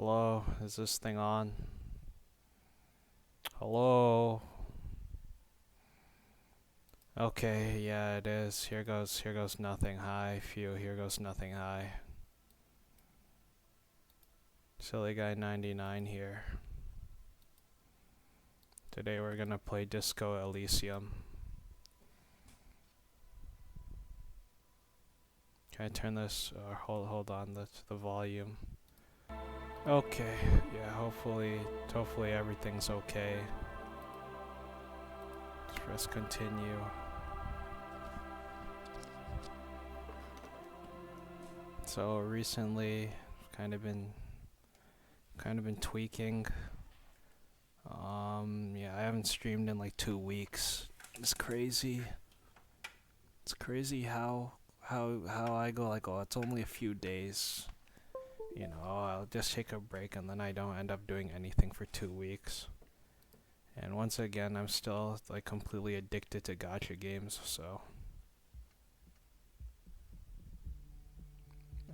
Hello, is this thing on? Hello? Okay, yeah, it is. Here goes nothing. Hi, phew, here goes nothing. Hi. Silly guy 99 here. Today we're gonna play Disco Elysium. Can I turn this, or hold on, the volume. Okay, yeah, hopefully everything's okay. Let's press continue. So recently, kind of been tweaking. Yeah, I haven't streamed in like 2 weeks. It's crazy. It's crazy how I go like, oh, it's only a few days. You know, I'll just take a break and then I don't end up doing anything for 2 weeks. And once again, I'm still like completely addicted to gacha games, so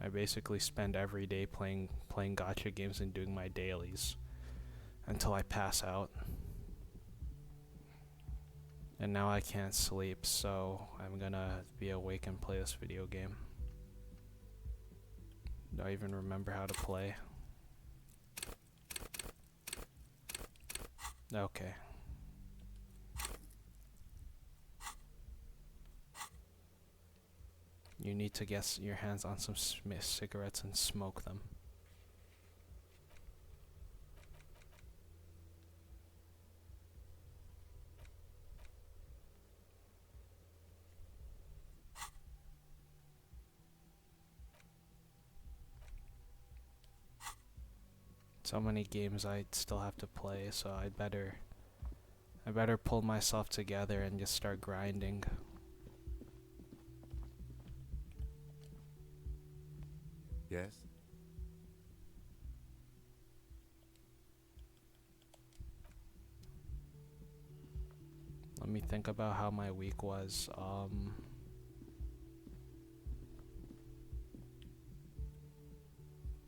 I basically spend every day playing gacha games and doing my dailies until I pass out. And now I can't sleep, so I'm gonna be awake and play this video game. Do I even remember how to play? Okay. You need to get your hands on some cigarettes and smoke them. So many games I still have to play, so I better pull myself together and just start grinding. Yes? Let me think about how my week was.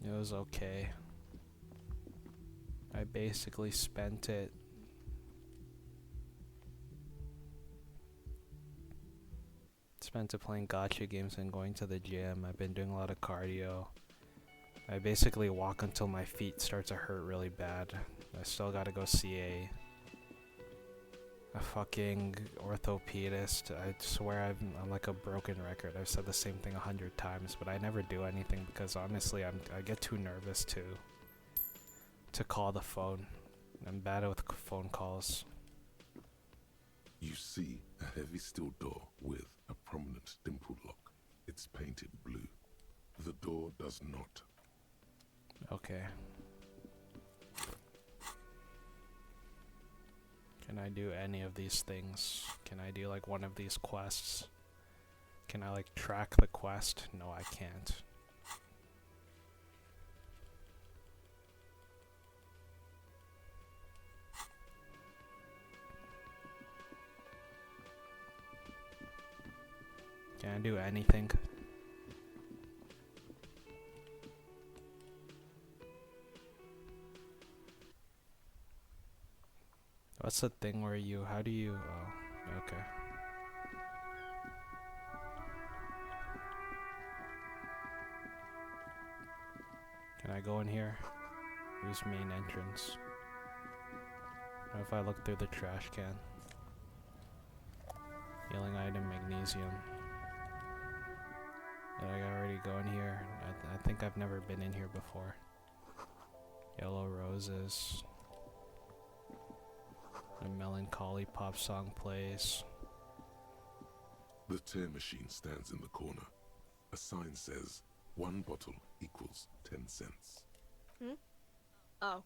It was okay. I basically spent it playing gacha games and going to the gym. I've been doing a lot of cardio. I basically walk until my feet start to hurt really bad. I still gotta go see a fucking orthopedist. I swear I'm like a broken record. I've said the same thing 100 times, but I never do anything because honestly I get too nervous to call the phone. I'm bad with phone calls. You see a heavy steel door with a prominent dimpled lock. It's painted blue. The door does not. Okay. Can I do any of these things? Can I do like one of these quests? Can I like track the quest? No, I can't. Can I do anything? What's the thing where how do you, oh, okay. Can I go in here? Use main entrance. What if I look through the trash can? Healing item, magnesium. Did I already go in here? I think I've never been in here before. Yellow roses. A melancholy pop song plays. The tear machine stands in the corner. A sign says, 1 bottle equals 10 cents. Oh,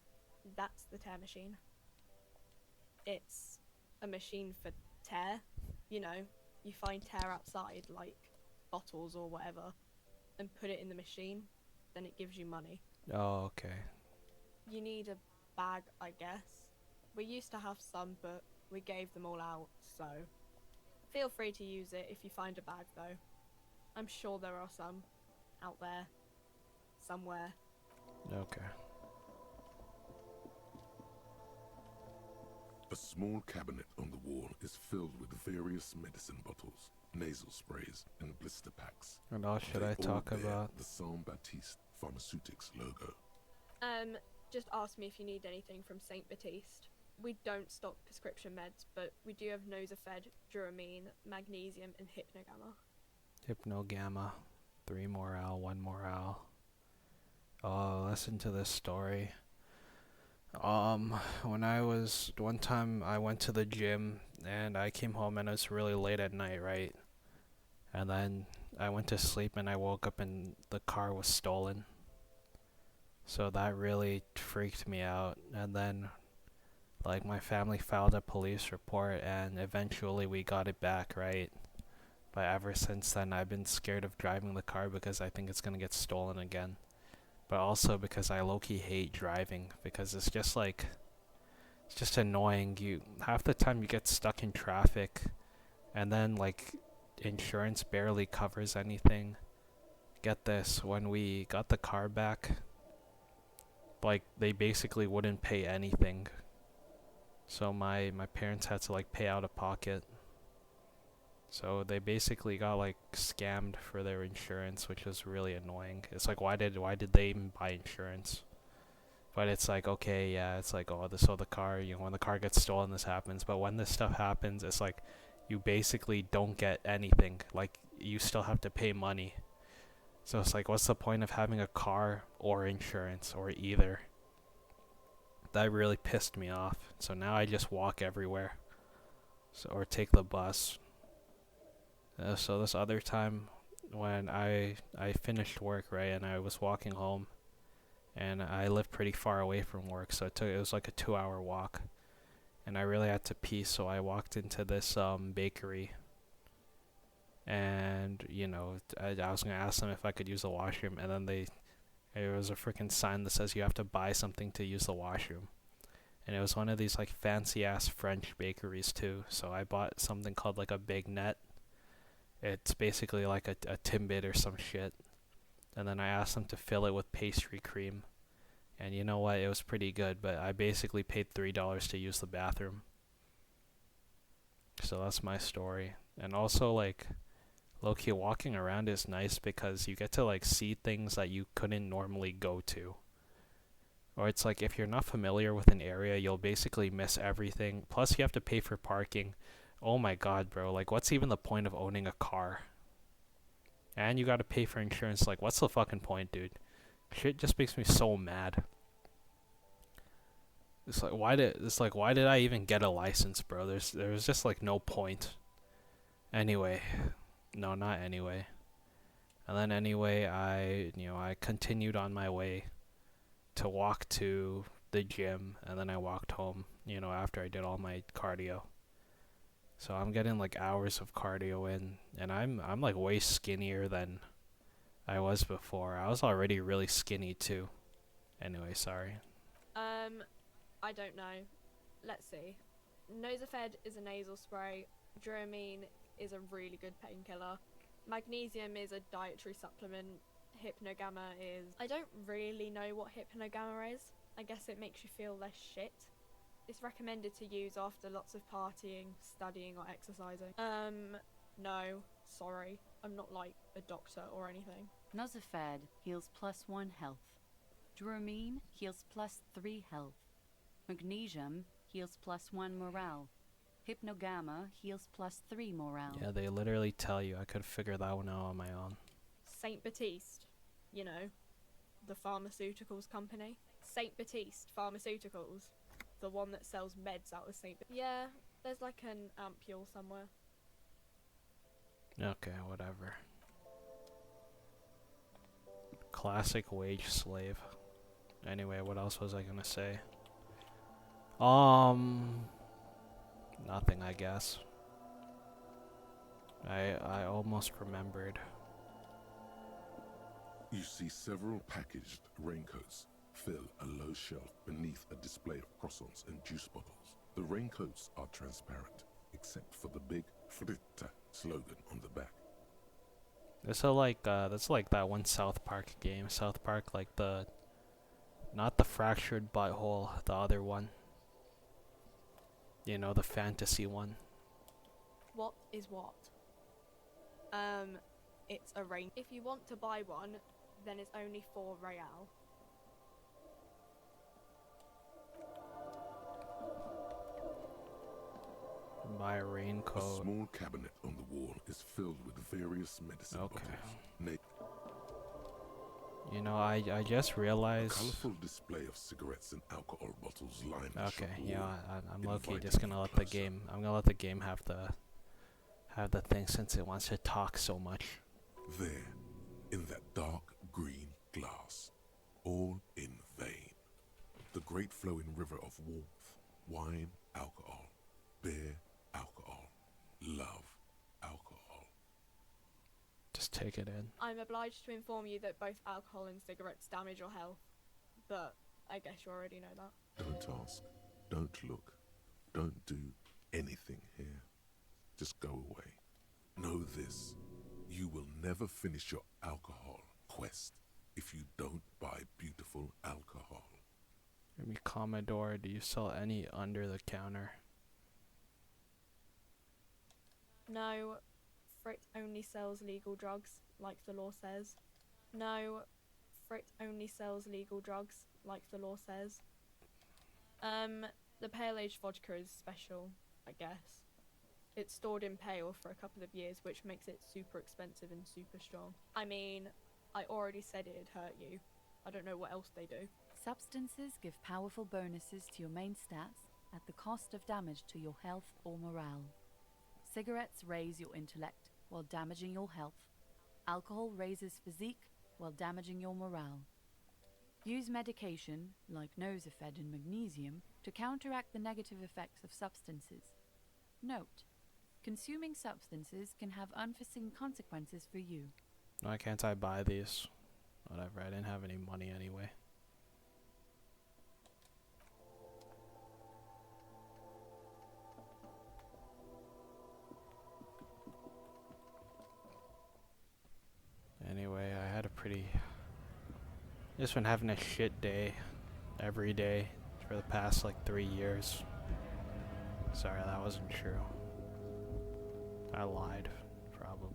that's the tear machine. It's a machine for tear. You know, you find tear outside, like bottles or whatever, and put it in the machine, then it gives you money. Oh, okay. You need a bag, I guess. We used to have some, but we gave them all out, so feel free to use it if you find a bag, though. I'm sure there are some out there, somewhere. Okay. A small cabinet on the wall is filled with various medicine bottles, nasal sprays, and blister packs. What else should They I all talk bear about? the Saint Baptiste Pharmaceutics logo. Just ask me if you need anything from Saint Baptiste. We don't stock prescription meds, but we do have Nosafed, Duramine, Magnesium, and Hypnogamma. Hypnogamma. 3 morale, 1 morale. Oh, listen to this story. One time I went to the gym and I came home and it was really late at night, right? And then I went to sleep and I woke up and the car was stolen. So that really freaked me out. And then, like, my family filed a police report and eventually we got it back, right? But ever since then I've been scared of driving the car because I think it's gonna get stolen again. But also because I low-key hate driving because it's just annoying. Half the time you get stuck in traffic and then like insurance barely covers anything. Get this, when we got the car back, like they basically wouldn't pay anything. So my parents had to like pay out of pocket. So they basically got like scammed for their insurance, which was really annoying. It's like why did they even buy insurance? But it's like, okay, yeah, it's like, oh, so the car, when the car gets stolen, this happens. But when this stuff happens, it's like you basically don't get anything. Like you still have to pay money. So it's like, what's the point of having a car or insurance or either? That really pissed me off. So now I just walk everywhere. Or take the bus. So this other time when I finished work, right, and I was walking home, and I live pretty far away from work, so it was like a 2-hour walk, and I really had to pee, so I walked into this bakery, and I was gonna ask them if I could use the washroom, and then there was a freaking sign that says you have to buy something to use the washroom. And it was one of these like fancy ass French bakeries too, so I bought something called like a big net. It's basically like a Timbit or some shit. And then I asked them to fill it with pastry cream. And you know what? It was pretty good, but I basically paid $3 to use the bathroom. So that's my story. And also, like, low-key walking around is nice because you get to, like, see things that you couldn't normally go to. Or it's like if you're not familiar with an area, you'll basically miss everything. Plus, you have to pay for parking. Oh my god, bro. Like, what's even the point of owning a car? And you gotta pay for insurance. Like, what's the fucking point, dude? Shit just makes me so mad. It's like, why did I even get a license, bro? There's just, like, no point. Anyway. No, not anyway. And then anyway, I continued on my way to walk to the gym. And then I walked home, after I did all my cardio. So I'm getting like hours of cardio in, and I'm like way skinnier than I was before. I was already really skinny too. Anyway, sorry. I don't know. Let's see. Nosafed is a nasal spray. Duramine is a really good painkiller. Magnesium is a dietary supplement. Hypnogamma is... I don't really know what Hypnogamma is. I guess it makes you feel less shit. It's recommended to use after lots of partying, studying, or exercising. No, sorry. I'm not like a doctor or anything. Nosafed heals +1 health. Duramine heals +3 health. Magnesium heals +1 morale. Hypnogamma heals +3 morale. Yeah, they literally tell you. I could figure that one out on my own. Saint Baptiste, the pharmaceuticals company. Saint Baptiste Pharmaceuticals. The one that sells meds out of St. Yeah, there's like an ampule somewhere. Okay, whatever. Classic wage slave. Anyway, what else was I gonna say? Nothing, I guess. I almost remembered. You see several packaged raincoats fill a low shelf beneath a display of croissants and juice bottles. The raincoats are transparent, except for the big Fritta slogan on the back. That's like that one South Park game. South Park, like not the fractured butthole, the other one. You know, the fantasy one. What is what? It's a range. If you want to buy one, then it's only 4 real. Buy a A raincoat. small cabinet on the wall is filled with various medicine Okay. bottles. You know, I just A realized. colourful display of cigarettes and alcohol bottles line the Okay, shop yeah, wall. I'm low-key just inviting gonna you let the closer. game. I'm gonna let the game have the thing since it wants to talk so much. There, in that dark green glass, all in vain. The great flowing river of warmth, wine, alcohol, beer, alcohol, love, alcohol. Just take it in. I'm obliged to inform you that both alcohol and cigarettes damage your health, but I guess you already know that. Don't ask, don't look, don't do anything here. Just go away. Know this, you will never finish your alcohol quest if you don't buy beautiful alcohol. Give me Commodore. Do you sell any under the counter? No, Frit only sells legal drugs, like the law says. No, Frit only sells legal drugs, like the law says. The pale aged vodka is special, I guess. It's stored in pale for a couple of years, which makes it super expensive and super strong. I mean, I already said it'd hurt you. I don't know what else they do. Substances give powerful bonuses to your main stats at the cost of damage to your health or morale. Cigarettes raise your intellect while damaging your health. Alcohol raises physique while damaging your morale. Use medication, like Nosifed and magnesium, to counteract the negative effects of substances. Note: consuming substances can have unforeseen consequences for you. Why can't I buy these? Whatever, I didn't have any money anyway. Anyway, I had a pretty... Just been having a shit day every day for the past like 3 years. Sorry, that wasn't true. I lied, probably.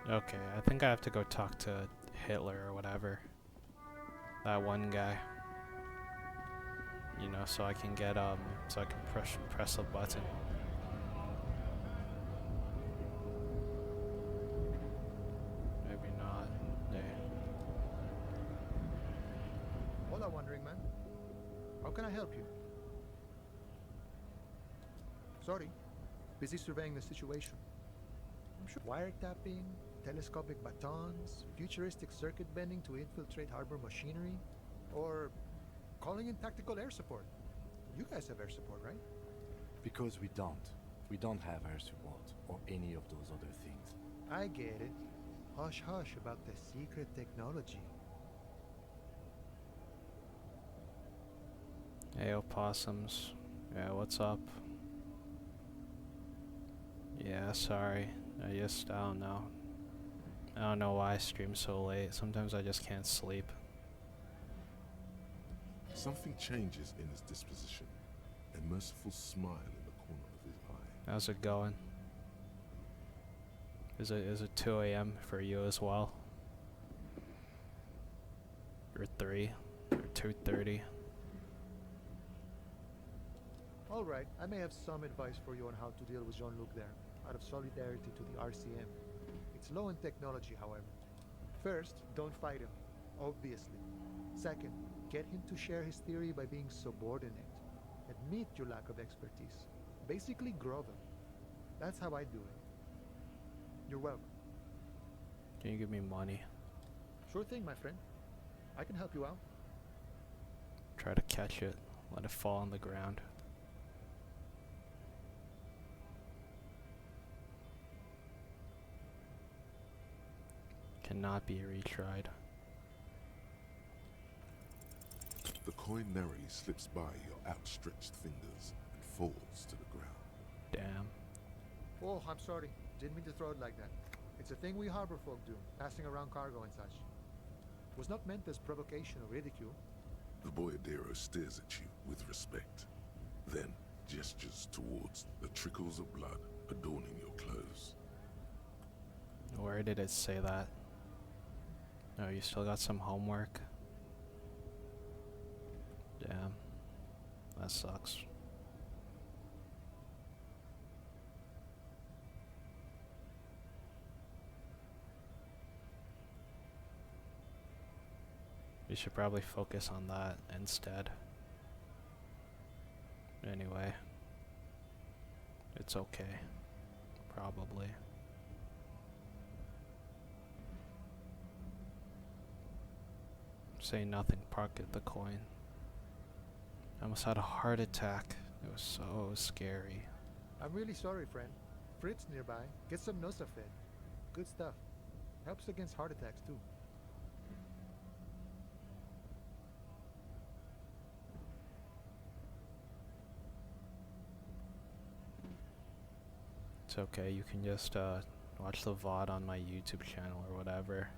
Okay, I think I have to go talk to Hitler or whatever. That one guy. You know, so I can get, so I can press a button. Maybe not. Yeah. Hola, Wandering Man. How can I help you? Sorry, busy surveying the situation. I'm sure wiretapping, telescopic batons, futuristic circuit bending to infiltrate harbor machinery, or calling in tactical air support. You guys have air support, right? Because we don't. We don't have air support or any of those other things. I get it. Hush hush about the secret technology. Hey, opossums. Yeah, what's up? Yeah, sorry. I don't know. I don't know why I stream so late. Sometimes I just can't sleep. Something changes in his disposition. A merciful smile in the corner of his eye. How's it going? Is it 2 a.m. for you as well? Or 3? Or 2:30? All right, I may have some advice for you on how to deal with Jean-Luc there, out of solidarity to the RCM. It's low in technology, however. First, don't fight him, obviously. Second, get him to share his theory by being subordinate. Admit your lack of expertise. Basically, grovel. That's how I do it. You're welcome. Can you give me money? Sure thing, my friend. I can help you out. Try to catch it. Let it fall on the ground. Cannot be retried. The coin narrowly slips by your outstretched fingers and falls to the ground. Damn. Oh, I'm sorry. Didn't mean to throw it like that. It's a thing we harbor folk do, passing around cargo and such. Was not meant as provocation or ridicule. The boyadero stares at you with respect, then gestures towards the trickles of blood adorning your clothes. Where did it say that? Oh, you still got some homework? Damn. That sucks. We should probably focus on that instead. Anyway. It's okay. Probably. Say nothing, pocket the coin. I almost had a heart attack. It was so scary. I'm really sorry, friend. Fritz nearby. Get some Nosafed. Good stuff. Helps against heart attacks, too. It's okay, you can just watch the VOD on my YouTube channel or whatever.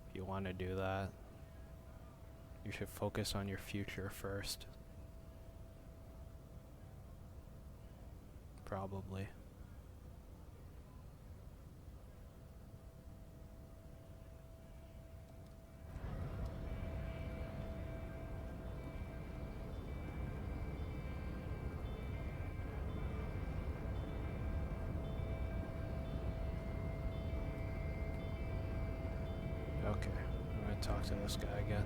If you want to do that. You should focus on your future first. Probably. Okay, I'm gonna talk to this guy again.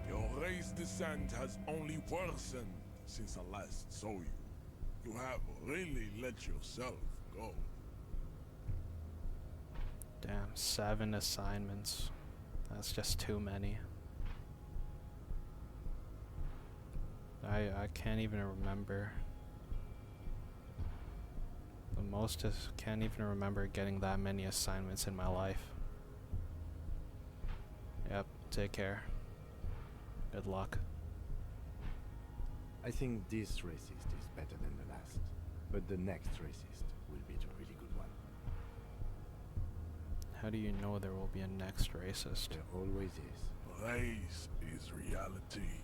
Your race descent has only worsened since I last saw you. You have really let yourself go. Damn, 7 assignments. That's just too many. I can't even remember. The most is can't even remember getting that many assignments in my life. Yep, take care. Good luck. I think this racist is better than the last, but the next racist will be the really good one. How do you know there will be a next racist? There always is. Race is reality.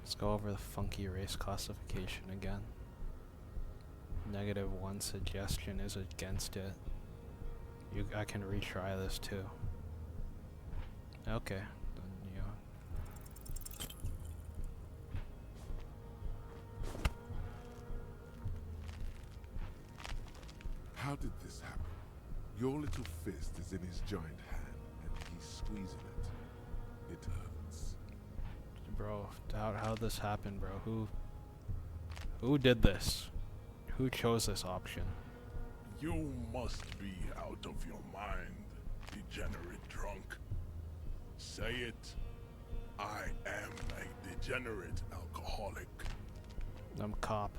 Let's go over the funky race classification again. -1 suggestion is against it. I can retry this too. Okay, then How did this happen? Your little fist is in his giant hand, and he's squeezing it. It hurts. Bro, how this happened, bro? Who did this? Who chose this option? You must be out of your mind, degenerate drunk. Say it. I am a degenerate alcoholic. I'm a cop.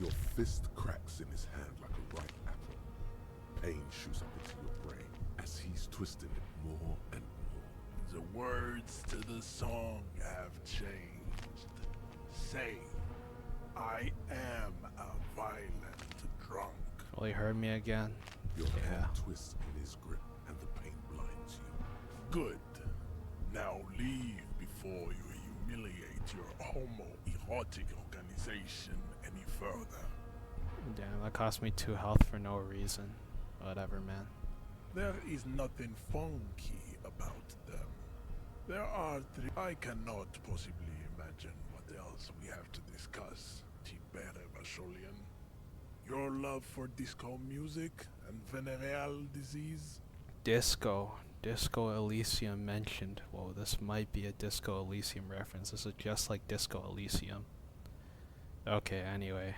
Your fist cracks in his hand like a ripe apple. Pain shoots up into your brain as he's twisting it more and more. The words to the song have changed. Say, I am a violent drunk. Will he hurt me again? Your Yeah. hand twists in his grip and the pain blinds you. Good. Now leave before you humiliate your homoerotic organization any further. Damn, that cost me 2 health for no reason. Whatever, man. There is nothing funky about them. There are 3. I cannot possibly imagine what else we have to discuss, Tibere Vasholian. Your love for disco music and venereal disease? Disco Elysium mentioned. Whoa, this might be a Disco Elysium reference. This is just like Disco Elysium. Okay, anyway.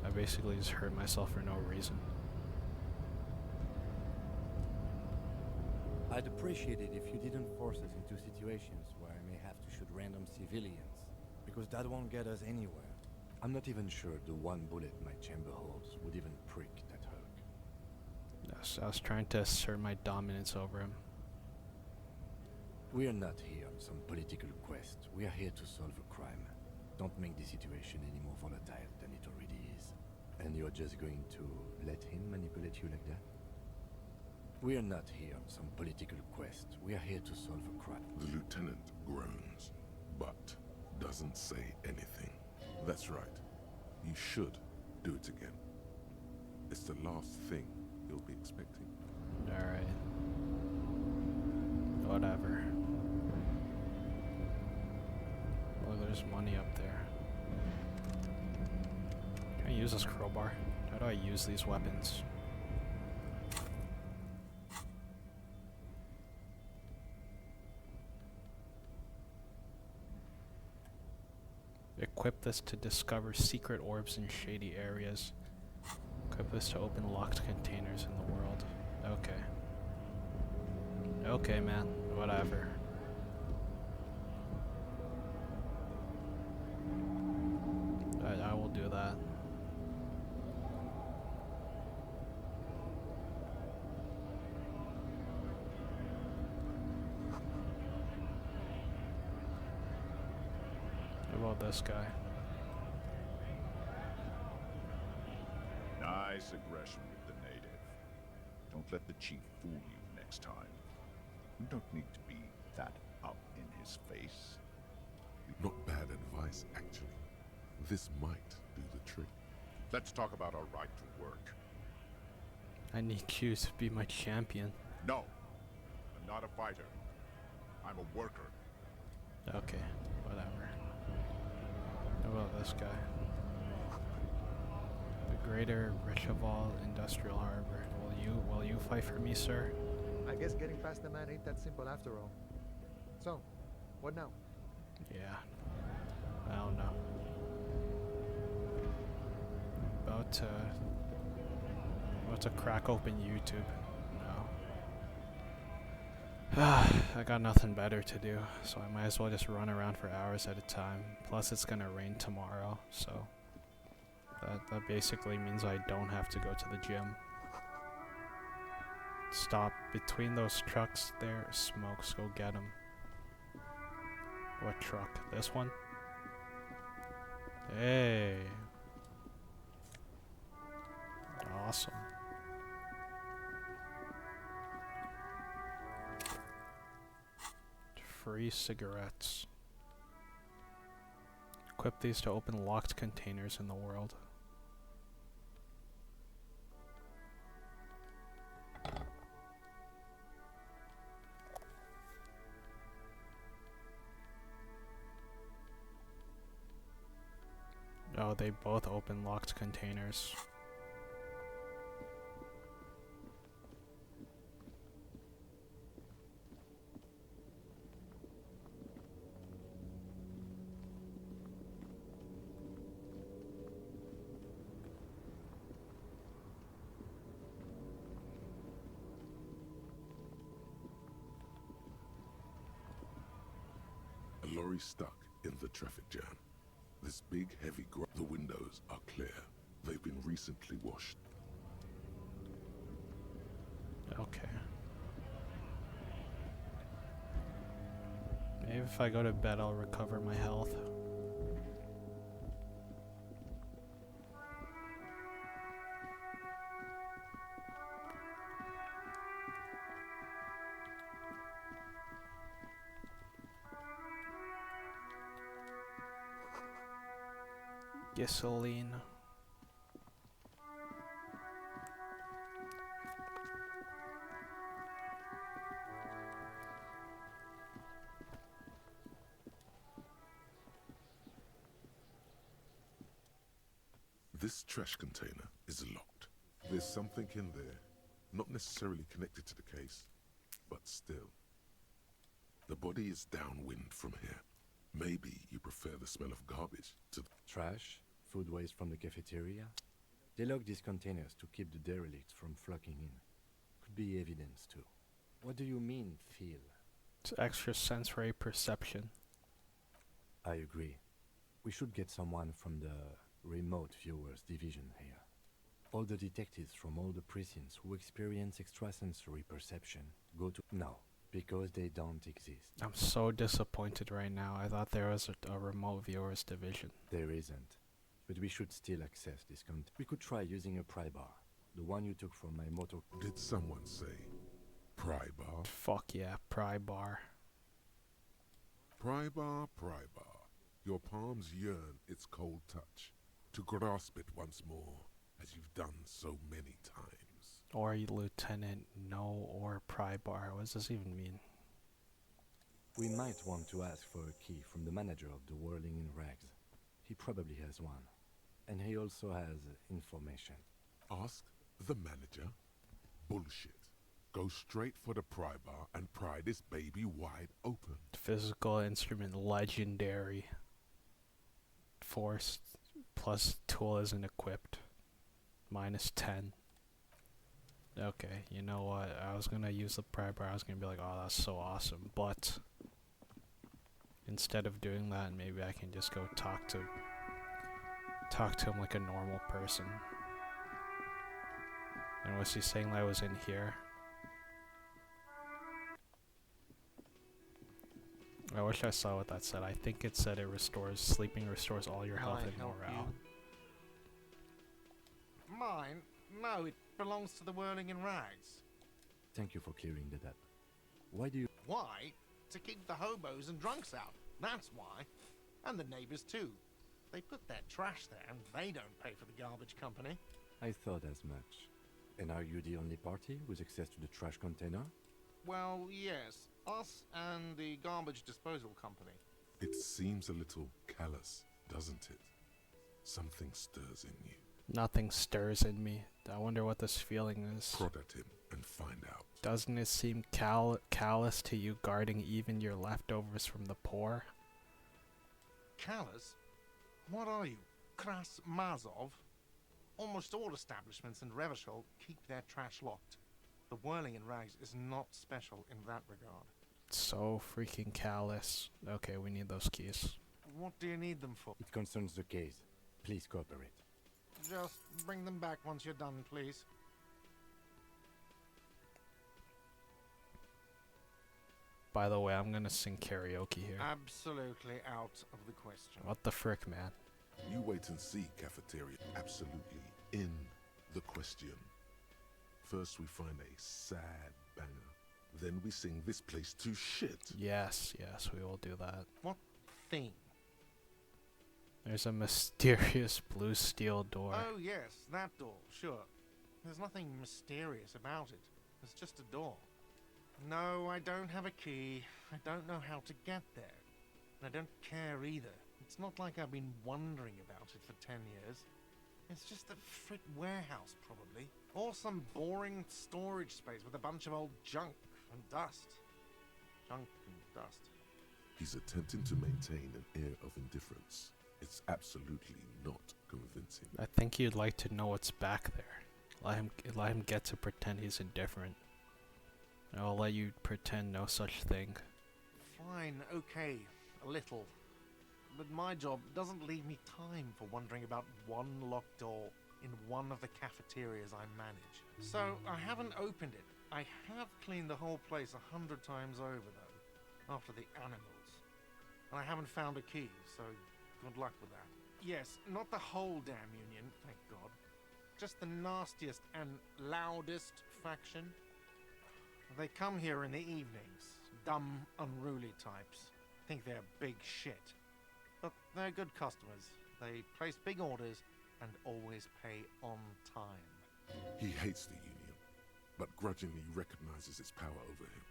I basically just hurt myself for no reason. I'd appreciate it if you didn't force us into situations where I may have to shoot random civilians, because that won't get us anywhere. I'm not even sure the 1 bullet my chamber holds would even prick that hurt. I was trying to assert my dominance over him. We are not here on some political quest. We are here to solve a crime. Don't make the situation any more volatile than it already is. And you're just going to let him manipulate you like that? We're not here on some political quest. We are here to solve a crime. The lieutenant groans, but doesn't say anything. That's right. You should do it again. It's the last thing you'll be expecting. Alright. Whatever. Oh, there's money up there. Can I use this crowbar? How do I use these weapons? Equip this to discover secret orbs in shady areas. Equip this to open locked containers in the world. Okay. Okay, man. Whatever. I will do that. What about this guy? Nice aggression with the native. Don't let the chief fool you next time. You don't need to be that up in his face. Not bad advice, actually. This might do the trick. Let's talk about our right to work. I need you to be my champion. No, I'm not a fighter. I'm a worker. Okay, whatever. How about this guy? The Greater Recheval Industrial Harbor. Will you fight for me, sir? I guess getting past the man ain't that simple after all. So, what now? Yeah. I don't know. About to crack open YouTube. No. I got nothing better to do, so I might as well just run around for hours at a time. Plus it's gonna rain tomorrow, so that basically means I don't have to go to the gym. Stop between those trucks there. Smokes, go get them. What truck? This one? Hey. Awesome. Free cigarettes. Equip these to open locked containers in the world. Oh, they both open locked containers. A lorry stuck in the traffic jam. This big, heavy the windows are clear. They've been recently washed. Okay. Maybe if I go to bed, I'll recover my health. Gasoline. This trash container is locked. There's something in there, not necessarily connected to the case, but still. The body is downwind from here. Maybe you prefer the smell of garbage to the Trash? Food waste from the cafeteria? They lock these containers to keep the derelicts from flocking in. Could be evidence too. What do you mean, feel? It's extrasensory perception. I agree. We should get someone from the remote viewers division here. All the detectives from all the precincts who experience extrasensory perception go to... No, because they don't exist. I'm so disappointed right now. I thought there was a remote viewers division. There isn't. but we should still access this content. We could try using a pry bar, the one you took from my motor. Did someone say pry bar? Fuck yeah, pry bar. Pry bar, pry bar. Your palms yearn its cold touch, to grasp it once more, as you've done so many times. Or Lieutenant No or pry bar. What does this even mean? We might want to ask for a key from the manager of the Whirling in Rags. He probably has one. And he also has information. Ask the manager? Bullshit. Go straight for the pry bar and pry this baby wide open. Physical instrument legendary. Force plus tool isn't equipped. -10. Okay, you know what? I was gonna use the pry bar. I was gonna be like, oh, that's so awesome. But instead of doing that, maybe I can just go talk to him like a normal person. And was he saying that I was in here? I wish I saw what that said. I think it said sleeping restores all your health and morale. Mine? No, it belongs to the Whirling in Rags. Thank you for clearing that up. Why do you... Why? To keep the hobos and drunks out. That's why. And the neighbors too. They put their trash there and they don't pay for the garbage company. I thought as much. And are you the only party with access to the trash container? Well, yes. Us and the garbage disposal company. It seems a little callous, doesn't it? Something stirs in you. Nothing stirs in me. I wonder what this feeling is. Prod at him and find out. Doesn't it seem callous to you, guarding even your leftovers from the poor? Callous? What are you? Kras Mazov? Almost all establishments in Revachol keep their trash locked. The Whirling in Rags is not special in that regard. So freaking callous. Okay, we need those keys. What do you need them for? It concerns the case. Please cooperate. Just bring them back once you're done, please. By the way, I'm gonna sing karaoke here. Absolutely out of the question. What the frick, man? You wait and see, cafeteria. Absolutely in the question. First we find a sad banger. Then we sing this place to shit. Yes, we will do that. What thing? There's a mysterious blue steel door. Oh yes, that door, sure. There's nothing mysterious about it. It's just a door. No, I don't have a key. I don't know how to get there. And I don't care either. It's not like I've been wondering about it for 10 years. It's just a frick warehouse, probably. Or some boring storage space with a bunch of old junk and dust. Junk and dust. He's attempting to maintain an air of indifference. It's absolutely not convincing. I think you'd like to know what's back there. Let him get to pretend he's indifferent. I'll let you pretend no such thing. Fine, okay, a little. But my job doesn't leave me time for wondering about one locked door in one of the cafeterias I manage. So I haven't opened it. I have cleaned the whole place 100 times over, though, after the animals. And I haven't found a key, so good luck with that. Yes, not the whole damn union, thank God. Just the nastiest and loudest faction. They come here in the evenings. Dumb, unruly types. Think they're big shit. But they're good customers. They place big orders and always pay on time. He hates the Union, but grudgingly recognizes its power over him.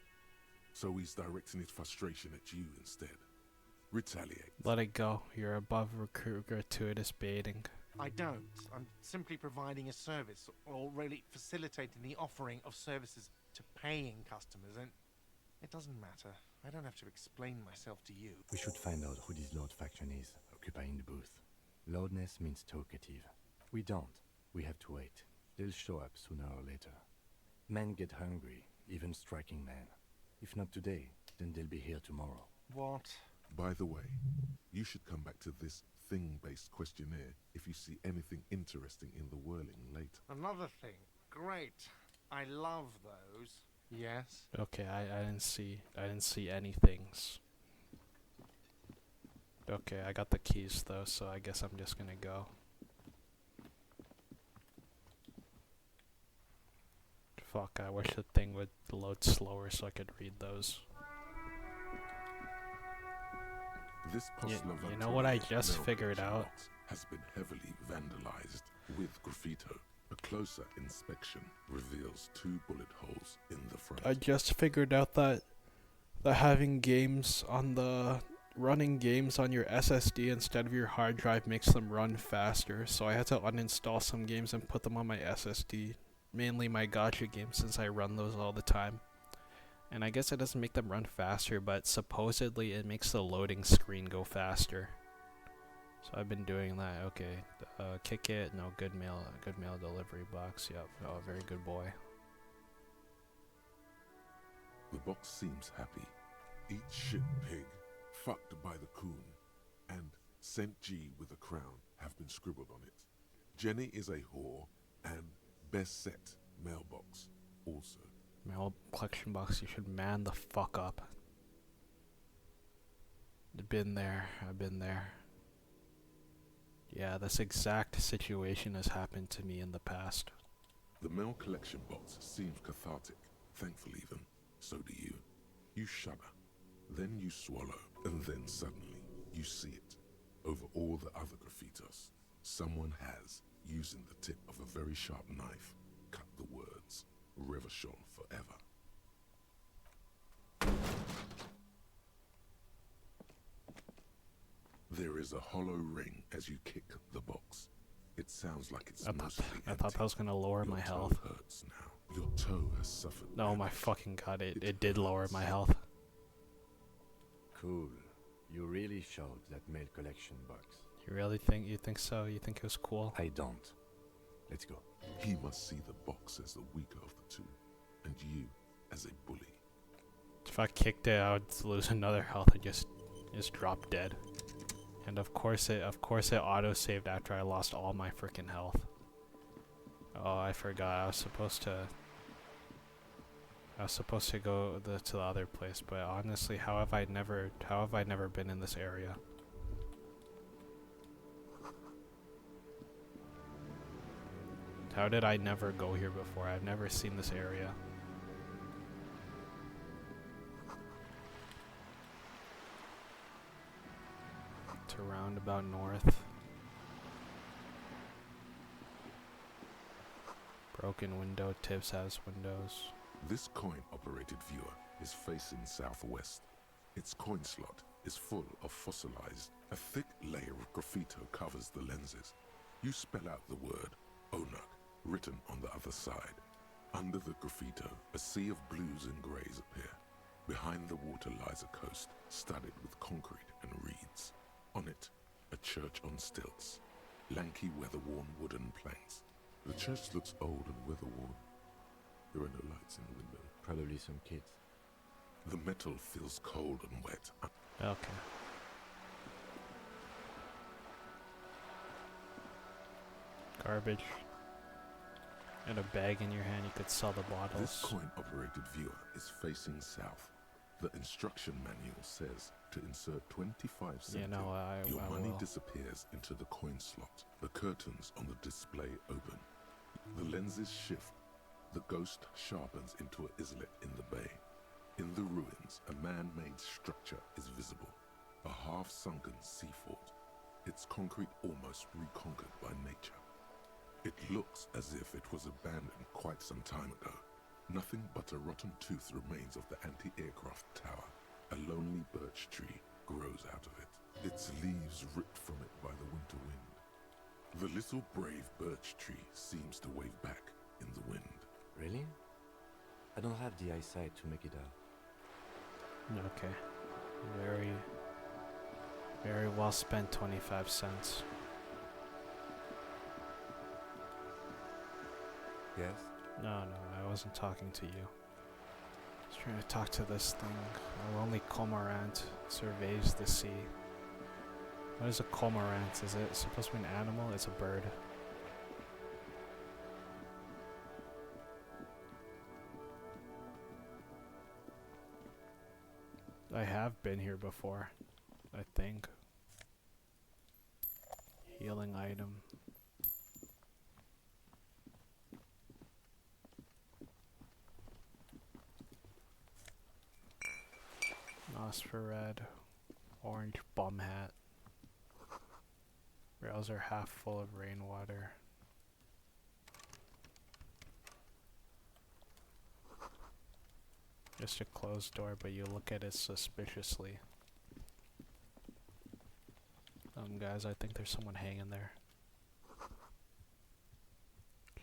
So he's directing his frustration at you instead. Retaliate. Let it go. You're above gratuitous baiting. I don't. I'm simply providing a service, or really facilitating the offering of services to paying customers, and it doesn't matter. I don't have to explain myself to you. We should find out who this Lord faction is, occupying the booth. Loudness means talkative. We don't. We have to wait. They'll show up sooner or later. Men get hungry, even striking men. If not today, then they'll be here tomorrow. What? By the way, you should come back to this thing-based questionnaire if you see anything interesting in the Whirling later. Another thing. Great. I love those. Yes? Okay, I didn't see any things. Okay, I got the keys though, so I guess I'm just gonna go. Fuck, I wish the thing would load slower so I could read those. This You know what I just mail figured collection out? box has been heavily vandalized with graffito. A closer inspection reveals 2 bullet holes in the front. I just figured out that having games on running games on your SSD instead of your hard drive makes them run faster, so I had to uninstall some games and put them on my SSD, mainly my gacha games since I run those all the time. And I guess it doesn't make them run faster, but supposedly it makes the loading screen go faster. So I've been doing that. Okay, kick it, no, good mail delivery box, yep, oh, very good boy. The box seems happy. Eat shit, pig. Fucked by the coon. And Saint G with a crown have been scribbled on it. Jenny is a whore. And best set mailbox also. Mail collection box, you should man the fuck up. I've been there. Yeah, this exact situation has happened to me in the past. The mail collection box seems cathartic. Thankfully even. So do you. You shudder. Then you swallow. And then suddenly, you see it. Over all the other graffitos. Someone has, using the tip of a very sharp knife, cut the words, Revachol forever. There is a hollow ring as you kick the box. It sounds like it's mostly empty. I thought that was gonna lower my health. Your toe hurts now. Your toe has suffered. No, my fucking god, it did lower my health. Cool. You really showed that mail collection box. You really think so? You think it was cool? I don't. Let's go. He must see the box as the weaker of the two, and you as a bully. If I kicked it, I would lose another health and just drop dead. And of course it auto-saved after I lost all my freaking health. Oh, I forgot. I was supposed to go to the other place, but honestly, how have I never been in this area? How did I never go here before? I've never seen this area. To roundabout north. Broken window, Tibbs has windows. This coin-operated viewer is facing southwest. Its coin slot is full of fossilized. A thick layer of graffito covers the lenses. You spell out the word Onak, written on the other side. Under the graffito, a sea of blues and greys appear. Behind the water lies a coast, studded with concrete and reeds. On it, a church on stilts. Lanky, weather-worn wooden planks. The church looks old and weather-worn. There are no lights in the window. Probably some kids. The metal feels cold and wet. Okay. Garbage. And a bag in your hand, you could sell the bottles. This coin-operated viewer is facing south. The instruction manual says to insert 25 cents. You know, Your I money will. disappears into the coin slot. The curtains on the display open. The lenses shift. The ghost sharpens into an islet in the bay. In the ruins, a man-made structure is visible. A half-sunken sea fort. Its concrete almost reconquered by nature. It looks as if it was abandoned quite some time ago. Nothing but a rotten tooth remains of the anti-aircraft tower. A lonely birch tree grows out of it. Its leaves ripped from it by the winter wind. The little brave birch tree seems to wave back in the wind. Really? I don't have the eyesight to make it out. Okay. Very, very well spent 25 cents. Yes? No, I wasn't talking to you. I was trying to talk to this thing. A lonely cormorant surveys the sea. What is a cormorant? Is it supposed to be an animal? It's a bird. I have been here before, I think. Healing item. Phosphored, orange bum hat. Rails are half full of rainwater. Just a closed door, but you look at it suspiciously. Guys, I think there's someone hanging there.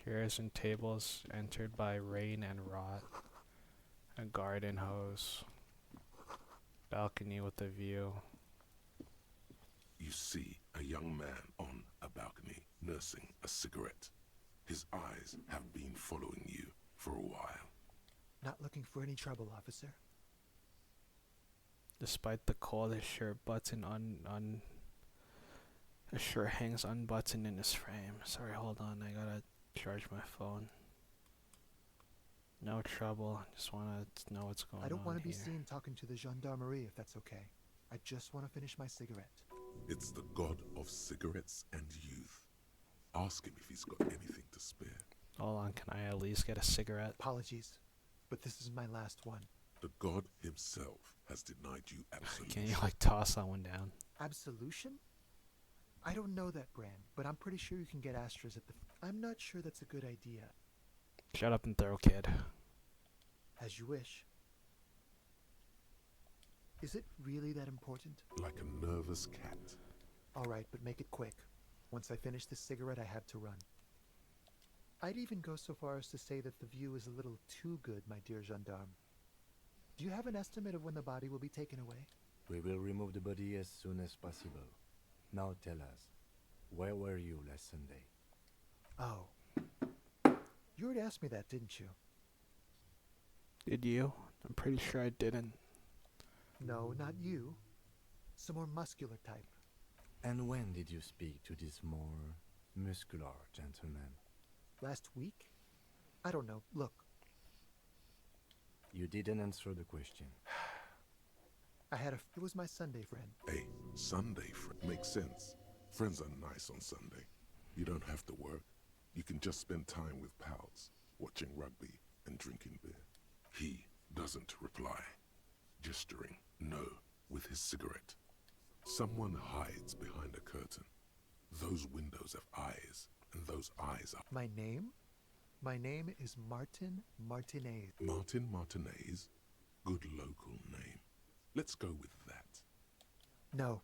Chairs and tables entered by rain and rot. A garden hose. Balcony with a view. You see a young man on a balcony nursing a cigarette. His eyes have been following you for a while. Not looking for any trouble, officer. Despite the cold, his shirt button his shirt hangs unbuttoned in his frame. Sorry, hold on, I gotta charge my phone. No trouble, just wanna know what's going on. I don't want to be here. seen talking to the gendarmerie if that's okay. I just want to finish my cigarette. It's the god of cigarettes and youth. Ask him if he's got anything to spare. Hold on, can I at least get a cigarette? Apologies, but this is my last one. The god himself has denied you absolution. Can you like toss that one down? Absolution? I don't know that brand, but I'm pretty sure you can get Astras at the... I'm not sure that's a good idea. Shut up and throw, kid. As you wish. Is it really that important? Like a nervous cat. Alright, but make it quick. Once I finish this cigarette, I have to run. I'd even go so far as to say that the view is a little too good, my dear gendarme. Do you have an estimate of when the body will be taken away? We will remove the body as soon as possible. Now tell us, where were you last Sunday? Oh. You already asked me that, didn't you? Did you? I'm pretty sure I didn't. No, not you. Some more muscular type. And when did you speak to this more muscular gentleman? Last week? I don't know. Look, You didn't answer the question. it was my Sunday friend. A Sunday friend makes sense. Friends are nice on Sunday. You don't have to work. You can just spend time with pals, watching rugby and drinking beer. He doesn't reply, gesturing no with his cigarette. Someone hides behind a curtain. Those windows have eyes, and those eyes are... My name? My name is Martin Martinez. Martin Martinez? Good local name. Let's go with that. No.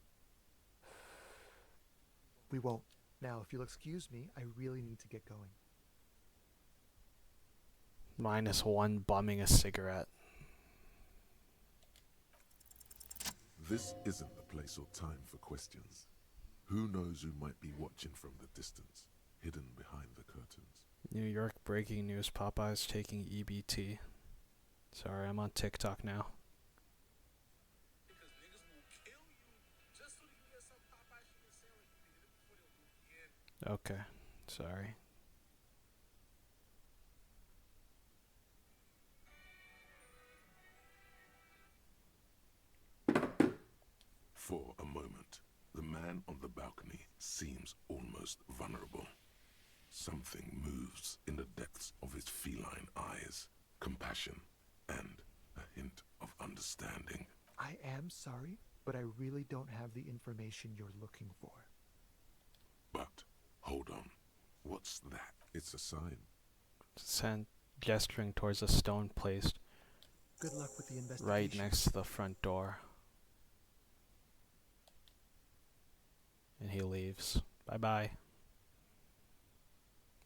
We won't. Now, if you'll excuse me, I really need to get going. -1 bumming a cigarette. This isn't the place or time for questions. Who knows who might be watching from the distance, hidden behind the curtains. New York breaking news, Popeye's taking EBT. Sorry, I'm on TikTok now. Okay, sorry. For a moment, the man on the balcony seems almost vulnerable. Something moves in the depths of his feline eyes. Compassion and a hint of understanding. I am sorry, but I really don't have the information you're looking for. But, hold on. What's that? It's a sign. Sent gesturing towards a stone placed Good luck with the investigation. right next to the front door. And he leaves. Bye-bye.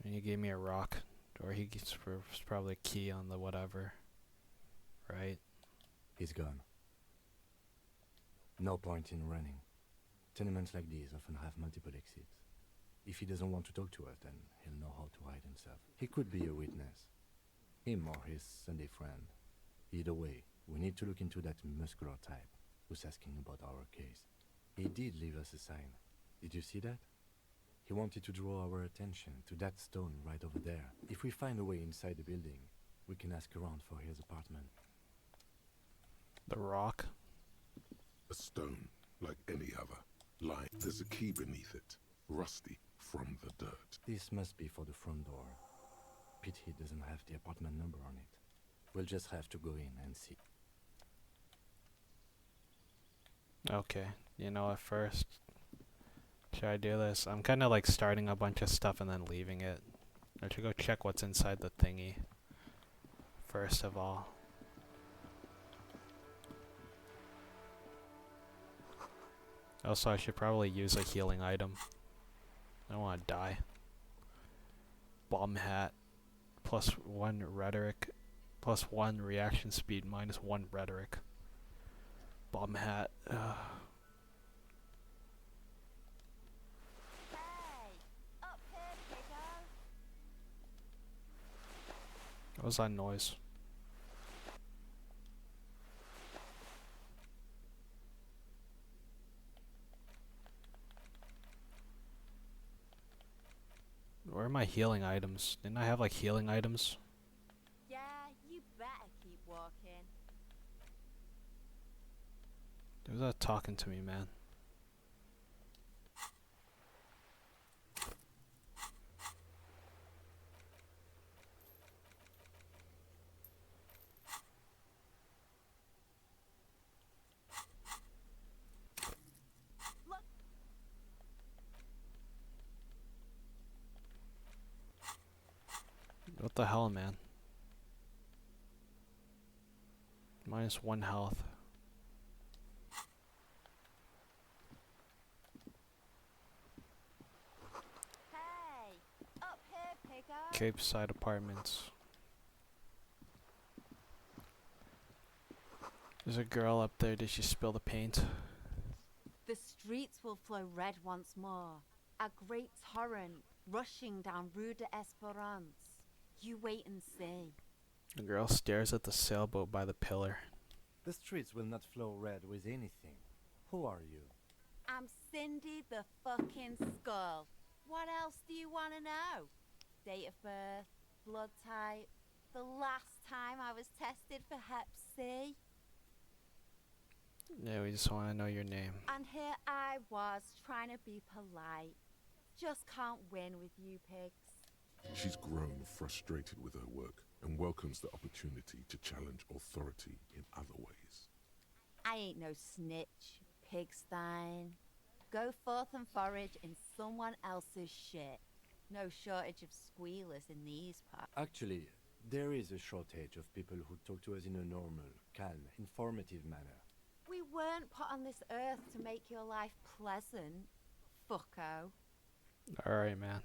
And he gave me a rock. Or he gets probably a key on the whatever. Right? He's gone. No point in running. Tenements like these often have multiple exits. If he doesn't want to talk to us, then he'll know how to hide himself. He could be a witness. Him or his Sunday friend. Either way, we need to look into that muscular type who's asking about our case. He did leave us a sign. Did you see that? He wanted to draw our attention to that stone right over there. If we find a way inside the building, we can ask around for his apartment. The rock. A stone, like any other. Lying. There's a key beneath it. Rusty from the dirt. This must be for the front door. Pity doesn't have the apartment number on it. We'll just have to go in and see. Okay, you know what, first, should I do this? I'm kind of like starting a bunch of stuff and then leaving it. I should go check what's inside the thingy, first of all. Also, I should probably use a healing item. I don't want to die. Bomb hat. +1 rhetoric. +1 reaction speed. -1 rhetoric. Bomb hat. Hey, up here, kiddo. What was that noise? Where are my healing items? Didn't I have like healing items? Yeah, you better keep walking. Who's that talking to me, man? Look, What the hell, man? -1 health. hey, up here, piggo. Cape Side Apartments. There's a girl up there. Did she spill the paint? The streets will flow red once more. A great torrent rushing down Rue de Esperance. You wait and see. The girl stares at the sailboat by the pillar. The streets will not flow red with anything. Who are you? I'm Cindy the fucking Skull. What else do you want to know? Date of birth, blood type, the last time I was tested for Hep C. Yeah, we just want to know your name. And here I was trying to be polite. Just can't win with you pigs. She's grown frustrated with her work and welcomes the opportunity to challenge authority in other ways. I ain't no snitch, pigstein. Go forth and forage in someone else's shit. No shortage of squealers in these parts. Actually, there is a shortage of people who talk to us in a normal, calm, informative manner. We weren't put on this earth to make your life pleasant, fucko. Alright, man.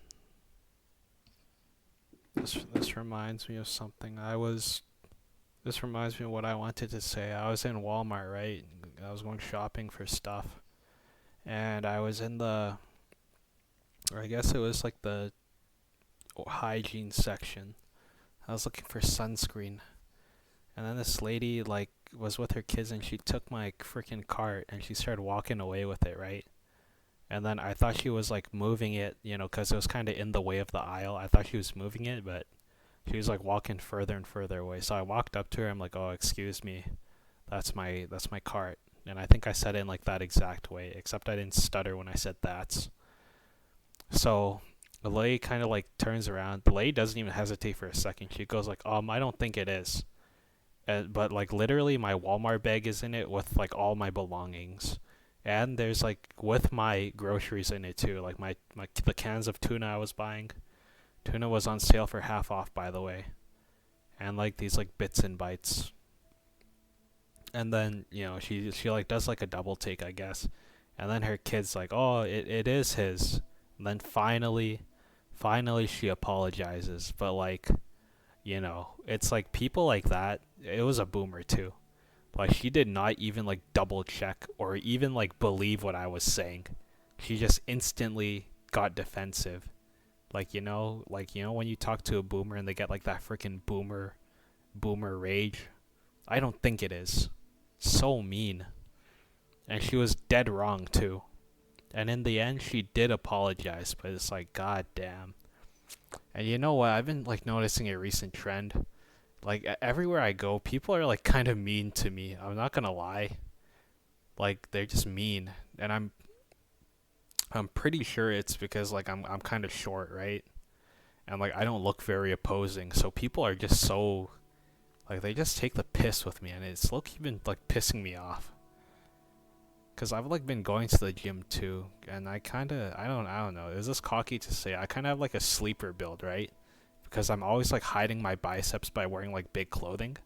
This reminds me of something. This reminds me of what I wanted to say. I was in Walmart, right? I was going shopping for stuff. And I was in or I guess it was like the hygiene section. I was looking for sunscreen. And then this lady, like, was with her kids and she took my freaking cart and she started walking away with it, right? And then I thought she was, like, moving it, you know, because it was kind of in the way of the aisle. I thought she was moving it, but she was, like, walking further and further away. So I walked up to her. I'm like, oh, excuse me. That's my cart. And I think I said it in, like, that exact way, except I didn't stutter when I said that's. So the lady kind of, like, turns around. The lady doesn't even hesitate for a second. She goes, like, I don't think it is. But, like, literally my Walmart bag is in it with, like, all my belongings. And there's, like, with my groceries in it, too. Like, the cans of tuna I was buying. Tuna was on sale for half off, by the way. And, like, these, like, bits and bytes. And then, you know, she like, does, like, a double take, I guess. And then her kid's like, oh, it is his. And then finally she apologizes. But, like, you know, it's, like, people like that. It was a boomer, too. Like, she did not even, like, double check or even, like, believe what I was saying. She just instantly got defensive. Like, you know when you talk to a boomer and they get, like, that freaking boomer rage? I don't think it is. So mean. And she was dead wrong, too. And in the end, she did apologize, but it's like, god damn. And you know what? I've been, like, noticing a recent trend. Like, everywhere I go, people are, like, kind of mean to me. I'm not gonna lie. Like, they're just mean. And I'm pretty sure it's because, like, I'm kind of short, right? And, like, I don't look very opposing. So people are just so, like, they just take the piss with me. And it's low-key been, like, pissing me off. cause I've like been going to the gym too, and I don't know. Is this cocky to say? I kind of have like a sleeper build, right? Because I'm always like hiding my biceps by wearing like big clothing.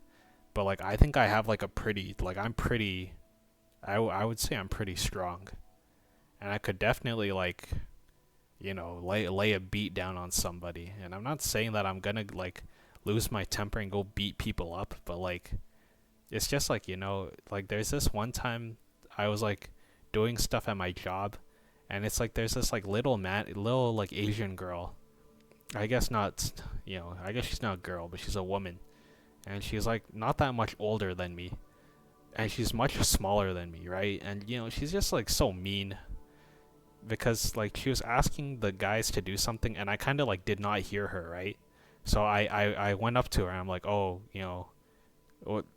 But like I think I have like a pretty I would say I'm pretty strong, and I could definitely like, you know, lay a beat down on somebody. And I'm not saying that I'm gonna like lose my temper and go beat people up, but like it's just like, you know, like there's this one time I was like doing stuff at my job, and it's like there's this like little like Asian girl. I guess not, you know, I guess she's not a girl, but she's a woman, and she's like not that much older than me, and she's much smaller than me, right? And you know, she's just like so mean, because like she was asking the guys to do something, and I kind of like did not hear her, right? So I went up to her and I'm like, oh, you know,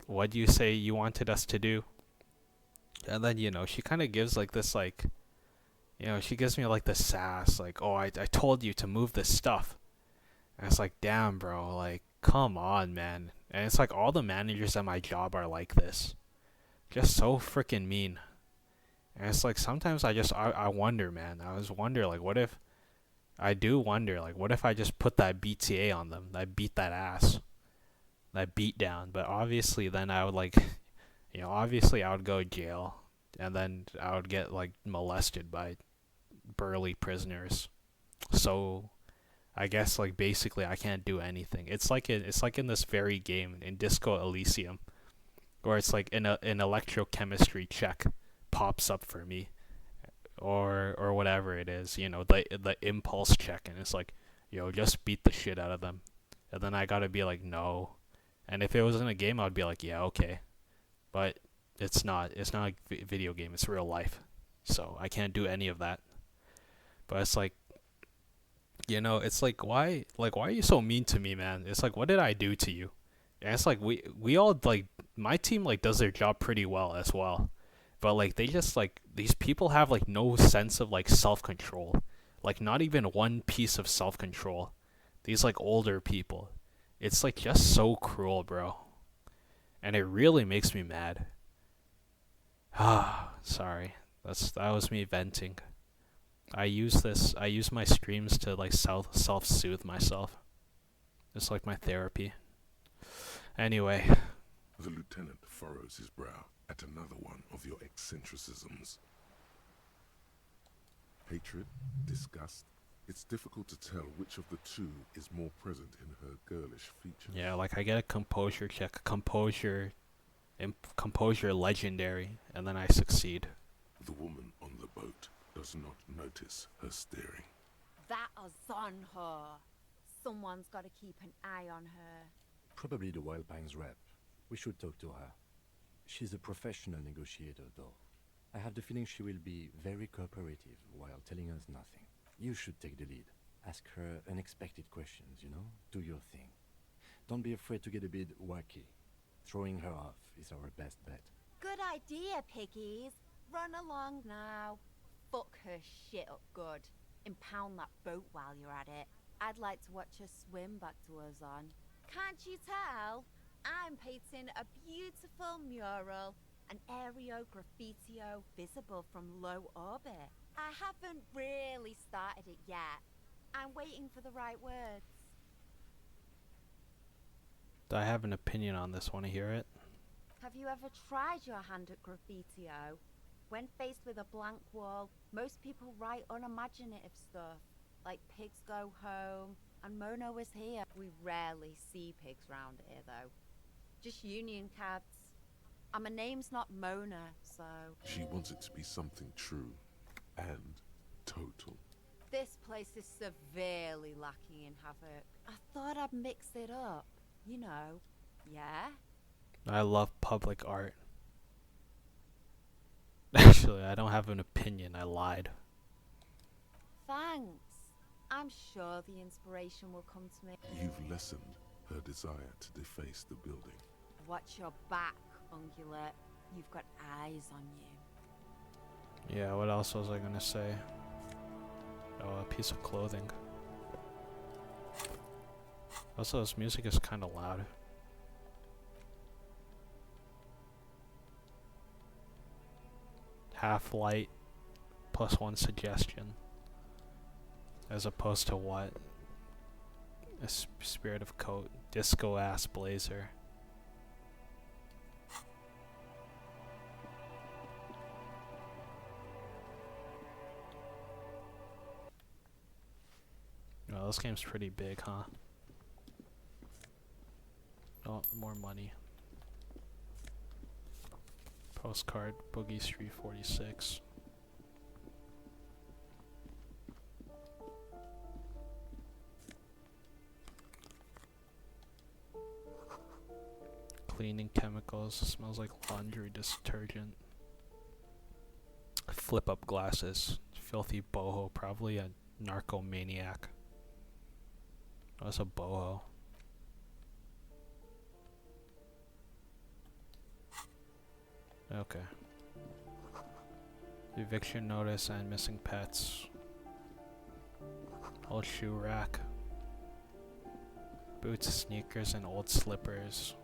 what do you say you wanted us to do? And then, you know, she kind of gives like this like, you know, she gives me like the sass, like, oh, I told you to move this stuff. And it's like, damn, bro, like, come on, man. And it's like all the managers at my job are like this, just so freaking mean. And it's like sometimes I wonder, man. I was wonder like, what if I do wonder like, what if I just put that BTA on them, that beat that ass, that beat down? But obviously, then I would like, you know, obviously I would go to jail, and then I would get like molested by burly prisoners. So I guess like basically I can't do anything. It's like in this very game in Disco Elysium, where it's like an electrochemistry check pops up for me, or whatever it is, you know, the impulse check, and it's like, yo, just beat the shit out of them, and then I gotta be like, no. And if it was in a game, I'd be like, yeah, okay, but it's not a video game, it's real life, so I can't do any of that. But it's like, you know, it's like, why are you so mean to me, man? It's like, what did I do to you? And it's like, we all like, my team like does their job pretty well as well, but like they just like, these people have like no sense of like self-control, like not even one piece of self-control. These like older people, it's like just so cruel, bro, and it really makes me mad. Ah, sorry, that was me venting. I use my streams to like self-soothe myself. It's like my therapy. Anyway. The lieutenant furrows his brow at another one of your eccentricisms. Hatred, disgust. It's difficult to tell which of the two is more present in her girlish features. Yeah, like I get a composure check, composure legendary, and then I succeed. The woman on the boat does not notice her staring. That is on her. Someone's got to keep an eye on her. Probably the Wild Pines rep. We should talk to her. She's a professional negotiator, though. I have the feeling she will be very cooperative while telling us nothing. You should take the lead. Ask her unexpected questions, you know? Do your thing. Don't be afraid to get a bit wacky. Throwing her off is our best bet. Good idea, piggies. Run along now. Fuck her shit up good. Impound that boat while you're at it. I'd like to watch her swim back to her on. Can't you tell? I'm painting a beautiful mural, an aereo graffitio visible from low orbit. I haven't really started it yet. I'm waiting for the right words. I have an opinion on this. Want to hear it? Have you ever tried your hand at graffitio? When faced with a blank wall, most people write unimaginative stuff, like pigs go home, and Mona was here. We rarely see pigs round here, though. Just union cabs. And my name's not Mona, so... She wants it to be something true and total. This place is severely lacking in havoc. I thought I'd mix it up, you know. Yeah? I love public art. Actually, I don't have an opinion. I lied. Thanks. I'm sure the inspiration will come to me. You've lessened her desire to deface the building. Watch your back, ungulate. You've got eyes on you. Yeah, what else was I gonna say? Oh, a piece of clothing. Also, this music is kind of loud. half light plus 1 suggestion. As opposed to what? A spirit of coat. Disco ass blazer. Oh, this game's pretty big, huh? Oh, more money. Postcard, Boogie Street 46. Cleaning chemicals, smells like laundry detergent. Flip up glasses, filthy boho, probably a narcomaniac. What's a boho? Okay. Eviction notice and missing pets. Old shoe rack. Boots, sneakers, and old slippers.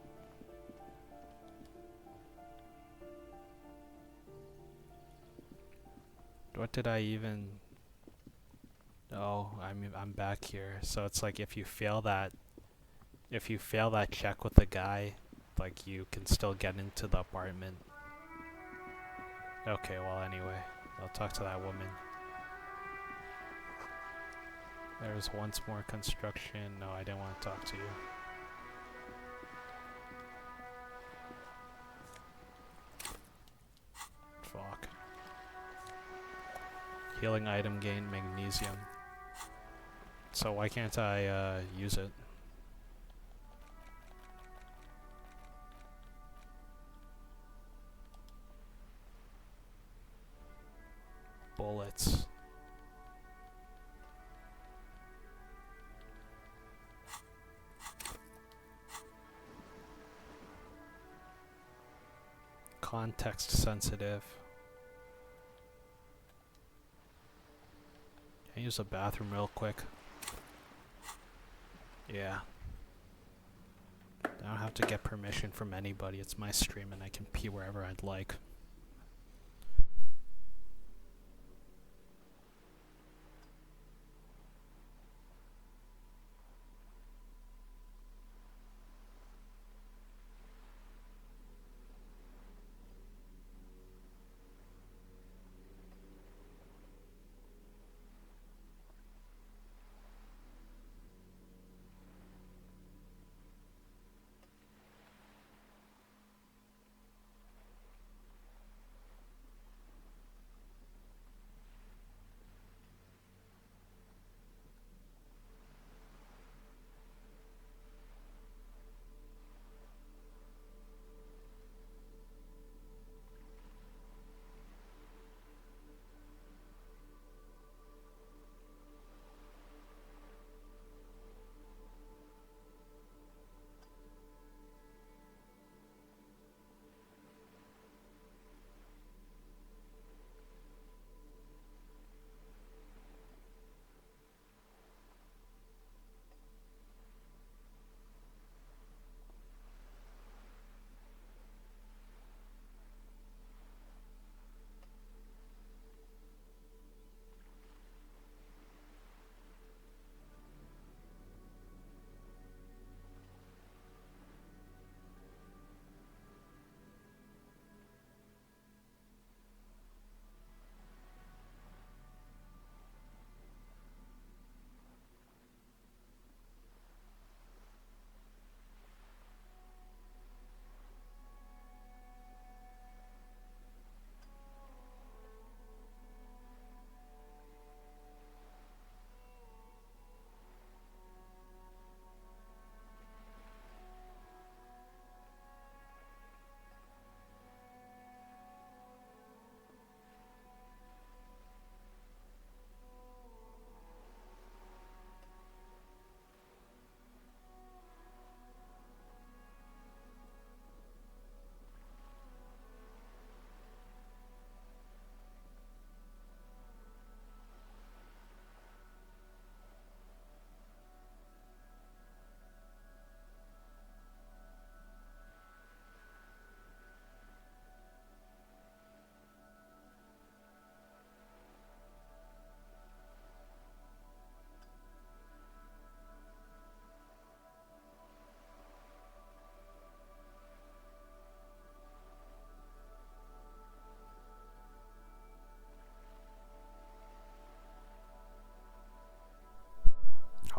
What did I even... Oh, I'm back here. So it's like if you fail that check with the guy, like you can still get into the apartment. Okay, well anyway, I'll talk to that woman. There's once more construction. No, I didn't want to talk to you. Fuck. Healing item gain magnesium. So why can't I use it? Bullets. Context sensitive. Can I use the bathroom real quick? Yeah. I don't have to get permission from anybody. It's my stream and I can pee wherever I'd like.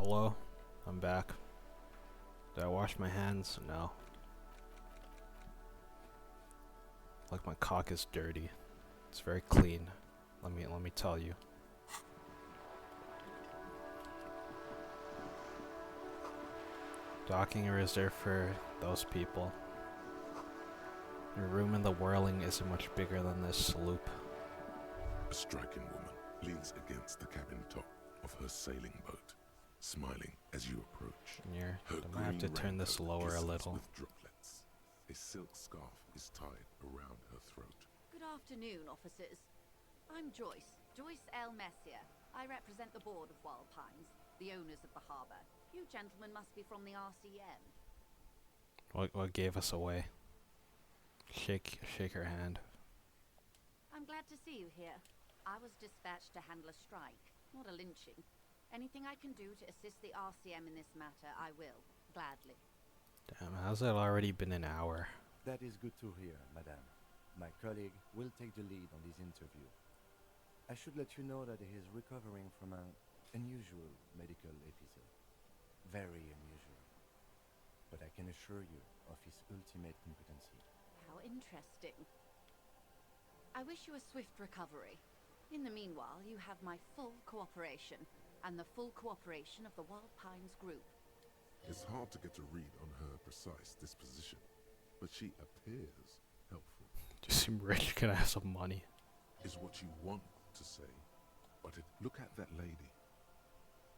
Hello? I'm back. Did I wash my hands? No. Like my cock is dirty. It's very clean. Let me tell you. Docking are reserved for those people. Your room in the whirling isn't much bigger than this sloop. A striking woman leans against the cabin top of her sailing boat, smiling as you approach. Here, Her I might have to green turn this raincoat lower a glistens little. with droplets. A silk scarf is tied around her throat. Good afternoon, officers. I'm Joyce L. Messier. I represent the board of Wild Pines, the owners of the harbour. You gentlemen must be from the RCM. What gave us away? Shake her hand. I'm glad to see you here. I was dispatched to handle a strike, not a lynching. Anything I can do to assist the RCM in this matter, I will, gladly. Damn, how's it already been an hour? That is good to hear, madame. My colleague will take the lead on this interview. I should let you know that he is recovering from an unusual medical episode. Very unusual. But I can assure you of his ultimate competency. How interesting. I wish you a swift recovery. In the meanwhile, you have my full cooperation, and the full cooperation of the Wild Pines group. It's hard to get a read on her precise disposition, but she appears helpful. You seem rich. Can I have some money? Is what you want to say, but look at that lady.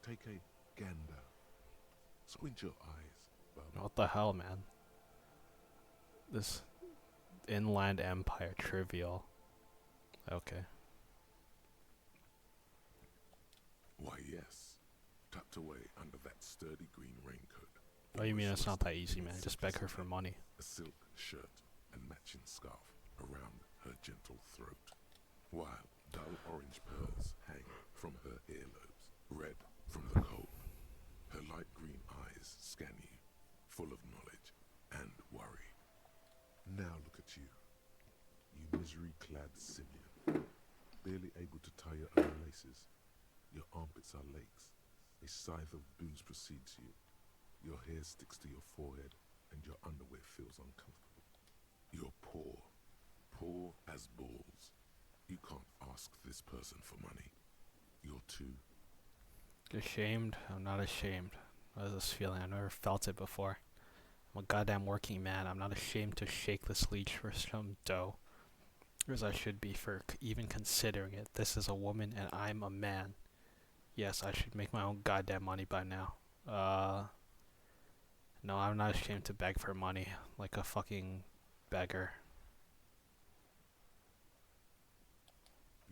Take a gander. Squint your eyes, bub. What the hell, man? This Inland Empire trivial. Okay. Why, yes. Tucked away under that sturdy green raincoat. Oh, you mean it's not that easy, in man? Just beg her for money. A silk shirt and matching scarf around her gentle throat, while dull orange pearls hang from her earlobes, red from the cold. Her light green eyes scan you, full of knowledge and worry. Now look at you, you misery-clad simian, barely able to tie your own laces. Your armpits are lakes. A scythe of booze precedes you. Your hair sticks to your forehead, and your underwear feels uncomfortable. You're poor as balls. You can't ask this person for money. You're too... Ashamed? I'm not ashamed. What is this feeling? I've never felt it before. I'm a goddamn working man. I'm not ashamed to shake this leech for some dough. As I should be for even considering it. This is a woman and I'm a man. Yes, I should make my own goddamn money by now. No, I'm not ashamed to beg for money like a fucking beggar.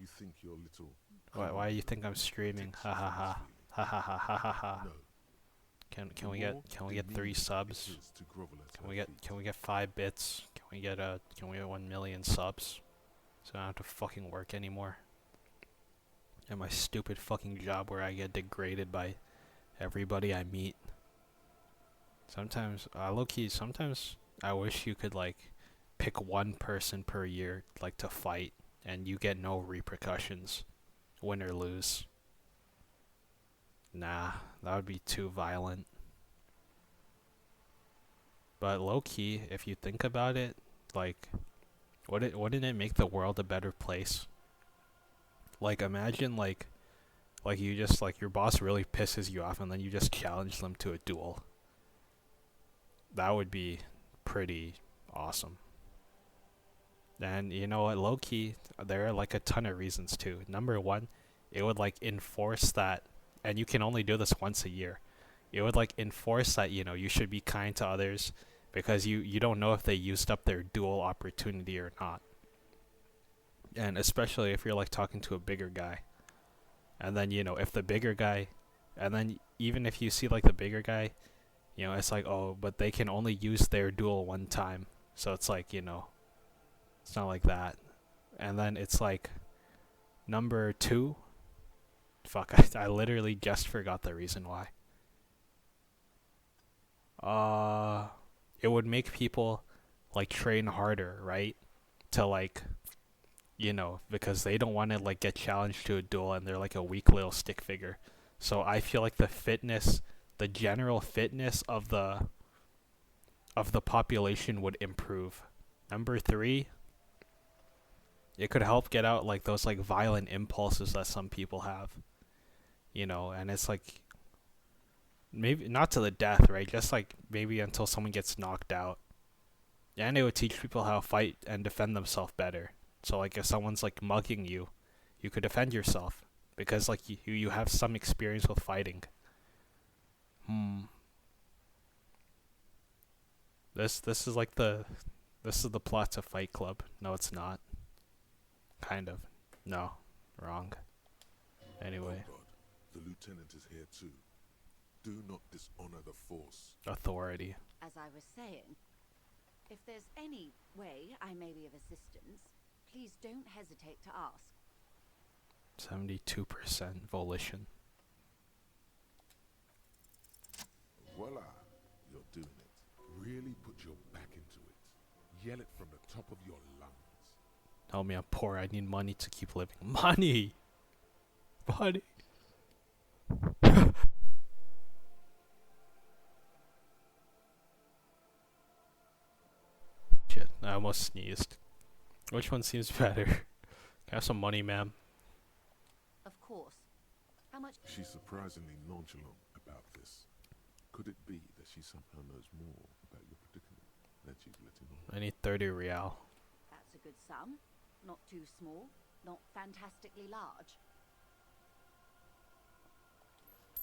You think you're little... Why do you think I'm streaming? Ha ha ha. Ha ha ha ha ha ha. No. Can we get 3 subs? Can we get 5 bits? Can we get 1 million subs? So I don't have to fucking work anymore. And my stupid fucking job where I get degraded by everybody I meet. Sometimes, low-key, sometimes I wish you could, like, pick one person per year, like, to fight, and you get no repercussions, win or lose. Nah, that would be too violent. But low-key, if you think about it, like, wouldn't it make the world a better place? Like, imagine, like you just, like, your boss really pisses you off and then you just challenge them to a duel. That would be pretty awesome. And you know what, low-key, there are, like, a ton of reasons, too. Number one, it would, like, enforce that, and you can only do this once a year. It would, like, enforce that, you know, you should be kind to others because you don't know if they used up their duel opportunity or not. And especially if you're, like, talking to a bigger guy. And then, you know, if the bigger guy... And then even if you see, like, the bigger guy, you know, it's like, oh, but they can only use their duel one time. So it's like, you know, it's not like that. And then it's like, number 2... Fuck, I literally just forgot the reason why. It would make people, like, train harder, right? To, like... You know, because they don't want to, like, get challenged to a duel and they're like a weak little stick figure. So I feel like the general fitness of the population would improve. Number 3, it could help get out like those like violent impulses that some people have. You know, and it's like maybe not to the death, right? Just like maybe until someone gets knocked out. And it would teach people how to fight and defend themselves better. So like if someone's like mugging you, you could defend yourself because like you have some experience with fighting. This is like this is the plot to Fight Club. No, it's not. Kind of. No, wrong. Anyway, Oh God, the lieutenant is here too. Do not dishonor the force. authority. As I was saying, if there's any way I may be of assistance, please don't hesitate to ask. 72% volition. Voila, you're doing it. Really put your back into it. Yell it from the top of your lungs. Tell me I'm poor. I need money to keep living. Money! Money! Shit, I almost sneezed. Which one seems better? Can I have some money, ma'am? Of course. How much? She's surprisingly nonchalant about this. Could it be that she somehow knows more about your predicament than she's letting on? I need 30 real. That's a good sum. Not too small, not fantastically large.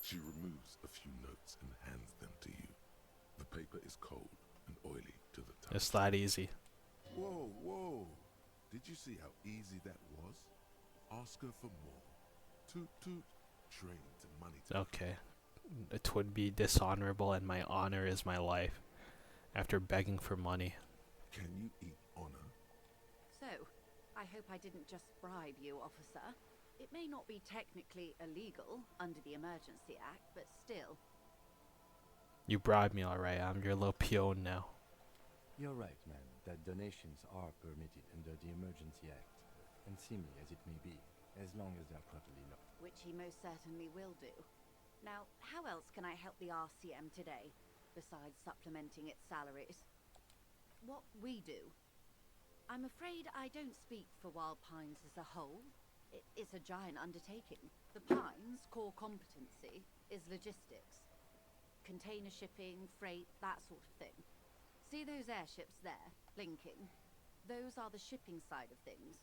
She removes a few notes and hands them to you. The paper is cold and oily to the touch. It's that easy. Whoa, whoa. Did you see how easy that was? Ask her for more. Toot toot. Train to money to Okay. It would be dishonorable and my honor is my life. After begging for money. Can you eat honor? So, I hope I didn't just bribe you, officer. It may not be technically illegal under the Emergency Act, but still. You bribed me, alright. I'm your little peon now. You're right, man, that donations are permitted under the Emergency Act, unseemly as it may be, as long as they're properly known. Which he most certainly will do. Now, how else can I help the RCM today, besides supplementing its salaries? What we do. I'm afraid I don't speak for Wild Pines as a whole. It's a giant undertaking. The Pines' core competency is logistics. Container shipping, freight, that sort of thing. See those airships there, blinking? Those are the shipping side of things.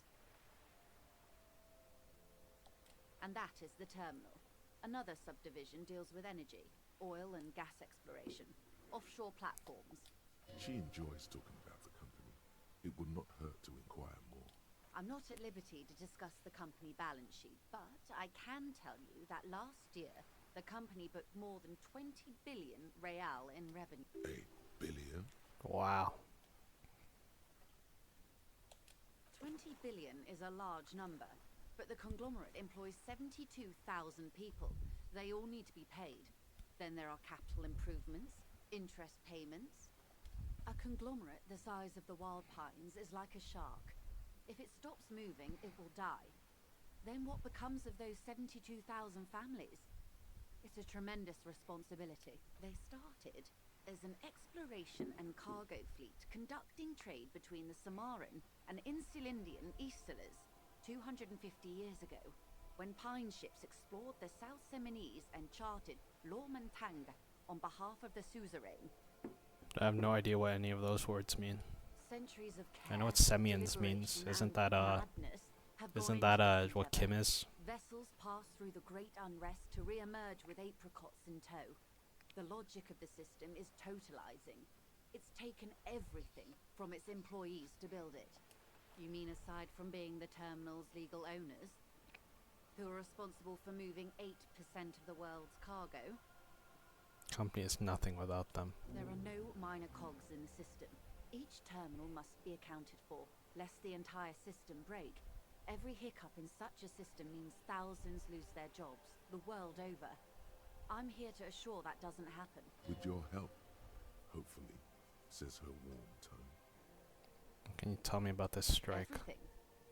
And that is the terminal. Another subdivision deals with energy, oil and gas exploration, offshore platforms. She enjoys talking about the company. It would not hurt to inquire more. I'm not at liberty to discuss the company balance sheet, but I can tell you that last year, the company booked more than 20 billion real in revenue. A billion? Wow. 20 billion is a large number, but the conglomerate employs 72,000 people. They all need to be paid. Then there are capital improvements, interest payments. A conglomerate the size of the Wild Pines is like a shark. If it stops moving, it will die. Then what becomes of those 72,000 families? It's a tremendous responsibility. They started as an exploration and cargo fleet conducting trade between the Samaran and Insulindian Easterlers 250 years ago, when Pine ships explored the South Seminese and charted Lomantanga on behalf of the suzerain. I have no idea what any of those words mean. Centuries of I know what care, Semians means. deliberation, Isn't and that madness have isn't gone that into this what Kim endeavor. is? Vessels pass through the great unrest to re-emerge with apricots in tow. The logic of the system is totalizing. It's taken everything from its employees to build it. You mean aside from being the terminal's legal owners, who are responsible for moving 8% of the world's cargo? Company is nothing without them. There are no minor cogs in the system. Each terminal must be accounted for, lest the entire system break. Every hiccup in such a system means thousands lose their jobs, the world over. I'm here to assure that doesn't happen. With your help, hopefully, says her warm tone. Can you tell me about this strike? Everything.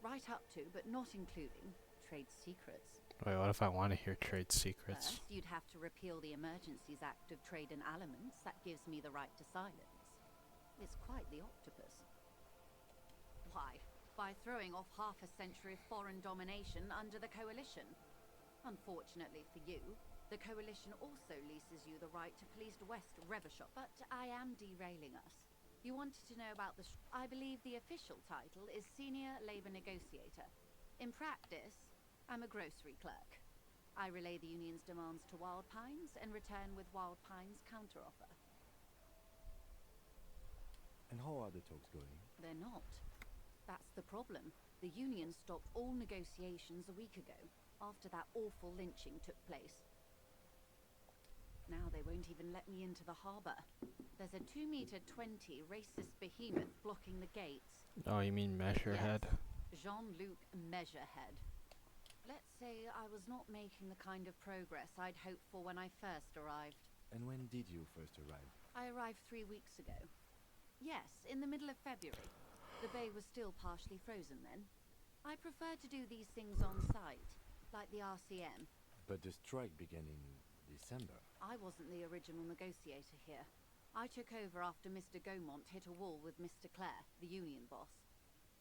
Right up to, but not including, trade secrets. Wait, what if I want to hear trade secrets? First, you'd have to repeal the Emergencies Act of Trade in Aliments. That gives me the right to silence. It's quite the octopus. Why? By throwing off half a century of foreign domination under the Coalition. Unfortunately for you, the Coalition also leases you the right to police West Revershop. But I am derailing us. You wanted to know about the I believe the official title is Senior Labor Negotiator. In practice, I'm a grocery clerk. I relay the union's demands to Wild Pines and return with Wild Pines' counteroffer. And how are the talks going? They're not. That's the problem. The union stopped all negotiations a week ago, after that awful lynching took place. Now they won't even let me into the harbour. There's a 2-meter 20 racist behemoth blocking the gates. Oh, you mean Measurehead? Yes, Jean-Luc Measurehead. Let's say I was not making the kind of progress I'd hoped for when I first arrived. And when did you first arrive? I arrived 3 weeks ago. Yes, in the middle of February. The bay was still partially frozen then. I prefer to do these things on site, like the RCM. But the strike began in December. I wasn't the original negotiator here. I took over after Mr. Gaumont hit a wall with Mr. Clare, the union boss.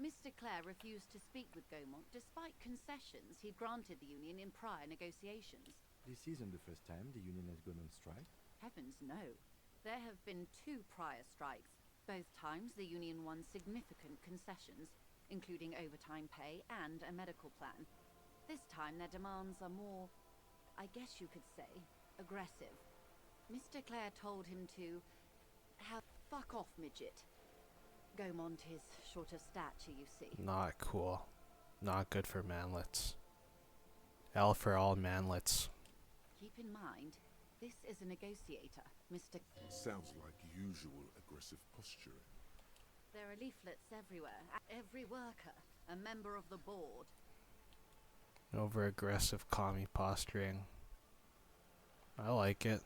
Mr. Clare refused to speak with Gaumont despite concessions he'd granted the union in prior negotiations. This isn't the first time the union has gone on strike? Heavens no. There have been 2 prior strikes. Both times the union won significant concessions, including overtime pay and a medical plan. This time their demands are more, I guess you could say, aggressive. Mr. Clare told him to have fuck off, midget. Gaumont is short of stature, you see. Not cool. Not good for manlets. L for all manlets. Keep in mind, this is a negotiator, Mr. Sounds like usual aggressive posturing. There are leaflets everywhere. Every worker, a member of the board. Over aggressive commie posturing. I like it.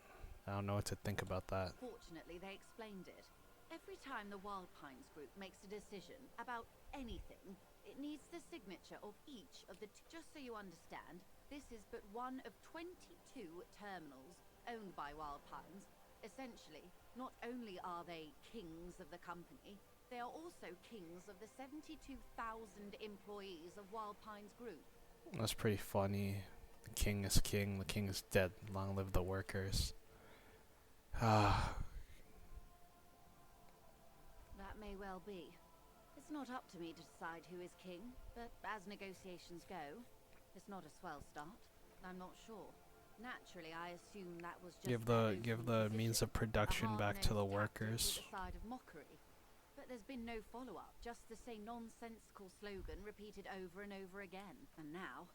I don't know what to think about that. Fortunately, they explained it. Every time the Wild Pines group makes a decision about anything, it needs the signature of each of the just so you understand, this is but one of 22 terminals owned by Wild Pines. Essentially, not only are they kings of the company, they are also kings of the 72,000 employees of Wild Pines Group. That's pretty funny. The king is king, the king is dead. Long live the workers. That may well be. It's not up to me to decide who is king, but as negotiations go, it's not a swell start. I'm not sure. Naturally, I assume that was just Give the means of production back to the workers. With a side of mockery. But there's been no follow-up, just the same nonsensical slogan repeated over and over again. And now,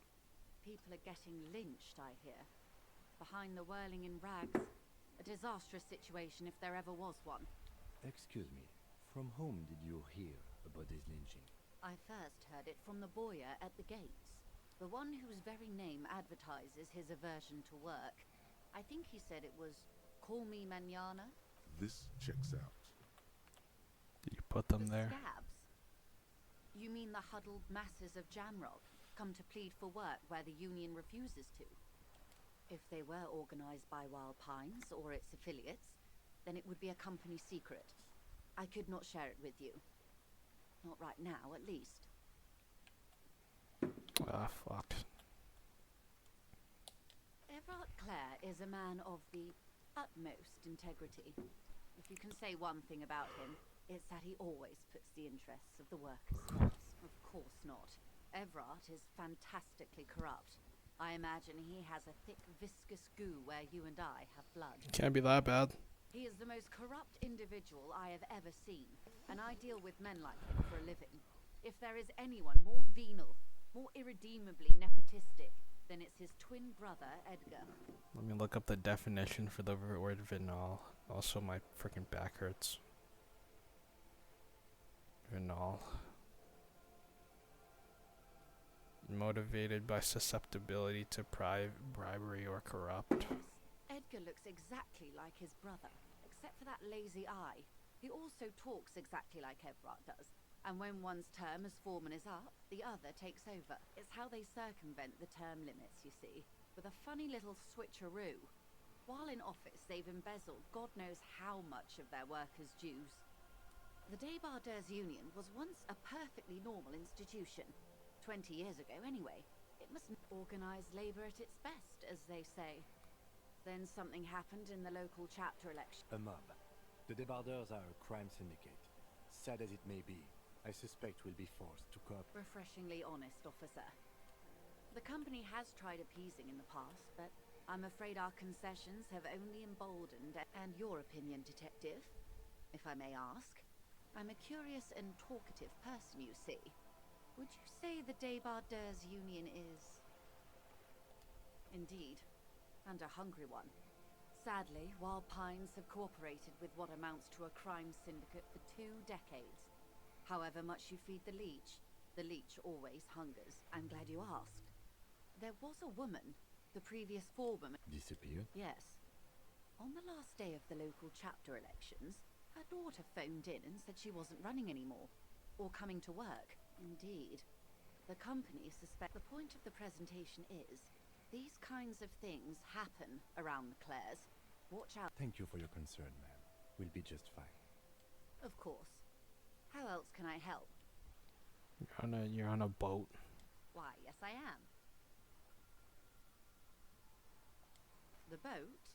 people are getting lynched, I hear. Behind the whirling in rags. A disastrous situation if there ever was one. Excuse me, from whom did you hear about this lynching? I first heard it from the boyer at the gates. The one whose very name advertises his aversion to work. I think he said it was, "Call me mañana." This checks out. Did you put them The there? scabs? You mean the huddled masses of Jamrock come to plead for work where the union refuses to? If they were organized by Wild Pines or its affiliates, then it would be a company secret. I could not share it with you. Not right now, at least. Ah, fuck. Everard Clare is a man of the utmost integrity. If you can say one thing about him, it's that he always puts the interests of the workers first. Of course not. Everard is fantastically corrupt. I imagine he has a thick, viscous goo where you and I have blood. Can't be that bad. He is the most corrupt individual I have ever seen, and I deal with men like him for a living. If there is anyone more venal, more irredeemably nepotistic, then it's his twin brother, Edgar. Let me look up the definition for the word venal. Also, my freaking back hurts. Venal. Motivated by susceptibility to bribery or corrupt. Edgar looks exactly like his brother, except for that lazy eye. He also talks exactly like Everard does. And when one's term as foreman is up, the other takes over. It's how they circumvent the term limits, you see, with a funny little switcheroo. While in office, they've embezzled God knows how much of their workers' dues. The Débardeurs Union was once a perfectly normal institution. 20 years ago, anyway. It must organize labor at its best, as they say. Then something happened in the local chapter election. A mob. The Débardeurs are a crime syndicate. Sad as it may be, I suspect we'll be forced to cooperate. Refreshingly honest, officer. The company has tried appeasing in the past, but I'm afraid our concessions have only emboldened. And your opinion, detective, if I may ask? I'm a curious and talkative person, you see. Would you say the Débardeurs Union is... indeed, and a hungry one? Sadly, Wild Pines have cooperated with what amounts to a crime syndicate for 2 decades. However much you feed the leech always hungers. I'm glad you asked. There was a woman, the previous forewoman... Disappeared? Yes. On the last day of the local chapter elections, her daughter phoned in and said she wasn't running anymore, or coming to work. Indeed. The company suspect... The point of the presentation is, these kinds of things happen around the Clares. Watch out. Thank you for your concern, ma'am. We'll be just fine. Of course. How else can I help? You're on a boat. Why, yes I am. The boat?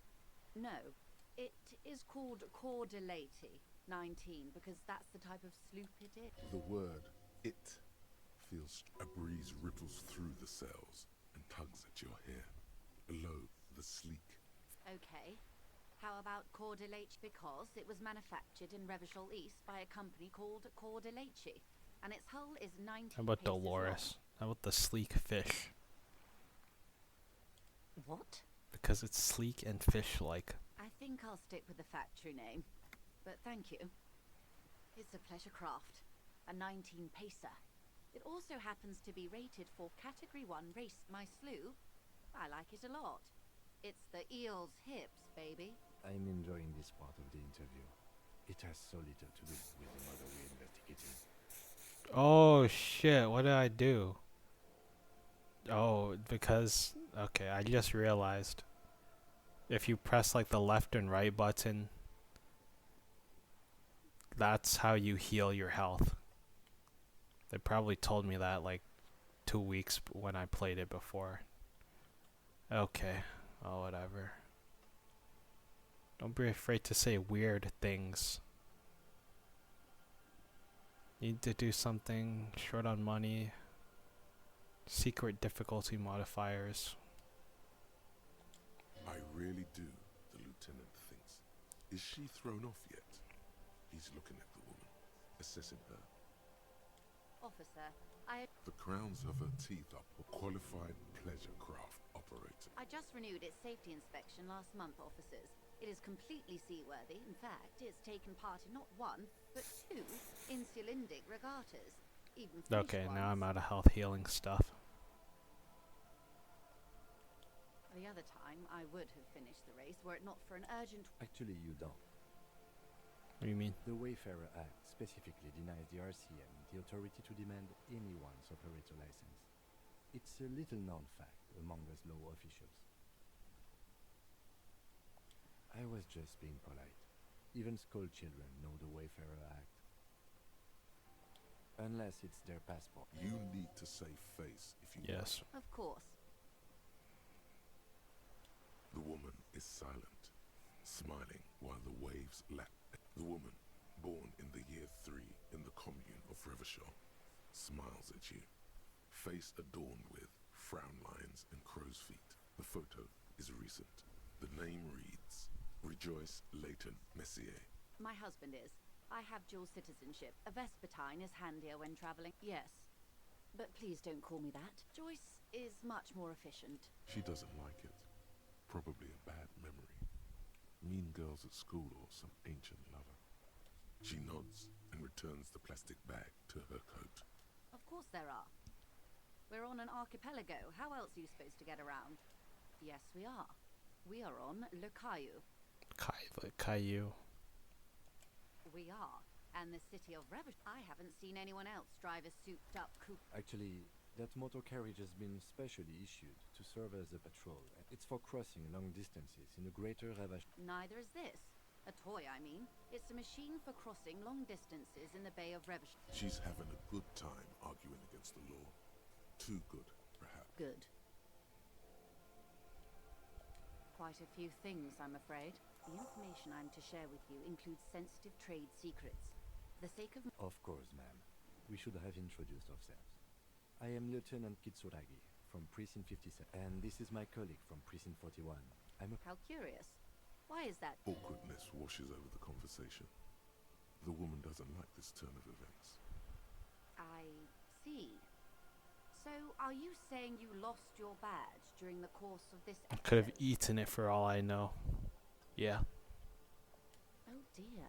No. It is called Cor de Lady 19 because that's the type of sloop it is. The word "it" feels a breeze ripples through the sails and tugs at your hair. Below, the sleek. Okay. How about Cor de Lady? Because it was manufactured in Revachol East by a company called Cor de Lady, and its hull is 19 How about paces long. Dolores? How about the sleek fish? What? Because it's sleek and fish-like. I think I'll stick with the factory name, but thank you. It's a pleasure craft, a 19 pacer. It also happens to be rated for Category 1 race. My sloop, I like it a lot. It's the eel's hips, baby. I'm enjoying this part of the interview. It has so little to do with the murder we're investigating. Oh shit, what did I do? Oh, because... Okay, I just realized. If you press like the left and right button, that's how you heal your health. They probably told me that like 2 weeks when I played it before. Okay, oh whatever. Don't be afraid to say weird things. Need to do something, short on money, secret difficulty modifiers. I really do, the lieutenant thinks. Is she thrown off yet? He's looking at the woman, assessing her. Officer, The crowns of her teeth are qualified pleasure craft operator. I just renewed its safety inspection last month, officers. It is completely seaworthy. In fact, it's taken part in not 1, but 2 insulindic regattas. Even Okay, finished now I'm ones. out of health healing stuff. The other time, I would have finished the race were it not for an urgent... Actually, you don't. What do you mean? The Wayfarer Act specifically denies the RCM the authority to demand anyone's operator license. It's a little-known fact among us law officials. I was just being polite. Even school children know the Wayfarer Act. Unless it's their passport. You need to save face if you Yes. Of course. The woman is silent, smiling while the waves lap. The woman, born in the year 3 in the commune of Revachol, smiles at you, face adorned with frown lines and crow's feet. The photo is recent. The name reads, Rejoice Leighton Messier. My husband is. I have dual citizenship. A Vespertine is handier when travelling. Yes. But please don't call me that. Joyce is much more efficient. She doesn't like it. Probably a bad memory. Mean girls at school or some ancient lover. She nods and returns the plastic bag to her coat. Of course there are. We're on an archipelago. How else are you supposed to get around? Yes, we are. We are on Le Caillou. Caillou. We are. And the city of Revish. I haven't seen anyone else drive a souped-up coupe. Actually, that motor carriage has been specially issued to serve as a patrol. It's for crossing long distances in the greater Ravash. Neither is this. A toy, I mean. It's a machine for crossing long distances in the Bay of Revish. She's having a good time arguing against the law. Too good, perhaps. Good. Quite a few things, I'm afraid. The information I'm to share with you includes sensitive trade secrets. For the sake of... Of course, ma'am. We should have introduced ourselves. I am Lieutenant Kitsuragi from Precinct 57, and this is my colleague from Precinct 41. How curious. Why is that? Awkwardness washes over the conversation. The woman doesn't like this turn of events. I see. So, are you saying you lost your badge during the course of this episode? Could have eaten it for all I know. Yeah. Oh dear.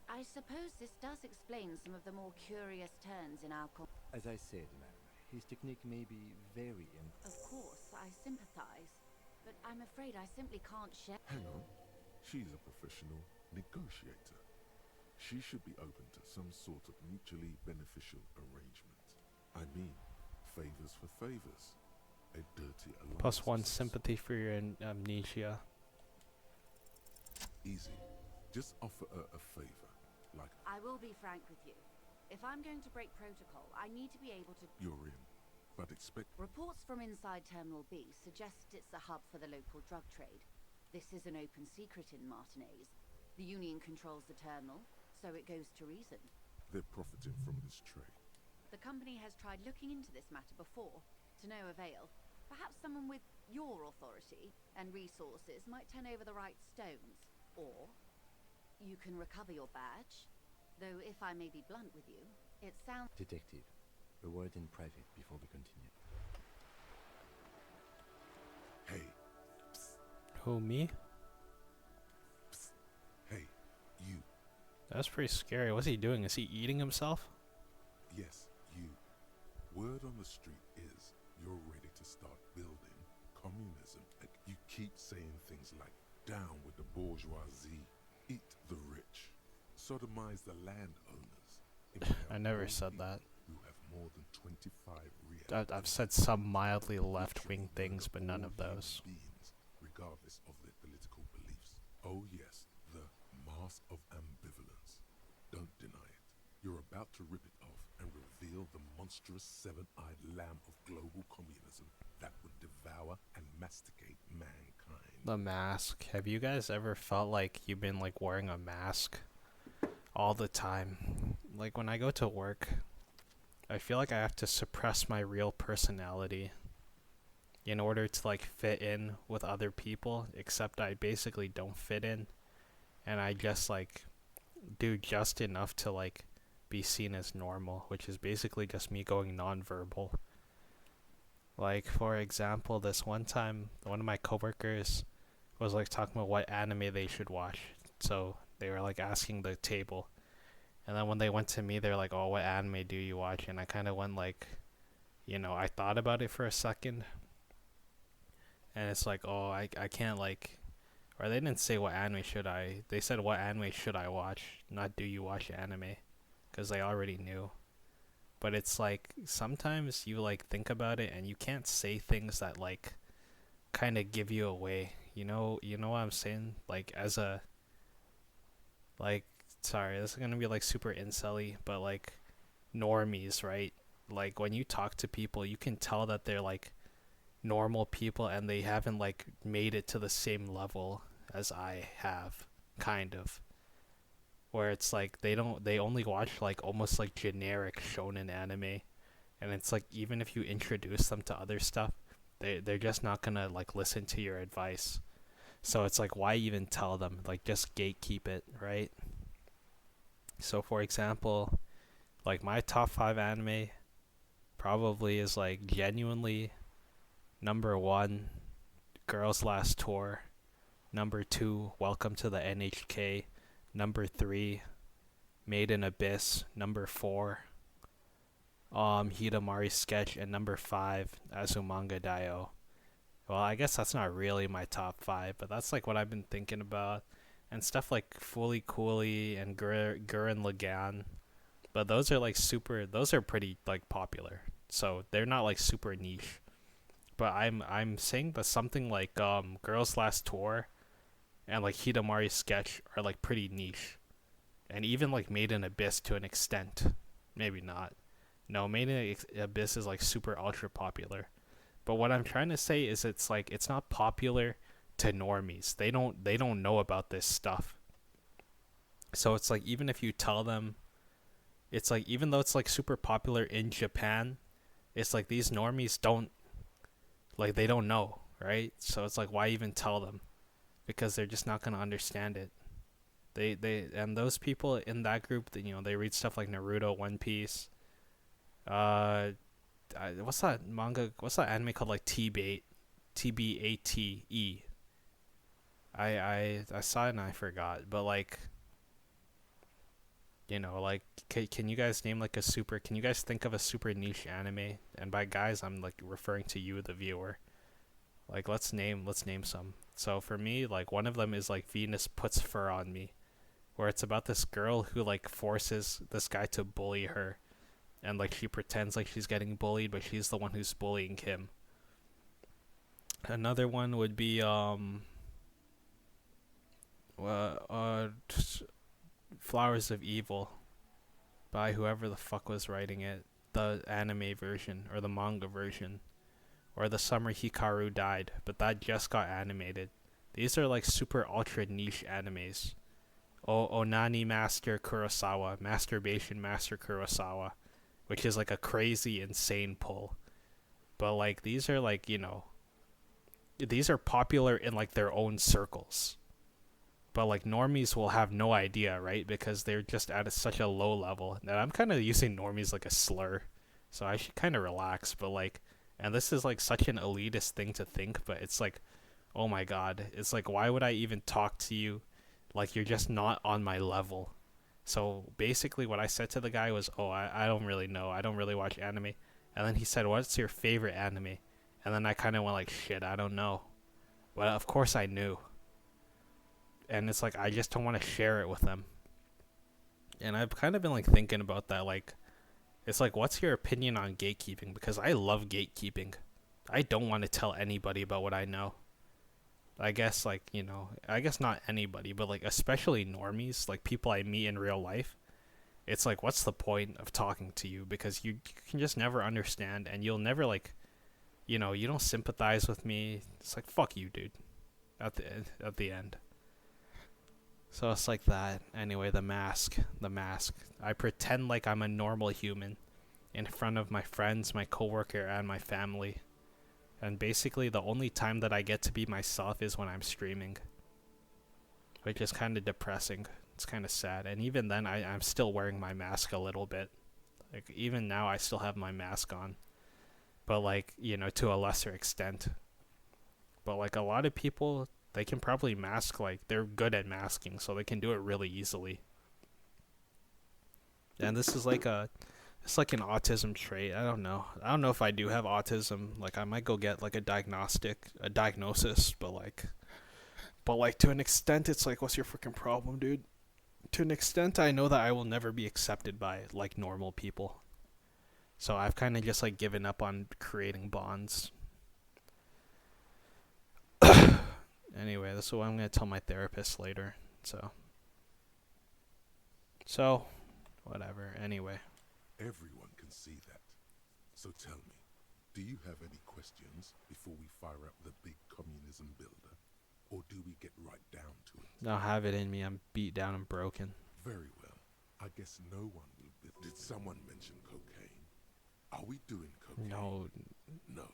I suppose this does explain some of the more curious turns in our As I said, ma'am, his technique may be very Of course, I sympathize. But I'm afraid I simply can't share... Hang on. She's a professional negotiator. She should be open to some sort of mutually beneficial arrangement. I mean, favors for favors. A dirty alliance. +1 sympathy for your amnesia. Easy. Just offer her a favor. Like, I will be frank with you. If I'm going to break protocol, I need to be able to... you're in. But expect... Reports from inside Terminal B suggest it's a hub for the local drug trade. This is an open secret in Martinez. The Union controls the terminal, so it goes to reason. They're profiting from this trade. The company has tried looking into this matter before, to no avail. Perhaps someone with your authority and resources might turn over the right stones. Or you can recover your badge. Though if I may be blunt with you, it sounds... Detective, a word in private before we continue. Hey. Who, me? Psst. Hey, you. That's pretty scary. What's he doing? Is he eating himself? Yes, you. Word on the street is you're ready to start building communism. Like, you keep saying things like, down with the bourgeoisie, eat the rich, sodomize the landowners. I never said that. Who have more than 25 real. I've said some mildly left-wing things, but none of those. Beings, regardless of their political beliefs. Oh yes, the mask of ambivalence. Don't deny it. You're about to rip it off and reveal the monstrous seven-eyed lamb of global communism that would devour and masticate mankind. The mask. Have you guys ever felt like you've been like wearing a mask all the time? Like when I go to work, I feel like I have to suppress my real personality in order to like fit in with other people, except I basically don't fit in, and I just like do just enough to like be seen as normal, which is basically just me going nonverbal. Like for example, this one time one of my coworkers was like talking about what anime they should watch, so they were like asking the table, and then when they went to me, they're like, oh, what anime do you watch? And I kind of went like, you know, I thought about it for a second, and it's like, oh, I can't like, or they didn't say what anime should I, they said what anime should I watch, not do you watch anime, because they already knew. But it's like, sometimes you like think about it and you can't say things that like kind of give you away, you know what I'm saying? Like as a, like, sorry, this is gonna be like super incel-y, but like normies, right? Like when you talk to people, you can tell that they're like normal people and they haven't like made it to the same level as I have, kind of. Where it's like they only watch like almost like generic shonen anime, and it's like even if you introduce them to other stuff, they're just not gonna like listen to your advice. So it's like, why even tell them? Like just gatekeep it, right? So for example, like my top 5 anime probably is like genuinely number 1, Girls Last Tour, number 2, Welcome to the NHK, number 3, Made in Abyss, number 4, Hidamari Sketch, and number 5, Azumanga Daioh. Well, I guess that's not really my top 5, but that's like what I've been thinking about. and stuff like Fully Cooley and Gurren Lagann. But those are like those are pretty like popular. So they're not like super niche. But I'm saying that something like Girls Last Tour and like Hidamari Sketch are like pretty niche. And even like Made in Abyss to an extent. Maybe not. No, Made in Abyss is like super ultra popular. But what I'm trying to say is it's like it's not popular to normies. They don't know about this stuff. So it's like even if you tell them, it's like even though it's like super popular in Japan, it's like these normies don't like they don't know, right? So it's like why even tell them? Because they're just not gonna understand it. They and those people in that group, you know, they read stuff like Naruto, One Piece. What's that manga? What's that anime called? Like T-Bate, T-B-A-T-E. I saw it and I forgot, but like, you know, like, can you guys name like can you guys think of a super niche anime? And by guys, I'm like referring to you, the viewer. Like, let's name some. So for me, like one of them is like Venus Puts Fur on Me, where it's about this girl who like forces this guy to bully her. And like she pretends like she's getting bullied, but she's the one who's bullying him. Another one would be Flowers of Evil by whoever the fuck was writing it, the anime version or the manga version, or The Summer Hikaru Died, but that just got animated. These are like super ultra niche animes. Onani Master Kurosawa, Masturbation Master Kurosawa, which is like a crazy, insane pull. But like these are like, you know, these are popular in like their own circles. But like normies will have no idea, right? Because they're just at such a low level. And I'm kind of using normies like a slur. So I should kind of relax. But like, and this is like such an elitist thing to think, but it's like, oh my god. It's like, why would I even talk to you? Like, you're just not on my level. So basically what I said to the guy was, oh, I don't really know. I don't really watch anime. And then he said, what's your favorite anime? And then I kind of went like, shit, I don't know. But of course I knew. And it's like, I just don't want to share it with them. And I've kind of been like thinking about that. Like, it's like, what's your opinion on gatekeeping? Because I love gatekeeping. I don't want to tell anybody about what I know. I guess, like, you know, I guess not anybody, but, like, especially normies, like, people I meet in real life. It's like, what's the point of talking to you? Because you can just never understand, and you'll never, like, you know, you don't sympathize with me. It's like, fuck you, dude, at the end. So it's like that. Anyway, the mask. I pretend like I'm a normal human in front of my friends, my coworker, and my family. And basically the only time that I get to be myself is when I'm streaming. Which is kind of depressing. It's kind of sad. And even then, I'm still wearing my mask a little bit. Like, even now, I still have my mask on. But, like, you know, to a lesser extent. But, like, a lot of people, they can probably mask, like, they're good at masking, so they can do it really easily. And this is like it's like an autism trait. I don't know if I do have autism. Like, I might go get like a diagnosis, but like to an extent, it's like, what's your freaking problem, dude? To an extent, I know that I will never be accepted by like normal people. So I've kind of just like given up on creating bonds. Anyway, this is what I'm gonna tell my therapist later. So whatever. Anyway. Everyone can see that. So tell me, do you have any questions before we fire up the big communism builder? Or do we get right down to it? I'll have it in me. I'm beat down and broken. Very well. I guess no one will be. Did someone mention cocaine? Are we doing cocaine? No. No.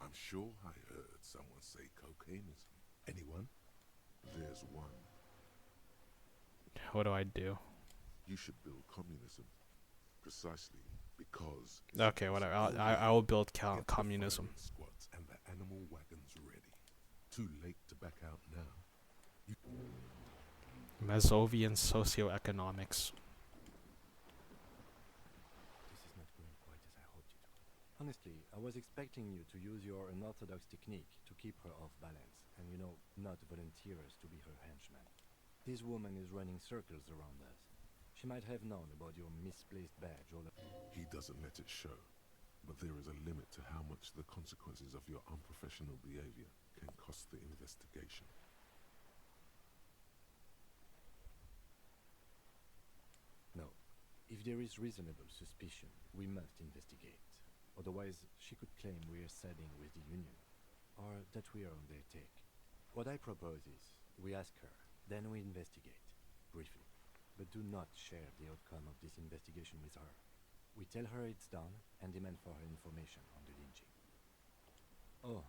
I'm sure I heard someone say cocainism. Anyone? There's one. What do I do? You should build communism. Precisely because... Okay, whatever. I will build communism. Squads and the animal wagons ready. Too late to back out now. Mazovian socioeconomics. This is not going quite as I hoped it would. Honestly, I was expecting you to use your unorthodox technique to keep her off balance, and, you know, not volunteer us to be her henchman. This woman is running circles around us. She might have known about your misplaced badge all. He doesn't let it show, but there is a limit to how much the consequences of your unprofessional behavior can cost the investigation. No. If there is reasonable suspicion, we must investigate. Otherwise, she could claim we are siding with the Union, or that we are on their take. What I propose is, we ask her, then we investigate, briefly. But do not share the outcome of this investigation with her. We tell her it's done, and demand for her information on the lynching. Oh,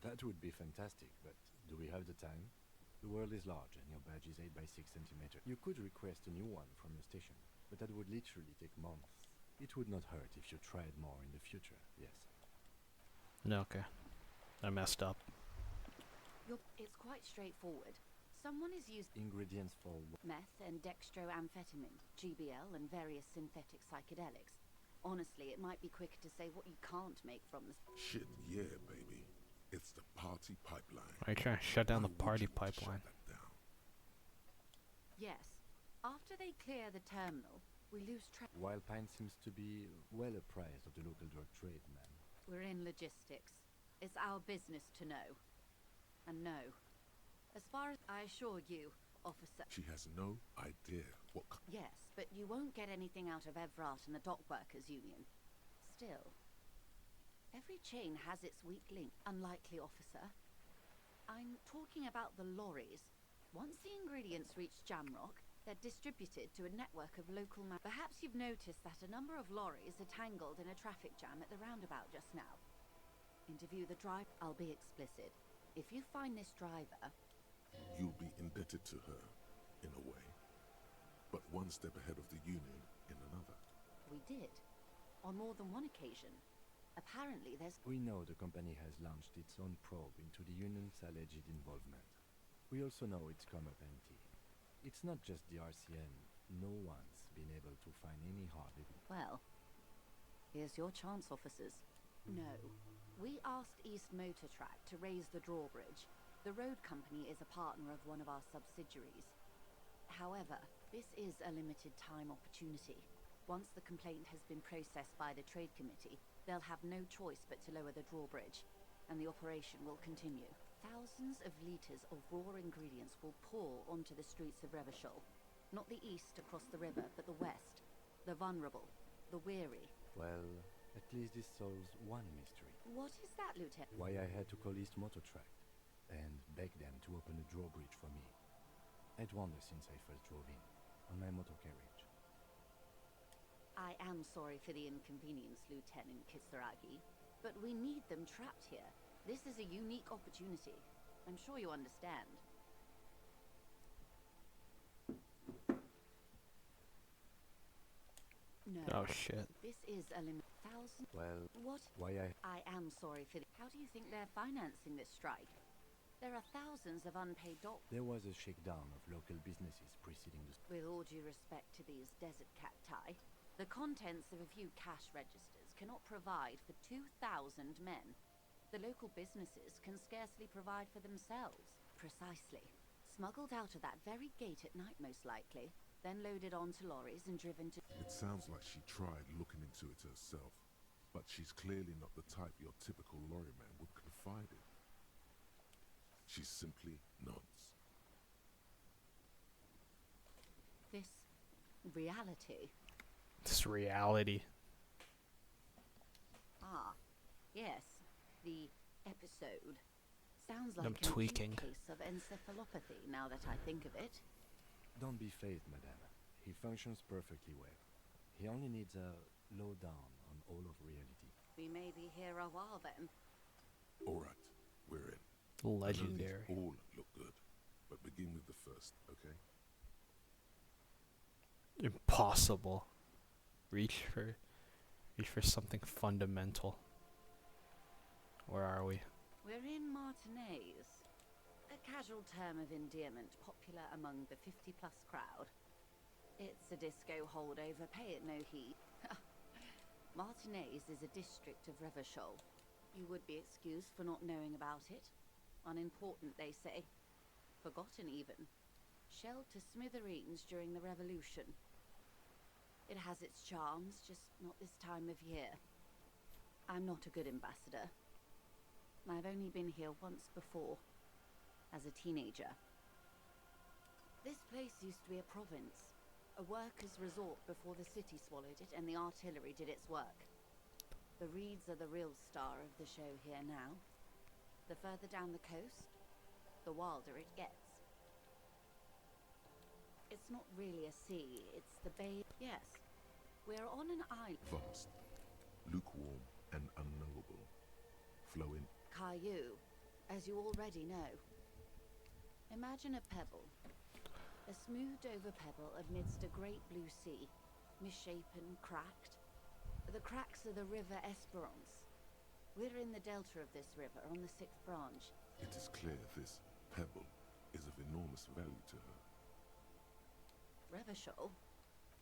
that would be fantastic, but do we have the time? The world is large, and your badge is 8 by 6 centimeters. You could request a new one from your station, but that would literally take months. It would not hurt if you tried more in the future, yes. No, okay. I messed up. It's quite straightforward. Someone is using Ingredients for meth and dextroamphetamine, GBL, and various synthetic psychedelics. Honestly, it might be quicker to say what you can't make from the... Shit, yeah, baby. It's the party pipeline. Are you trying to shut down Why the would party you want to pipeline? Shut that down? Yes. After they clear the terminal, we lose track. While Pine seems to be well apprised of the local drug trade, ma'am. We're in logistics. It's our business to know. And no. As far as I assure you, officer... She has no idea what... Yes, but you won't get anything out of Evrat and the Dock Workers Union. Still, every chain has its weak link. Unlikely, officer. I'm talking about the lorries. Once the ingredients reach Jamrock, they're distributed to a network of local... Perhaps you've noticed that a number of lorries are tangled in a traffic jam at the roundabout just now. Interview the driver. I'll be explicit. If you find this driver... You'll be indebted to her, in a way. But one step ahead of the Union in another. We did. On more than one occasion. Apparently there's... We know the company has launched its own probe into the Union's alleged involvement. We also know it's come up empty. It's not just the RCM. No one's been able to find any hard evidence. Well, here's your chance, officers. No. We asked East Motor Track to raise the drawbridge. The road company is a partner of one of our subsidiaries. However, this is a limited time opportunity. Once the complaint has been processed by the Trade Committee, they'll have no choice but to lower the drawbridge, and the operation will continue. Thousands of litres of raw ingredients will pour onto the streets of Revachol. Not the east across the river, but the west. The vulnerable, the weary. Well, at least this solves one mystery. What is that, Lieutenant? Why I had to call East Motor Track and beg them to open the drawbridge for me. I'd wondered since I first drove in, on my motor carriage. I am sorry for the inconvenience, Lieutenant Kisaragi, but we need them trapped here. This is a unique opportunity. I'm sure you understand. No. Oh shit. This is a thousand... Well, What? why I am sorry for the... How do you think they're financing this strike? There are thousands of unpaid dock... There was a shakedown of local businesses preceding the... With all due respect to these desert cacti, the contents of a few cash registers cannot provide for 2,000 men. The local businesses can scarcely provide for themselves. Precisely. Smuggled out of that very gate at night, most likely, then loaded onto lorries and driven to... It sounds like she tried looking into it herself, but she's clearly not the type your typical lorryman would confide in. She's simply nods. This reality. This reality. Ah, yes. The episode. Sounds like I'm an acute tweaking. case of encephalopathy, now that I think of it. Don't be phased, madame. He functions perfectly well. He only needs a lowdown on all of reality. We may be here a while then. All right, we're in. Legendary. I know these all look good, but begin with the first, okay? Impossible. Reach for something fundamental. Where are we? We're in Martinez. A casual term of endearment popular among the 50-plus crowd. It's a disco holdover, pay it no heed. Martinez is a district of Revachol. You would be excused for not knowing about it. Unimportant, they say. Forgotten, even. shelled to smithereens during the revolution. It has its charms, just not this time of year. I'm not a good ambassador. I've only been here once before, as a teenager. This place used to be a province, a workers' resort before the city swallowed it and the artillery did its work. The reeds are the real star of the show here now. The further down the coast, the wilder it gets. It's not really a sea, it's the bay. Yes, we're on an island. Vast, lukewarm, and unknowable. Flowing. Caillou, as you already know. Imagine a pebble. A smoothed over pebble amidst a great blue sea, misshapen, cracked. The cracks are the river Esperance. We're in the delta of this river, on the 6th branch. It is clear this pebble is of enormous value to her. Revachol,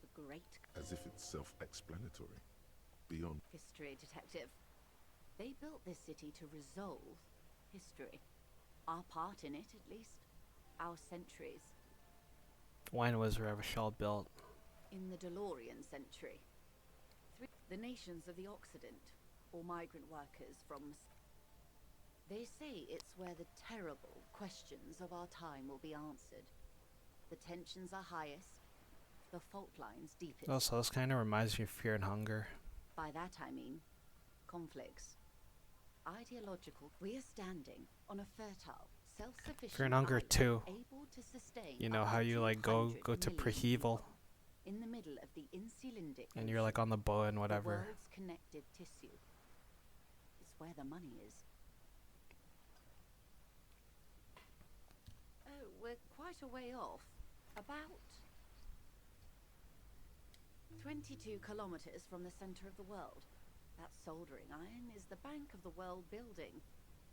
the great... As if it's self-explanatory. Beyond. History detective. They built this city to resolve history. Our part in it, at least. Our centuries. When was Revachol built? In the DeLorean century. The nations of the Occident, or migrant workers from... They say it's where the terrible questions of our time will be answered. The tensions are highest, the fault lines deepest. Also, this kind of reminds me of Fear and Hunger. By that I mean conflicts. Ideological. We are standing on a fertile, self-sufficient Fear and Hunger island, 2. able to sustain You know how you like go to 100 million Preheval people in the middle of the Insulindic and you're like on the boat and the whatever. world's connective tissue. It's where the money is. Oh, we're quite a way off. About 22 kilometers from the center of the world. That soldering iron is the bank of the world building.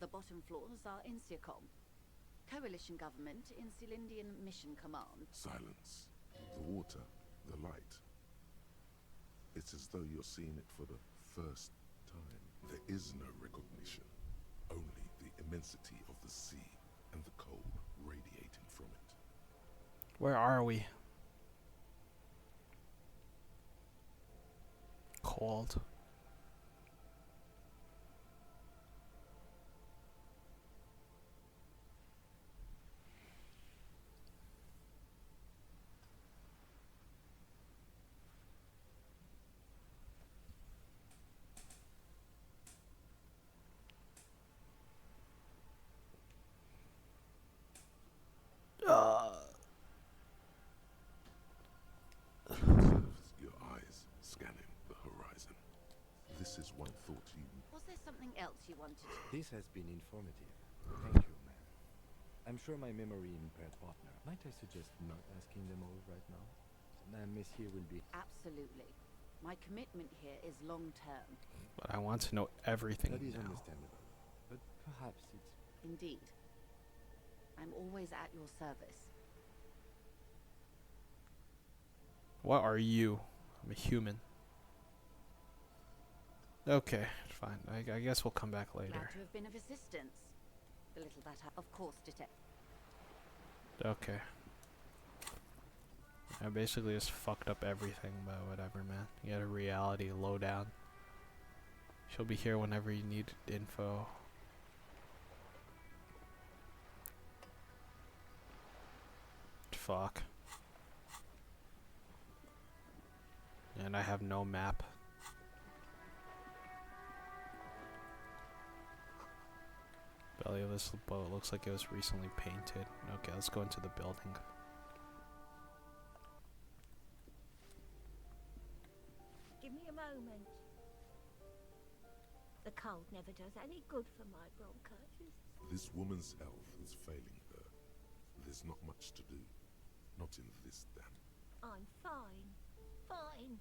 The bottom floors are Insiacom. Coalition government, Insulindian Mission Command. Silence. The water. The light. It's as though you're seeing it for the first time. There is no recognition. Only the immensity of the sea and the cold radiating from it. Where are we? Cold. Observes your eyes scanning the horizon. This is one thought you... Was there something else you wanted to... This has been informative. Thank you, man. I'm sure my memory-impaired partner. Might I suggest not asking them all right now? Monsieur will be... Absolutely. My commitment here is long-term. But I want to know everything That is now. understandable. But perhaps it's... Indeed. I'm always at your service. What are you? I'm a human. Okay, fine. I guess we'll come back later. Glad to have been of assistance. The little that I... Of course, detect... Okay. I basically just fucked up everything, but whatever, man. You got a reality lowdown. She'll be here whenever you need info. Fuck. And I have no map. Belly of this boat looks like it was recently painted. Okay, let's go into the building. Give me a moment. The cold never does any good for my bronchitis. This woman's health is failing her. There's not much to do. Not in this damn... I'm fine. Fine.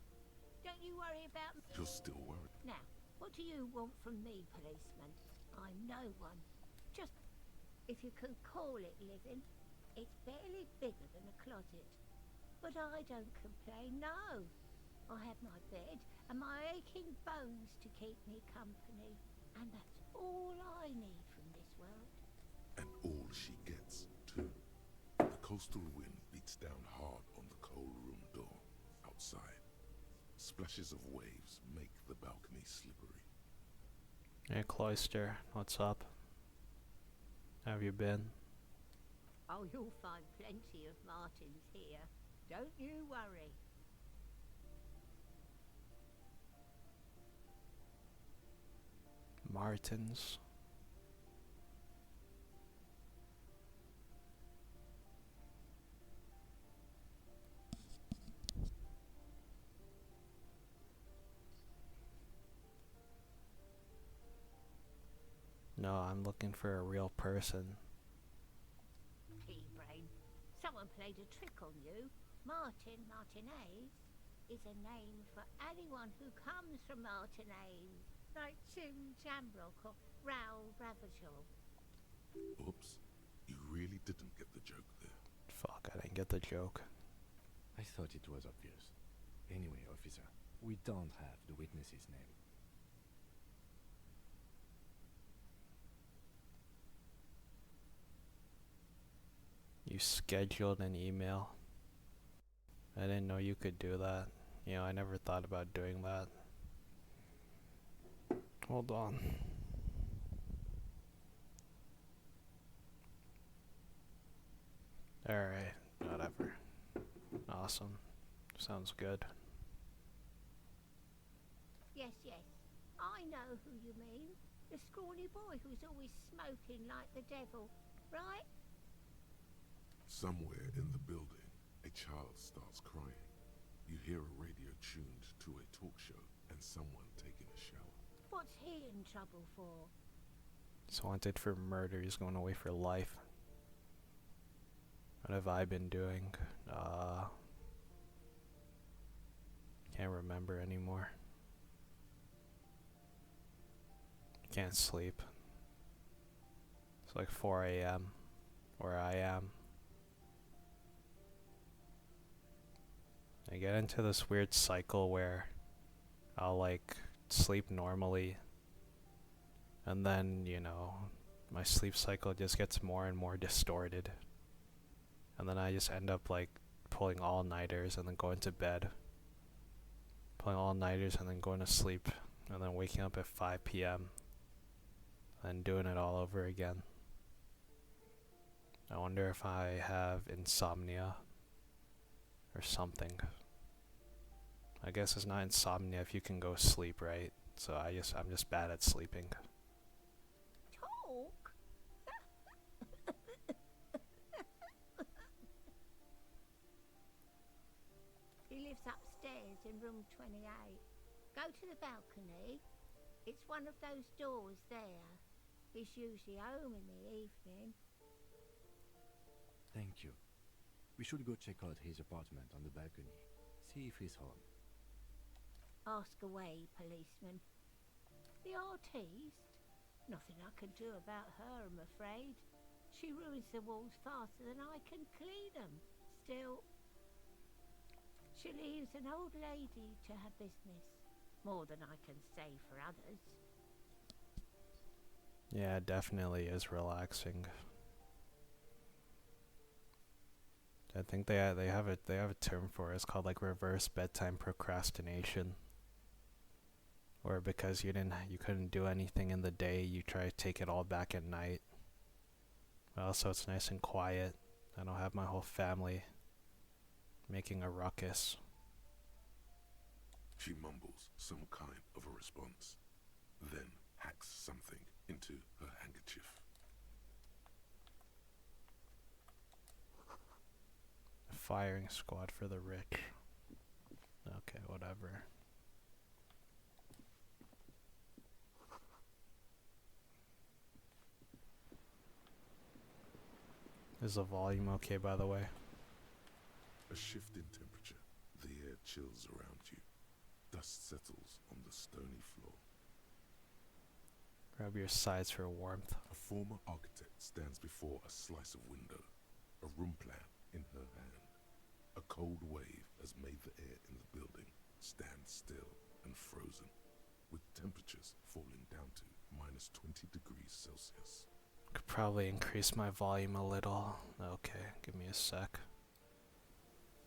Don't you worry about me. You're still worried. Now, what do you want from me, policeman? I'm no one. Just, if you can call it living, it's barely bigger than a closet. But I don't complain, no. I have my bed and my aching bones to keep me company. And that's all I need from this world. And all she gets, too. The coastal wind Splashes of waves make the balcony slippery. Hey, Cloister, what's up? Have you been? Oh, you'll find plenty of Martins here. Don't you worry. Martins. No, I'm looking for a real person. Pea-brain. Someone played a trick on you. Martinez is a name for anyone who comes from Martinez. Like Jim Jambrock or Raoul Ravagel. Oops, you really didn't get the joke there. Fuck, I didn't get the joke. I thought it was obvious. Anyway, officer, we don't have the witness's name. You scheduled an email? I didn't know you could do that. You know, I never thought about doing that. Hold on. Alright, whatever. Awesome. Sounds good. Yes, I know who you mean. The scrawny boy who's always smoking like the devil, right? Somewhere in the building, a child starts crying. You hear a radio tuned to a talk show and someone taking a shower. What's he in trouble for? He's wanted for murder. He's going away for life. What have I been doing? Can't remember anymore. Can't sleep. It's like 4 a.m. where I am. I get into this weird cycle where I'll like sleep normally, and then, you know, my sleep cycle just gets more and more distorted, and then I just end up like pulling all-nighters and then going to bed, pulling all-nighters and then going to sleep, and then waking up at 5 p.m. and doing it all over again. I wonder if I have insomnia or something. I guess it's not insomnia if you can go sleep, right? So I'm just bad at sleeping. Talk? He lives upstairs in room 28. Go to the balcony. It's one of those doors there. He's usually home in the evening. Thank you. We should go check out his apartment on the balcony. See if he's home. Ask away, policeman. The artiste? Nothing I can do about her, I'm afraid. She ruins the walls faster than I can clean them. Still, she leaves an old lady to her business. More than I can say for others. Yeah, it definitely is relaxing. I think they have a term for it. It's called like reverse bedtime procrastination. Or because you couldn't do anything in the day, you try to take it all back at night. But also it's nice and quiet. I don't have my whole family making a ruckus. She mumbles some kind of a response, then hacks something into her handkerchief. Firing squad for the rich. Okay, whatever. Is the volume okay, by the way? A shift in temperature. The air chills around you. Dust settles on the stony floor. Grab your sides for warmth. A former architect stands before a slice of window, a room plan in her hand. A cold wave has made the air in the building stand still and frozen, with temperatures falling down to minus 20 degrees Celsius. Could probably increase my volume a little. Okay, give me a sec.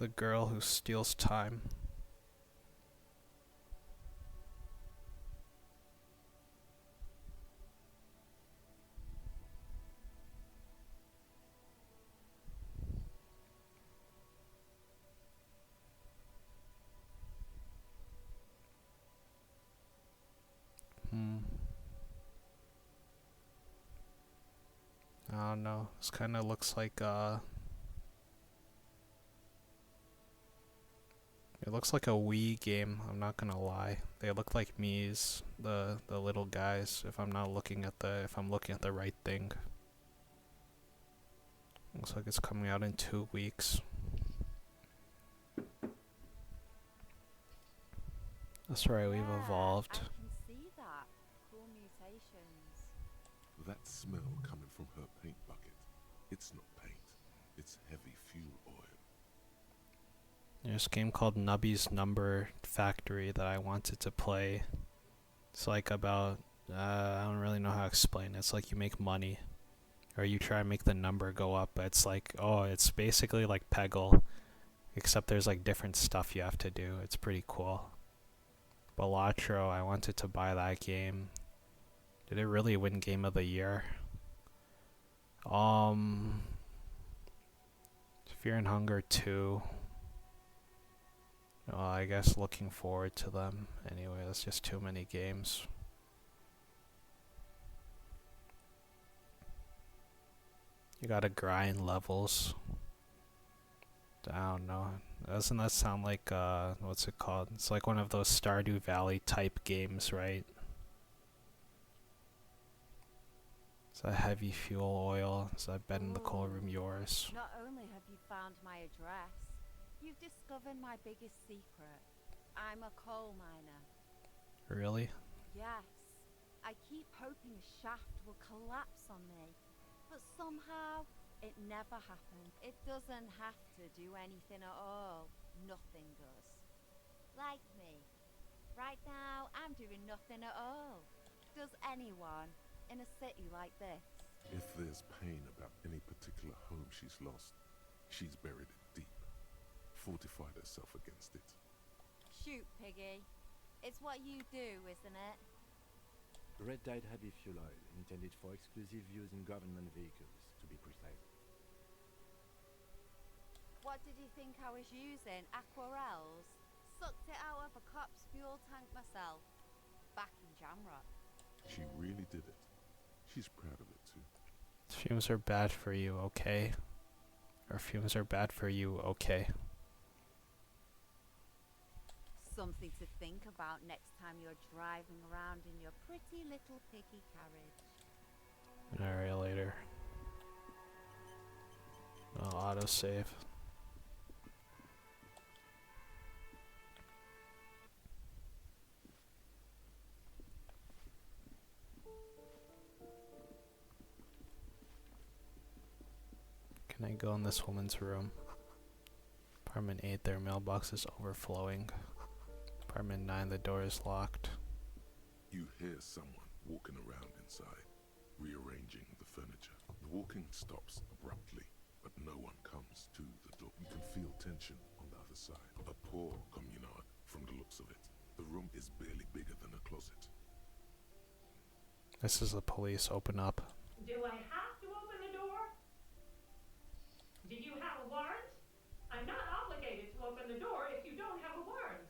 The girl who steals time. I don't know. This kind of looks like it looks like a Wii game, I'm not gonna lie. They look like Mii's, the little guys, if I'm looking at the right thing. Looks like it's coming out in 2 weeks. That's right, we've evolved. I can see that. Cool mutations. That smell coming from her paint bucket. It's not paint. It's heavy fuel oil. There's a game called Nubby's Number Factory that I wanted to play. It's like about, I don't really know how to explain it. It's like you make money, or you try and make the number go up, but it's like, oh, it's basically like Peggle, except there's like different stuff you have to do. It's pretty cool. Balatro, I wanted to buy that game. Did it really win Game of the Year? Fear and Hunger 2. Well, I guess looking forward to them. Anyway, that's just too many games. You gotta grind levels. I don't know. Doesn't that sound like, what's it called? It's like one of those Stardew Valley type games, right? Is that heavy fuel oil? Is that bed in the coal room yours? Not only have you found my address, you've discovered my biggest secret. I'm a coal miner. Really? Yes. I keep hoping a shaft will collapse on me, but somehow it never happens. It doesn't have to do anything at all. Nothing does. Like me. Right now, I'm doing nothing at all. Does anyone in a city like this? If there's pain about any particular home she's lost, she's buried it deep. Fortified herself against it. Shoot, Piggy. It's what you do, isn't it? Red dyed heavy fuel oil, intended for exclusive use in government vehicles, to be precise. What did you think I was using? Aquarels? Sucked it out of a cop's fuel tank myself. Back in Jamrock. She really did it. She's proud of it too. Fumes are bad for you, okay? Or fumes are bad for you, okay? Something to think about next time you're driving around in your pretty little piggy carriage. Alright, later. I'll autosave. Can I go in this woman's room? Apartment 8, their mailbox is overflowing. Apartment 9, the door is locked. You hear someone walking around inside, rearranging the furniture. The walking stops abruptly, but no one comes to the door. You can feel tension on the other side. A poor communard, from the looks of it. The room is barely bigger than a closet. This is the police. Open up. Do I have to open the door? Do you have a warrant? I'm not obligated to open the door if you don't have a warrant.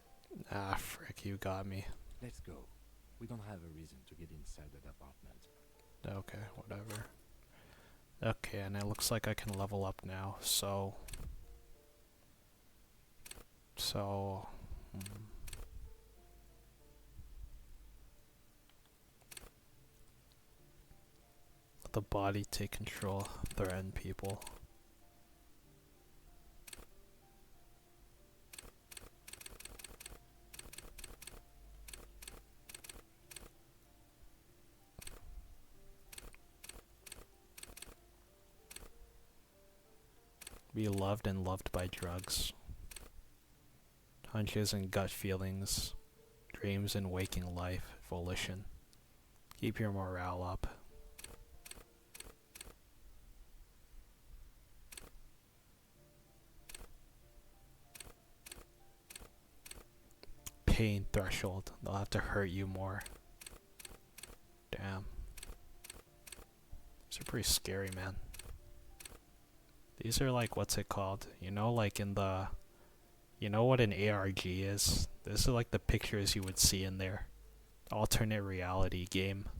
Ah, frick, you got me. Let's go. We don't have a reason to get inside that apartment. Okay, whatever. Okay, and it looks like I can level up now, so... Let the body take control, threaten people. Be loved and loved by drugs. Hunches and gut feelings. Dreams and waking life. Volition. Keep your morale up. pain threshold. They'll have to hurt you more. Damn. These are pretty scary, man. These are like, what's it called? You know, like in the... You know what an ARG is? This is like the pictures you would see in there. Alternate reality game.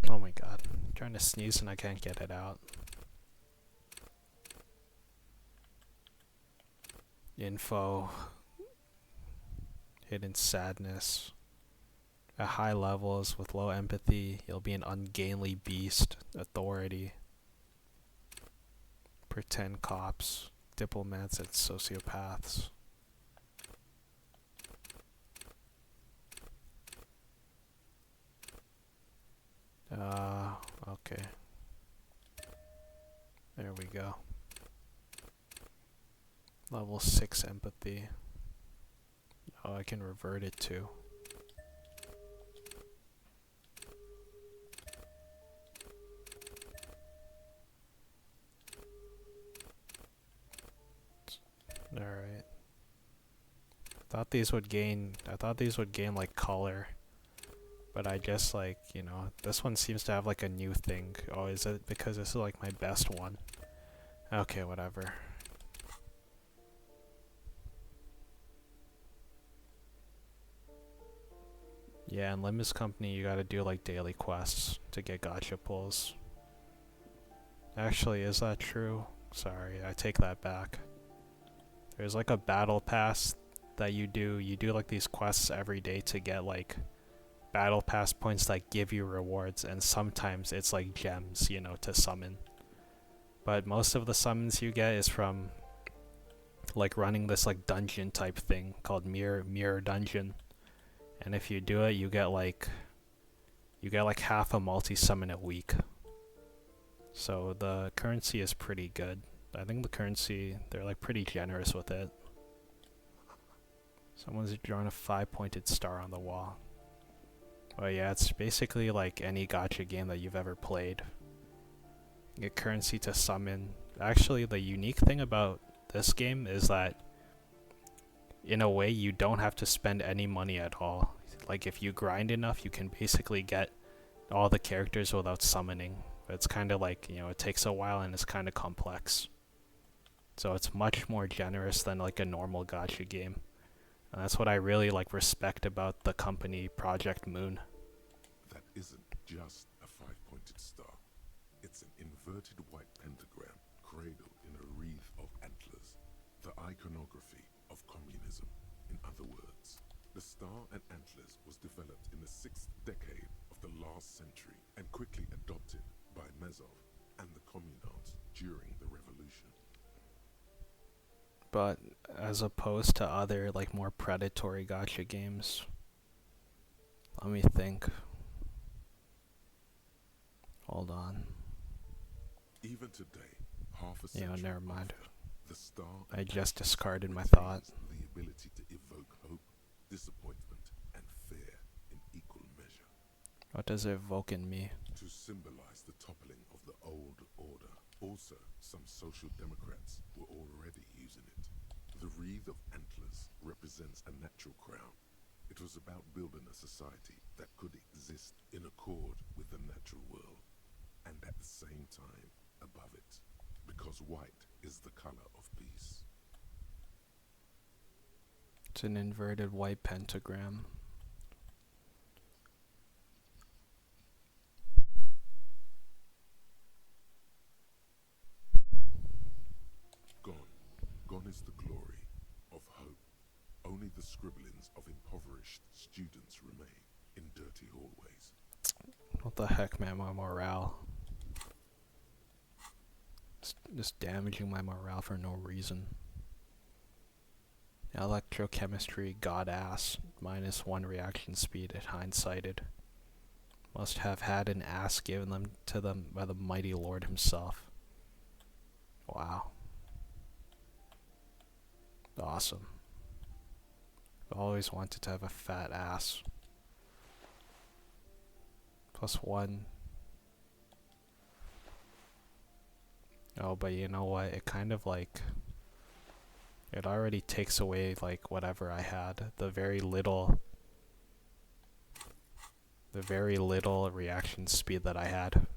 Oh my god. I'm trying to sneeze and I can't get it out. Info. Hidden sadness. At high levels with low empathy, you'll be an ungainly beast. Authority. Pretend cops. Diplomats and sociopaths. Okay. There we go. Level 6 empathy. Oh, I can revert it too. Alright. I thought these would gain like color. But I just like, you know, this one seems to have like a new thing. Oh, is it because this is like my best one? Okay, whatever. Yeah, in Limbus Company you gotta do like daily quests to get gacha pulls. Actually, is that true? Sorry, I take that back. There's like a battle pass that you do. You do like these quests every day to get like battle pass points that give you rewards, and sometimes it's like gems, you know, to summon. But most of the summons you get is from like running this like dungeon type thing called mirror dungeon. And if you do it, you get like half a multi-summon a week. So the currency is pretty good. I think the currency, they're like pretty generous with it. Someone's drawn a 5-pointed star on the wall. Oh yeah, it's basically like any gacha game that you've ever played. You get currency to summon. Actually, the unique thing about this game is that in a way you don't have to spend any money at all. Like if you grind enough, you can basically get all the characters without summoning. But it's kind of like, you know, it takes a while and it's kind of complex. So it's much more generous than like a normal gacha game. And that's what I really like respect about the company Project Moon. That isn't just a 5-pointed star. It's an inverted white pentagram cradled in a wreath of antlers. The iconography of communism, in other words. The star and antlers was developed in the 6th decade of the last century and quickly adopted by Mezov and the communards during the revolution. But as opposed to other like more predatory gacha games, let me think. Hold on. Even today, half a century Yeah, never mind. after, the star I and just antlers discarded my retains thought. the ability to evoke hope, disappointment, and fear in equal measure. What does it evoke in me? To symbolize the toppling of the old order. Also, some social democrats were already using it. The wreath of antlers represents a natural crown. It was about building a society that could exist in accord with the natural world, and at the same time above it, because white is the color of peace. It's an inverted white pentagram. Gone is the glory of hope. Only the scribblings of impoverished students remain in dirty hallways. What the heck, man, my morale. Just damaging my morale for no reason. Electrochemistry, god ass, -1 reaction speed at hindsighted. Must have had an ass given them to them by the mighty Lord himself. Wow. Awesome. I've always wanted to have a fat ass. +1. Oh, but you know what? It kind of like... It already takes away like whatever I had. The very little reaction speed that I had.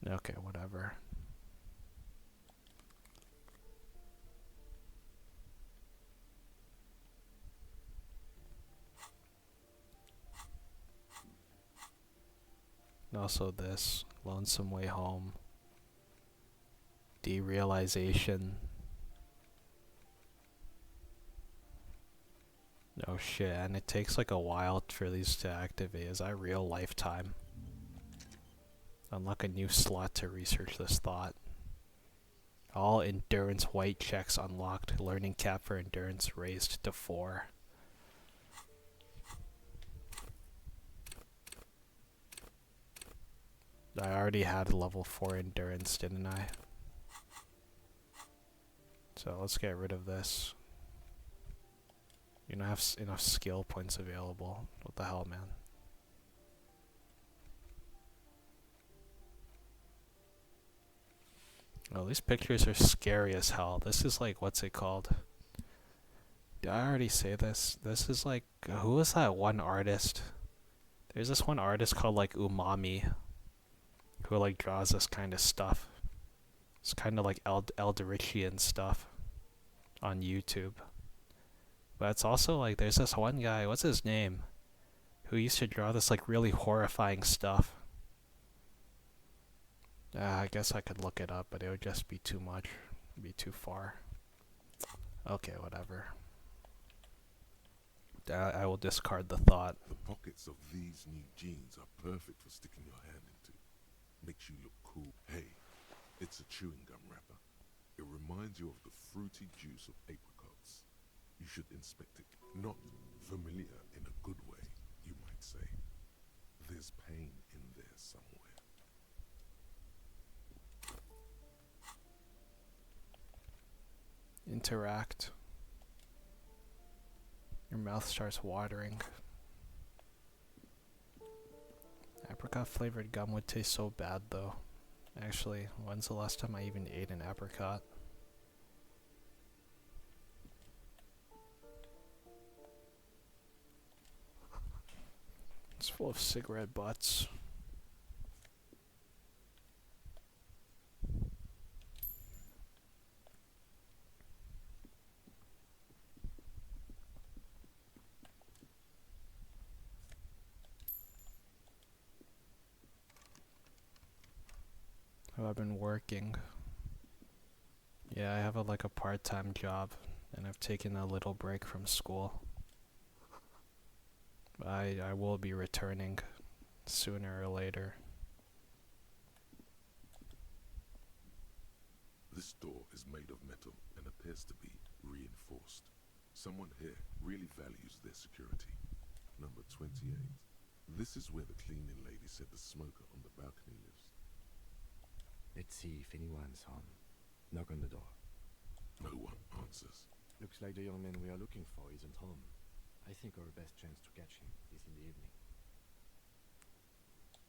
Okay, whatever. Also this, Lonesome Way Home. Derealization. Oh shit, and it takes like a while for these to activate. Is that real lifetime? Unlock a new slot to research this thought. All endurance white checks unlocked. Learning cap for endurance raised to 4. I already had level 4 endurance, didn't I? So let's get rid of this. You don't have enough skill points available. What the hell, man? Oh, these pictures are scary as hell. This is like, what's it called? Did I already say this? This is like, who is that one artist? There's this one artist called like Umami, who like draws this kind of stuff. It's kind of like Eldritchian stuff on YouTube. But it's also like, there's this one guy, what's his name? Who used to draw this like really horrifying stuff. I guess I could look it up, but it would just be too much. It'd be too far. Okay, whatever. I will discard the thought. The pockets of these new jeans are perfect for sticking your hand into. Makes you look cool. Hey, it's a chewing gum wrapper. It reminds you of the fruity juice of apricots. You should inspect it. Not familiar in a good way, you might say. There's pain in there somewhere. Interact. Your mouth starts watering. Apricot flavored gum would taste so bad though. Actually, when's the last time I even ate an apricot? It's full of cigarette butts. Oh, I've been working. Yeah, I have like a part-time job, and I've taken a little break from school. I will be returning sooner or later. This door is made of metal and appears to be reinforced. Someone here really values their security. Number 28. This is where the cleaning lady said the smoker on the balcony lives. Let's see if anyone's home. Knock on the door. No one answers. Looks like the young man we are looking for isn't home. I think our best chance to catch him is in the evening.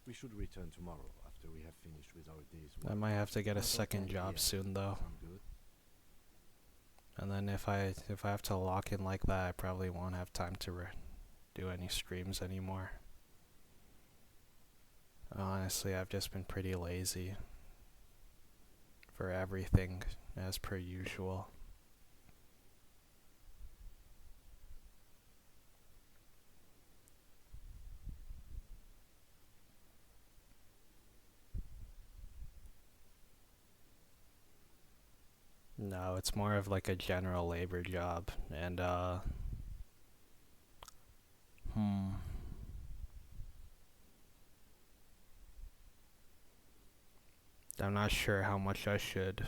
We should return tomorrow after we have finished with our day's work. I might have to get a About second 10 job PM. soon though. Sound good? And then if I have to lock in like that, I probably won't have time to do any streams anymore. Honestly, I've just been pretty lazy for everything, as per usual. No, it's more of like a general labor job, and I'm not sure how much I should.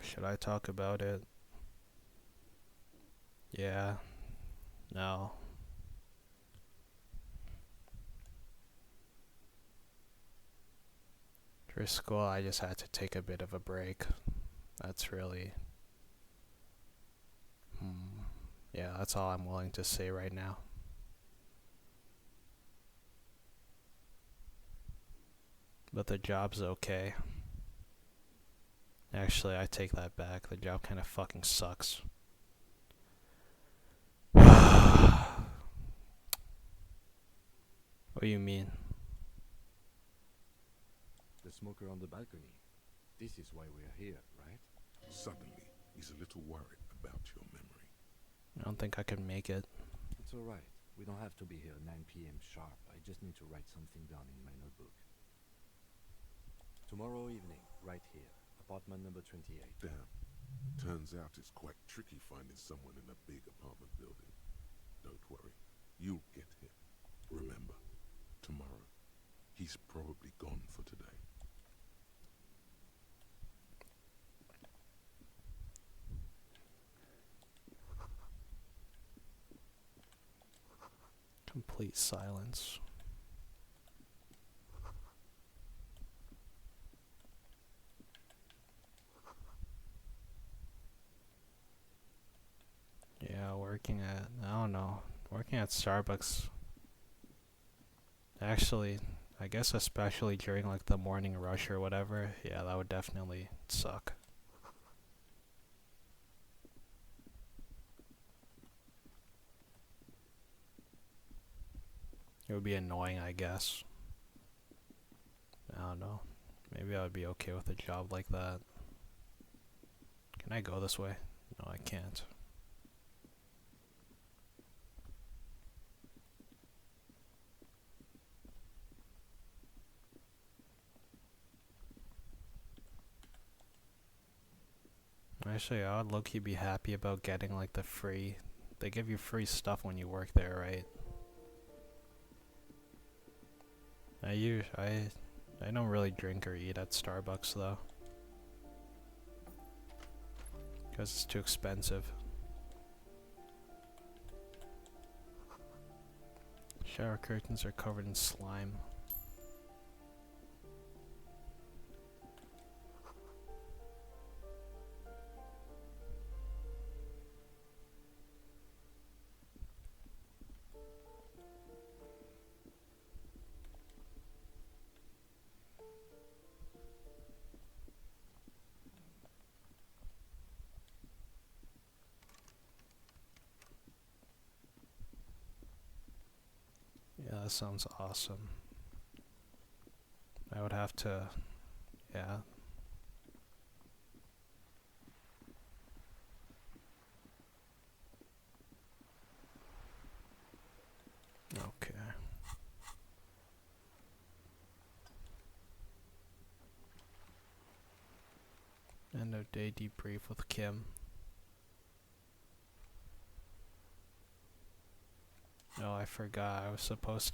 Should I talk about it? Yeah. No. For school, I just had to take a bit of a break. That's really... Yeah, that's all I'm willing to say right now. But the job's okay. Actually, I take that back. The job kind of fucking sucks. What do you mean? The smoker on the balcony. This is why we're here, right? Suddenly, he's a little worried about your memory. I don't think I can make it. It's alright. We don't have to be here 9 p.m. sharp. I just need to write something down in my notebook. Tomorrow evening, right here. Apartment number 28. Damn. Turns out it's quite tricky finding someone in a big apartment building. Don't worry. You'll get him. Remember, tomorrow. He's probably gone for today. Complete silence. Yeah, working at, I don't know, working at Starbucks. Actually, I guess especially during like the morning rush or whatever, yeah, that would definitely suck. It would be annoying, I guess. I don't know. Maybe I would be okay with a job like that. Can I go this way? No, I can't. Actually, I would low-key be happy about getting like the free... They give you free stuff when you work there, right? I don't really drink or eat at Starbucks though. Because it's too expensive. Shower curtains are covered in slime. Yeah, that sounds awesome. I would have to, yeah. Okay. End of day debrief with Kim. Oh, I forgot. I was supposed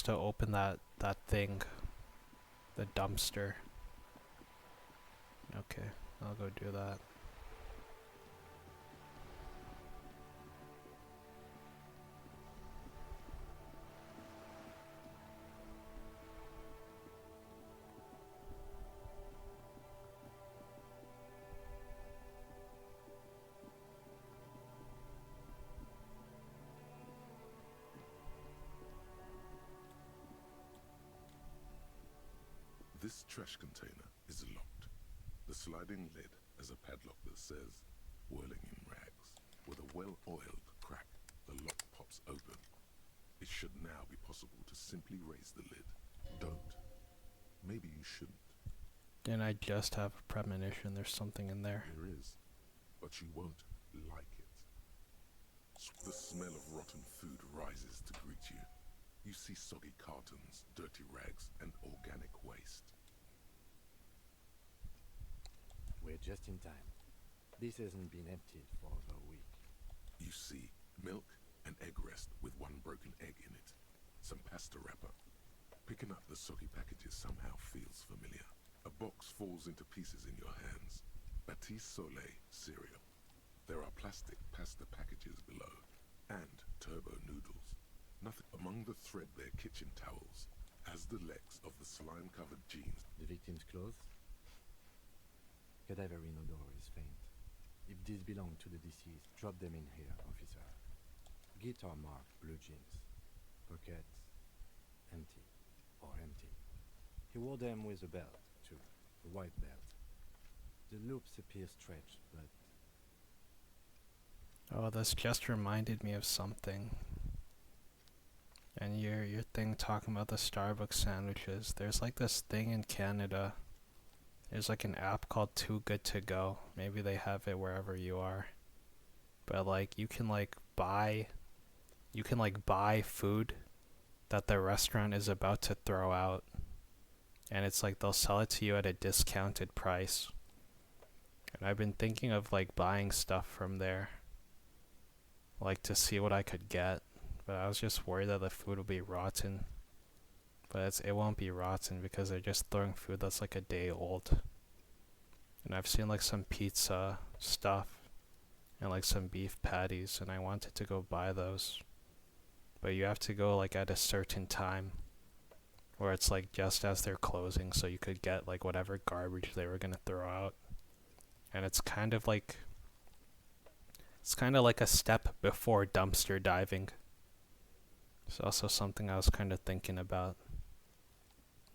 to open that thing. The dumpster. Okay, I'll go do that. This trash container is locked. The sliding lid has a padlock that says, whirling in rags. With a well-oiled crack, the lock pops open. It should now be possible to simply raise the lid. Don't. Maybe you shouldn't. Didn't I just have a premonition there's something in there? There is, but you won't like it. The smell of rotten food rises to greet you. You see soggy cartons, dirty rags, and organic waste. We're just in time. This hasn't been emptied for over a week. You see milk and egg rest with one broken egg in it. Some pasta wrapper. Picking up the soggy packages somehow feels familiar. A box falls into pieces in your hands. Batiste Soleil cereal. There are plastic pasta packages below. And turbo noodles. Nothing among the threadbare kitchen towels. As the legs of the slime-covered jeans. The victim's clothes? Cadaver inodor is faint. If these belong to the deceased, drop them in here, officer. Guitar marked blue jeans. Pockets empty. or empty. He wore them with a belt, too, a white belt. The loops appear stretched, but Oh, this just reminded me of something. And your thing talking about the Starbucks sandwiches. There's like this thing in Canada. There's like an app called Too Good To Go. Maybe they have it wherever you are. But like you can buy food that the restaurant is about to throw out. And it's like they'll sell it to you at a discounted price. And I've been thinking of like buying stuff from there. Like to see what I could get. But I was just worried that the food will be rotten. But it won't be rotten because they're just throwing food that's like a day old. And I've seen like some pizza stuff and like some beef patties, and I wanted to go buy those. But you have to go like at a certain time where it's like just as they're closing, so you could get like whatever garbage they were gonna throw out. And it's kind of like a step before dumpster diving. It's also something I was kind of thinking about.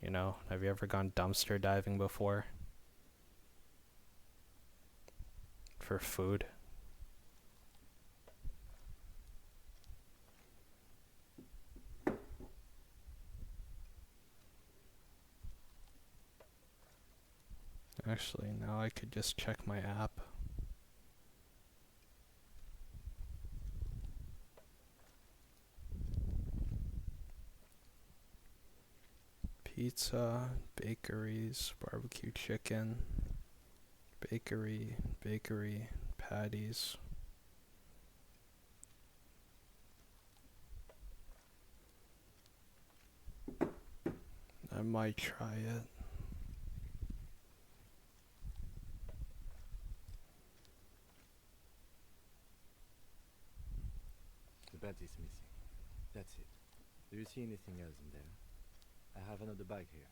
You know, have you ever gone dumpster diving before? For food? Actually, now I could just check my app. Pizza, bakeries, barbecue chicken, bakery, patties. I might try it. the belt is missing. That's it. Do you see anything else in there? I have another bag here.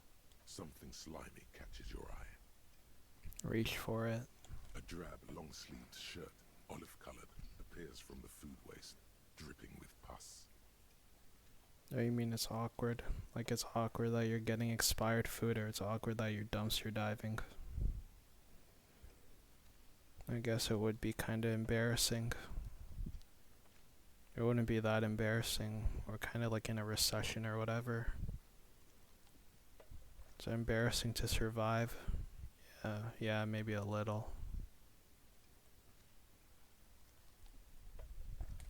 Something slimy catches your eye. Reach for it. A drab, long-sleeved shirt, olive-colored, appears from the food waste, dripping with pus. Oh, you mean it's awkward? Like it's awkward that you're getting expired food, or it's awkward that you're dumpster diving? I guess it would be kinda embarrassing. It wouldn't be that embarrassing. We're kinda like in a recession or whatever. It's embarrassing to survive. Yeah, maybe a little.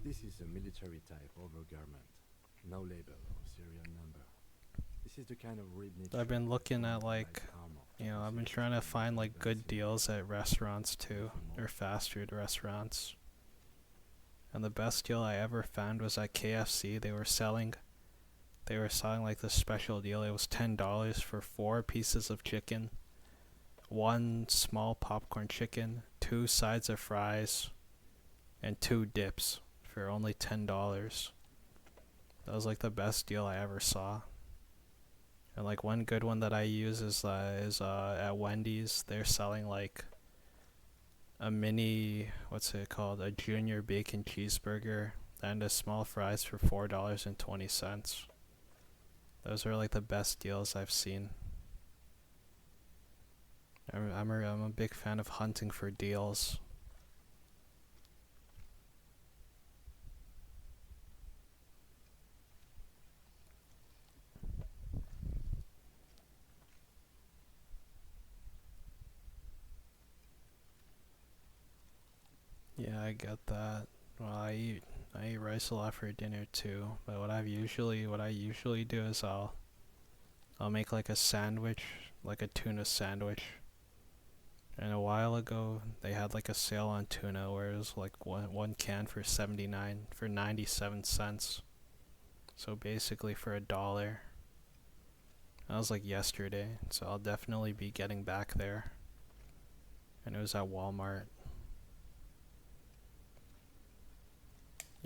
This is a military type overgarment. No label or serial number. This is the kind of ribbed I've been looking at like, I've been trying to find like good deals at restaurants too, or fast food restaurants. And the best deal I ever found was at KFC. They were selling like this special deal. It was $10 for 4 pieces of chicken, 1 small popcorn chicken, 2 sides of fries, and 2 dips for only $10. That was like the best deal I ever saw. And like one good one that I use is at Wendy's. They're selling like a mini, what's it called, a junior bacon cheeseburger and a small fries for $4.20. Those are like the best deals I've seen. I'm a big fan of hunting for deals. Yeah, I get that. Well, I eat rice a lot for dinner too. But what I usually do is I'll make like a sandwich, like a tuna sandwich. And a while ago, they had like a sale on tuna where it was like one can for 97 cents. So basically for $1. That was like yesterday, so I'll definitely be getting back there. And it was at Walmart.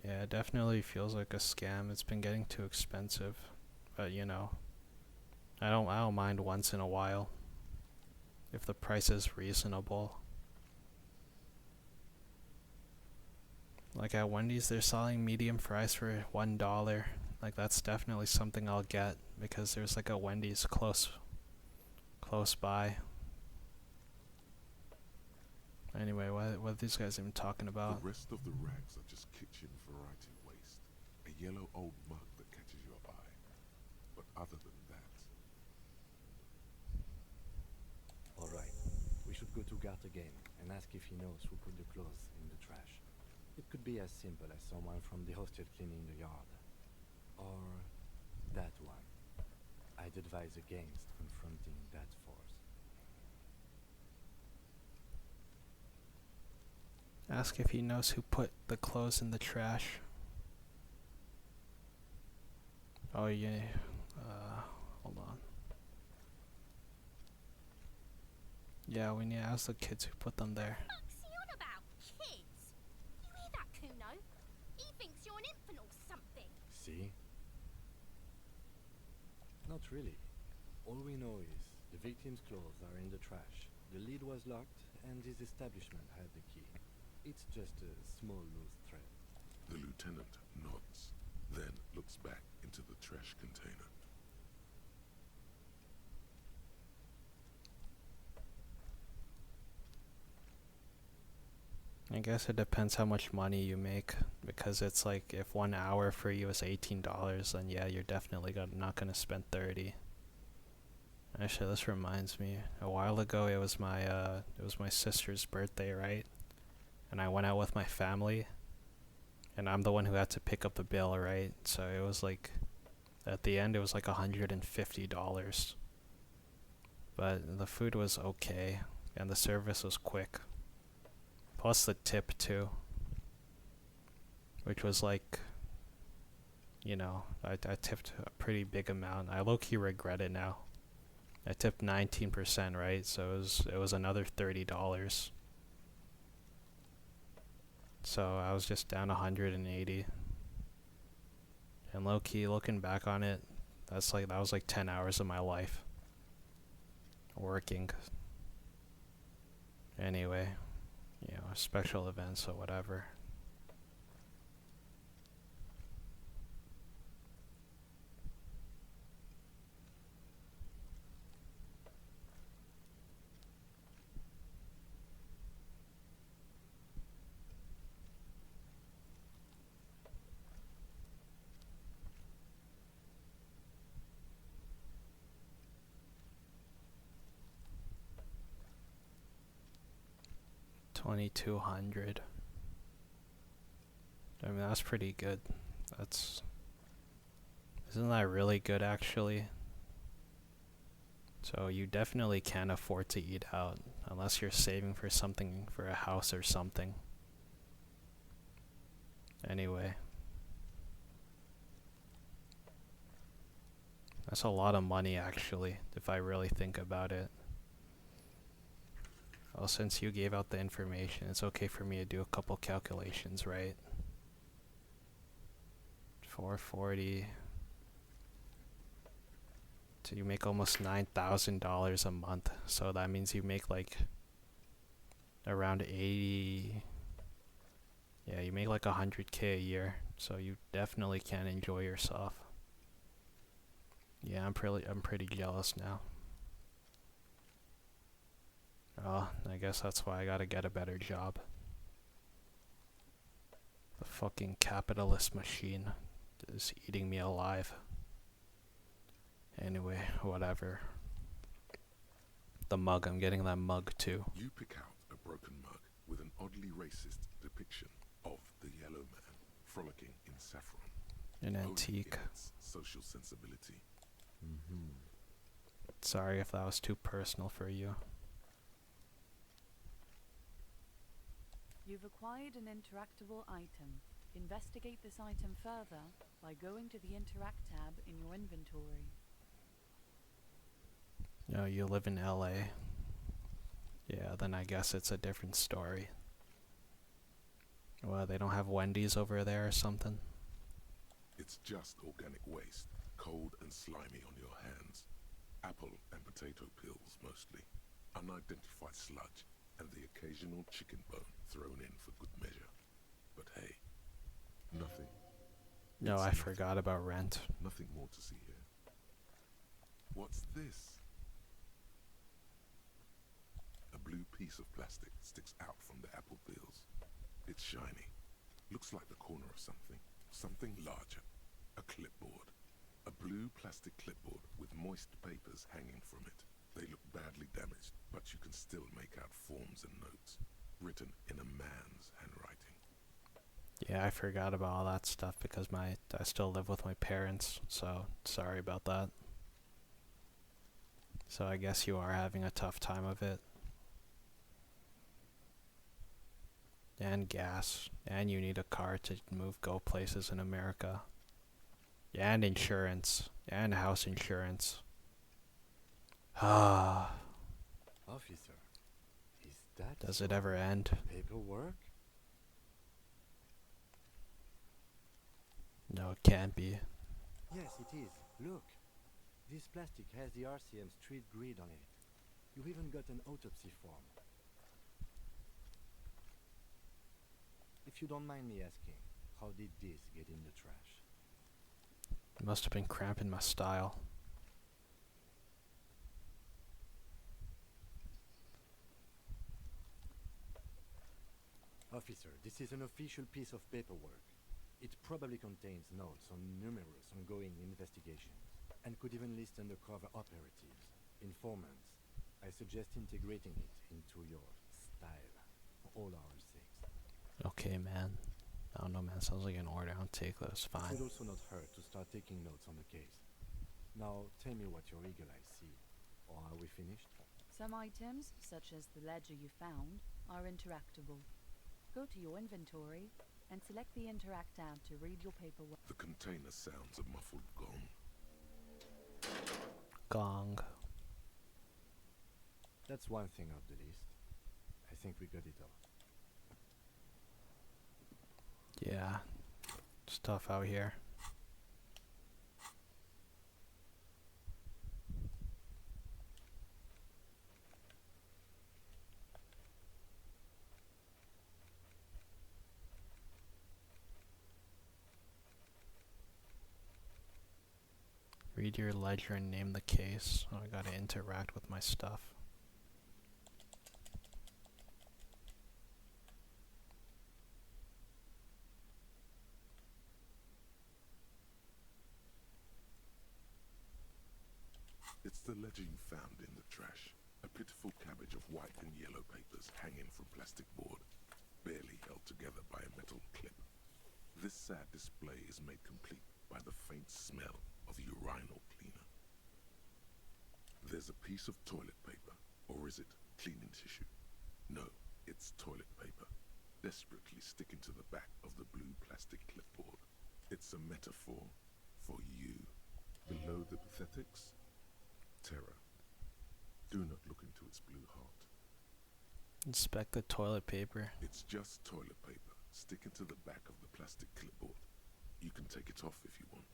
Yeah, it definitely feels like a scam. It's been getting too expensive. But I don't mind once in a while. If the price is reasonable. Like at Wendy's, they're selling medium fries for $1. Like that's definitely something I'll get because there's like a Wendy's close by. Anyway, what are these guys even talking about? The rest of the rags are just kitchen variety waste. A yellow old mug that catches your eye. But other than that... Alright, we should go to Gart again and ask if he knows who put the clothes in the trash. It could be as simple as someone from the hostel cleaning the yard. Or that one. I'd advise against confronting that force. Ask if he knows who put the clothes in the trash. Oh yeah. Hold on. Yeah, we need to ask the kids who put them there. What's he on about? Kids? You hear that, Kuno? He thinks you're an infant or something. See? Not really. All we know is the victim's clothes are in the trash. The lid was locked and his establishment had the key. It's just a small loose thread. The lieutenant nods, then looks back into the trash container. I guess it depends how much money you make, because it's like if 1 hour for you is $18, then yeah, you're definitely not gonna spend 30. Actually, this reminds me. A while ago, it was my sister's birthday, right? And I went out with my family, and I'm the one who had to pick up the bill, right? So it was like, at the end, it was like $150. But the food was okay, and the service was quick. Plus the tip too, which was like, you know, I tipped a pretty big amount. I low-key regret it now. I tipped 19%, right? So it was another $30. So I was just down 180. And low-key, looking back on it, that was like 10 hours of my life working. Anyway. You know, special events or whatever. $2,200. I mean, that's pretty good. Isn't that really good, actually? So you definitely can't afford to eat out unless you're saving for something, for a house or something. Anyway. That's a lot of money, actually, if I really think about it. Well, since you gave out the information, it's okay for me to do a couple calculations, right? 440. So you make almost $9,000 a month. So that means you make like around 80. Yeah, you make like 100K a year. So you definitely can enjoy yourself. Yeah, I'm pretty jealous now. Oh, I guess that's why I gotta get a better job. The fucking capitalist machine is eating me alive. Anyway, whatever. The mug, I'm getting that mug too. You pick out a broken mug with an oddly racist depiction of the yellow man frolicking in saffron. An antique. Social sensibility. Sorry if that was too personal for you. You've acquired an interactable item. Investigate this item further by going to the Interact tab in your inventory. No, you live in LA. Yeah, then I guess it's a different story. Well, they don't have Wendy's over there or something? It's just organic waste, cold and slimy on your hands. Apple and potato peels mostly. Unidentified sludge and the occasional chicken bone thrown in for good measure. But hey, nothing No, It's I nothing. forgot about rent. Nothing more to see here. What's this? A blue piece of plastic sticks out from the apple peels. It's shiny. Looks like the corner of something. Something larger. A clipboard. A blue plastic clipboard with moist papers hanging from it. They look badly damaged, but you can still make out forms and notes, written in a man's handwriting. Yeah, I forgot about all that stuff because I still live with my parents, so sorry about that. So I guess you are having a tough time of it. And gas, and you need a car to go places in America. And insurance, and house insurance. Ah. Officer, is that Does it ever end? paperwork? No, it can't be. Yes, it is. Look. This plastic has the RCM street grid on it. You've even got an autopsy form. If you don't mind me asking, how did this get in the trash? It must have been cramping my style. Officer, this is an official piece of paperwork. It probably contains notes on numerous ongoing investigations, and could even list undercover operatives, informants. I suggest integrating it into your style, for all our sakes. Okay, man. I don't know, man. Sounds like an order. I'll take those. It Fine. would also not hurt to start taking notes on the case. Now, tell me what your eagle eyes see. Or are we finished? Some items, such as the ledger you found, are interactable. Go to your inventory and select the Interact tab to read your paperwork. The container sounds a muffled gong. Gong. That's one thing off the list. I think we got it all. Yeah. Stuff out here. Read your ledger and name the case. Oh, I gotta interact with my stuff. It's the ledger you found in the trash. A pitiful cabbage of white and yellow papers hanging from plastic board, barely held together by a metal clip. This sad display is made complete by the faint smell of urinal cleaner. There's a piece of toilet paper, or is it cleaning tissue? No, it's toilet paper, desperately sticking to the back of the blue plastic clipboard. It's a metaphor for you. Below the pathetics, terror. Do not look into its blue heart. Inspect the toilet paper. It's just toilet paper sticking to the back of the plastic clipboard. You can take it off if you want.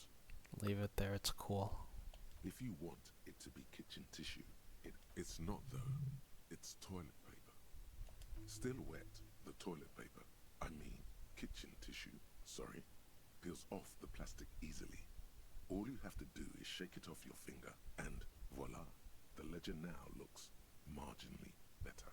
Leave it there, it's cool. If you want it to be kitchen tissue, it's not though. It's toilet paper. Still wet, the toilet paper, kitchen tissue, sorry, peels off the plastic easily. All you have to do is shake it off your finger and voila, the ledger now looks marginally better.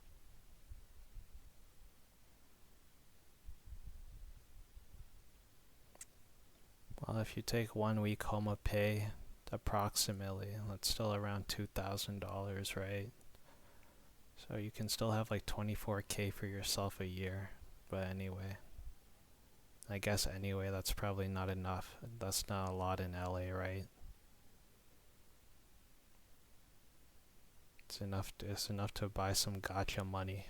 Well, if you take 1 week home of pay, approximately, that's still around $2,000, right? So you can still have like 24K for yourself a year. But anyway, I guess anyway, that's probably not enough. That's not a lot in LA, right? It's enough to buy some gacha money.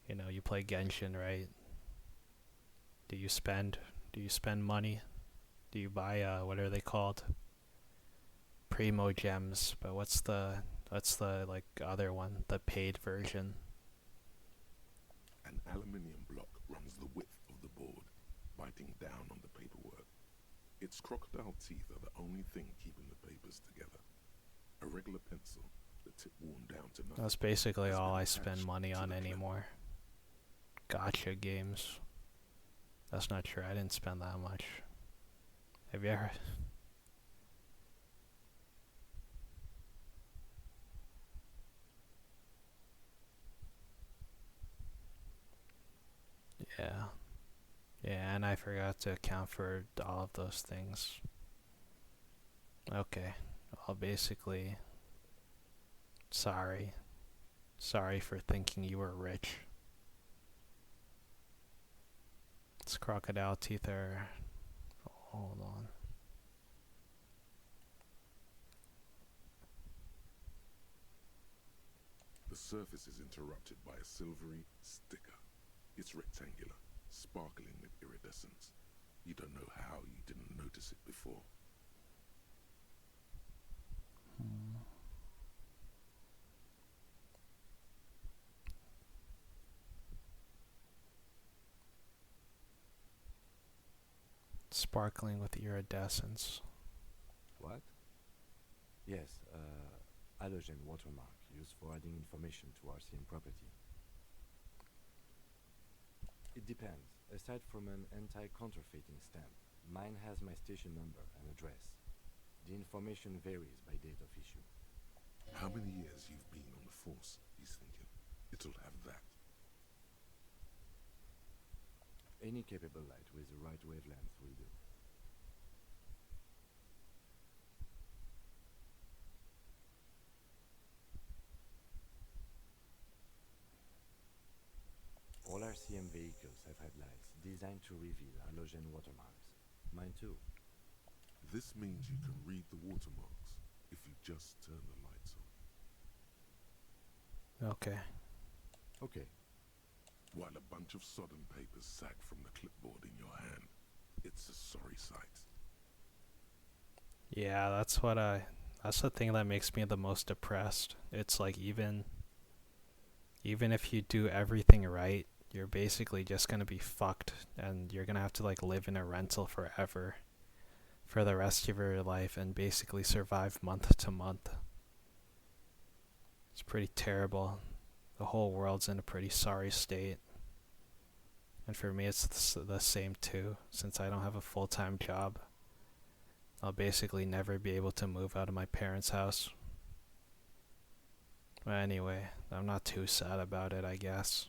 You know, you play Genshin, right? Do you spend money? Do you buy what are they called? Primo gems, but what's the like other one, the paid version? An aluminium block runs the width of the board, biting down on the paperwork. Its crocodile teeth are the only thing keeping the papers together. A regular pencil, the tip worn down to nothing. That's basically has all been I attached spend money to on the clip. anymore. Gacha games. That's not true, I didn't spend that much. Have you ever? Yeah. Yeah, and I forgot to account for all of those things. Okay. Well, basically, sorry. Sorry for thinking you were rich. This crocodile teeth are... Hold on. The surface is interrupted by a silvery sticker. It's rectangular, sparkling with iridescence. You don't know how you didn't notice it before. Sparkling with iridescence. What? Yes, halogen watermark used for adding information to RCM property. It depends. Aside from an anti-counterfeiting stamp, mine has my station number and address. The information varies by date of issue. How many years you've been on the force, he's thinking. It'll have that. Any capable light with the right wavelength will do. All RCM vehicles have headlights designed to reveal halogen watermarks. Mine too. This means you can read the watermarks if you just turn the lights on. Okay. Okay. While a bunch of sodden papers sag from the clipboard in your hand, it's a sorry sight. Yeah, that's the thing that makes me the most depressed. It's like even if you do everything right, you're basically just gonna be fucked, and you're gonna have to like live in a rental forever for the rest of your life and basically survive month to month. It's pretty terrible. The whole world's in a pretty sorry state. And for me, it's the same too. Since I don't have a full-time job, I'll basically never be able to move out of my parents' house. But anyway, I'm not too sad about it, I guess.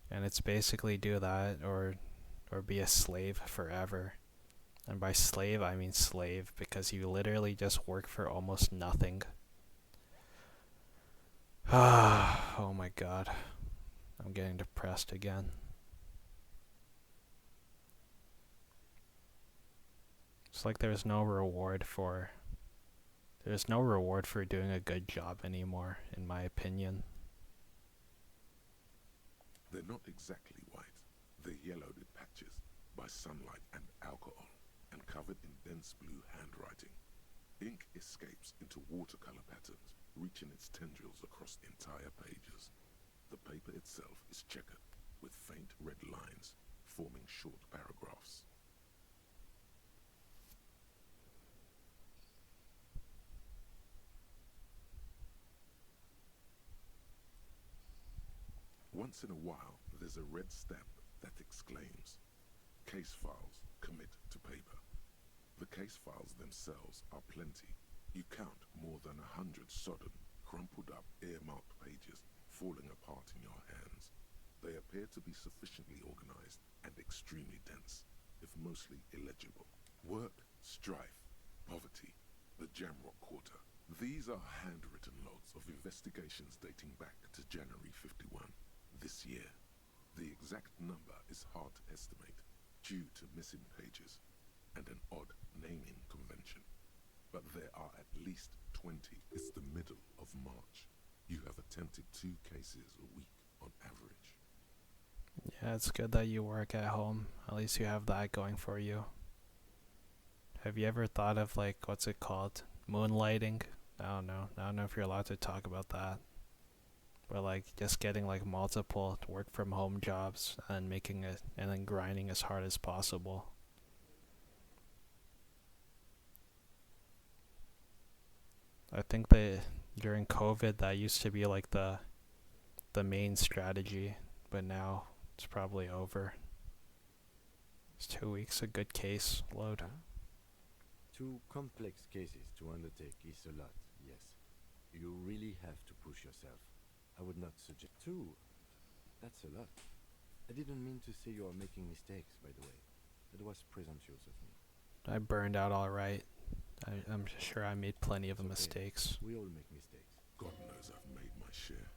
And it's basically do that or be a slave forever. And by slave, I mean slave, because you literally just work for almost nothing. Oh my god. I'm getting depressed again. It's like there's no reward for doing a good job anymore, in my opinion. They're not exactly white. They're yellowed in patches by sunlight and alcohol, and covered in dense blue handwriting. Ink escapes into watercolor patterns, reaching its tendrils across entire pages. The paper itself is checkered, with faint red lines, forming short paragraphs. Once in a while, there's a red stamp that exclaims, "Case files, commit to paper." The case files themselves are plenty. You count more than 100 sodden, crumpled up, earmarked pages falling apart in your hands. They appear to be sufficiently organized and extremely dense, if mostly illegible. Work, strife, poverty, the Jamrock Quarter. These are handwritten logs of investigations dating back to January 51. This year. The exact number is hard to estimate due to missing pages and an odd naming convention. But there are at least 20. It's the middle of March. You have attempted 2 cases a week on average. Yeah, it's good that you work at home. At least you have that going for you. Have you ever thought of like, what's it called? Moonlighting? I don't know if you're allowed to talk about that. But like just getting like multiple work from home jobs and making it and then grinding as hard as possible. I think that during COVID that used to be like the main strategy, but now it's probably over. It's 2 weeks, a good case load. Two complex cases to undertake is a lot, yes. You really have to push yourself. I would not suggest two. That's a lot. I didn't mean to say you are making mistakes, by the way. That was presumptuous of me. I burned out alright. I'm sure I made plenty of It's okay. mistakes. We all make mistakes. God knows I've made my share.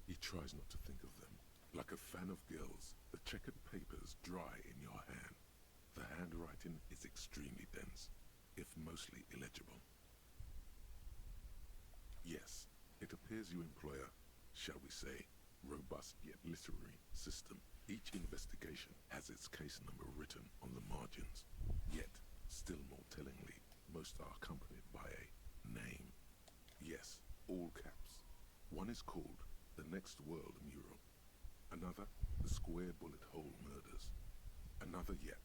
He tries not to think of them. Like a fan of gills, the checkered papers dry in your hand. The handwriting is extremely dense, if mostly illegible. Yes, it appears you employ a, shall we say, robust yet literary system. Each investigation has its case number written on the margins. Yet, still more tellingly, most are accompanied by a name. Yes, all caps. One is called The Next World Mural. Another, The Square Bullet Hole Murders. Another yet,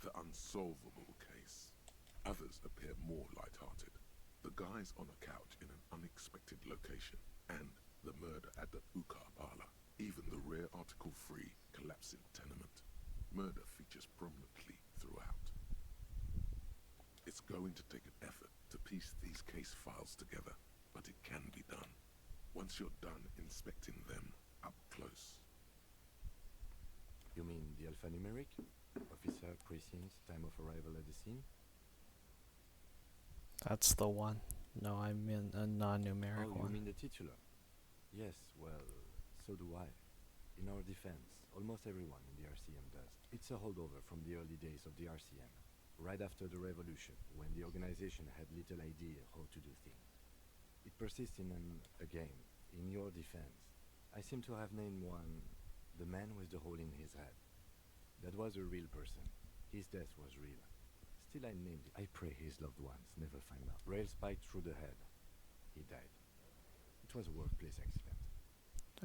The Unsolvable Case. Others appear more light-hearted. The guys on a couch in an unexpected location, and the murder at the hookah parlor. Even the rare article-free collapsing tenement. Murder features prominently throughout. It's going to take an effort to piece these case files together, but it can be done. Once you're done inspecting them up close. You mean the alphanumeric? Officer, precinct, time of arrival at the scene? That's the one. No, I mean a non-numeric Oh, you one. mean the titular? Yes, well, so do I. In our defense, almost everyone in the RCM does. It's a holdover from the early days of the RCM, right after the revolution, when the organization had little idea how to do things. It persists in a game. In your defense, I seem to have named one, the man with the hole in his head. That was a real person. His death was real. Still I named it. I pray his loved ones never find out. Rail spiked through the head. He died. It was a workplace accident.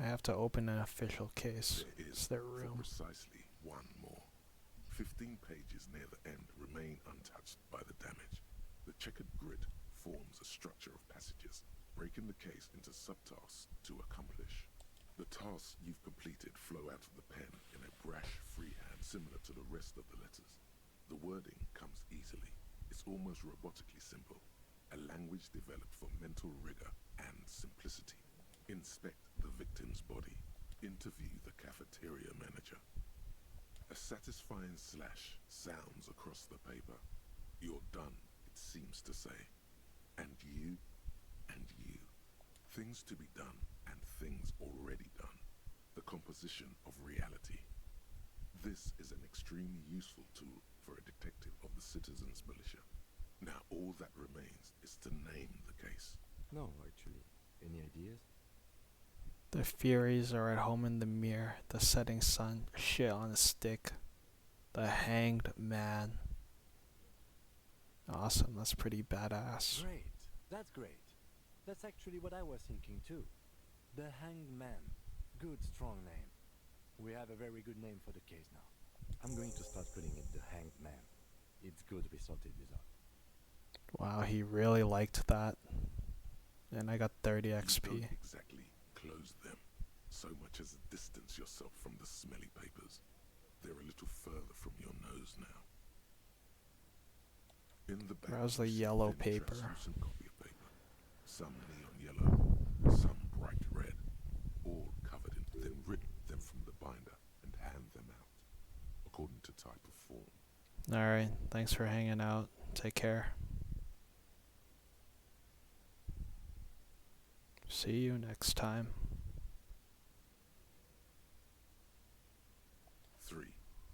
I have to open an official case. There It's is, their for room. precisely one more. 15 pages near the end remain untouched by the damage. The checkered grid forms a structure of passages, breaking the case into subtasks to accomplish. The tasks you've completed flow out of the pen in a brash freehand similar to the rest of the letters. The wording comes easily. It's almost robotically simple. A language developed for mental rigor and simplicity. Inspect the victim's body. Interview the cafeteria manager. A satisfying slash sounds across the paper. You're done, it seems to say. And you, and you. Things to be done and things already done. The composition of reality. This is an extremely useful tool for a detective of the citizens' militia. Now all that remains is to name the case. No, actually. Any ideas? The Furies are at home in the mirror. The setting sun, shit on a stick. The Hanged Man. Awesome, that's pretty badass. Great. That's great. That's actually what I was thinking too. The Hanged Man. Good, strong name. We have a very good name for the case now. I'm going to start calling it the Hanged Man. It's good we sorted this out. Wow, he really liked that. And I got 30 You XP. don't exactly close them, so much as distance yourself from the smelly papers. They're a little further from your nose now. In the back, How's the you see a yellow thin, paper? translucent copy of paper. Some neon yellow, some bright red, all covered in. Then rip them from the binder and hand them out, according to type of form. Alright, thanks for hanging out. Take care. See you next time. 3.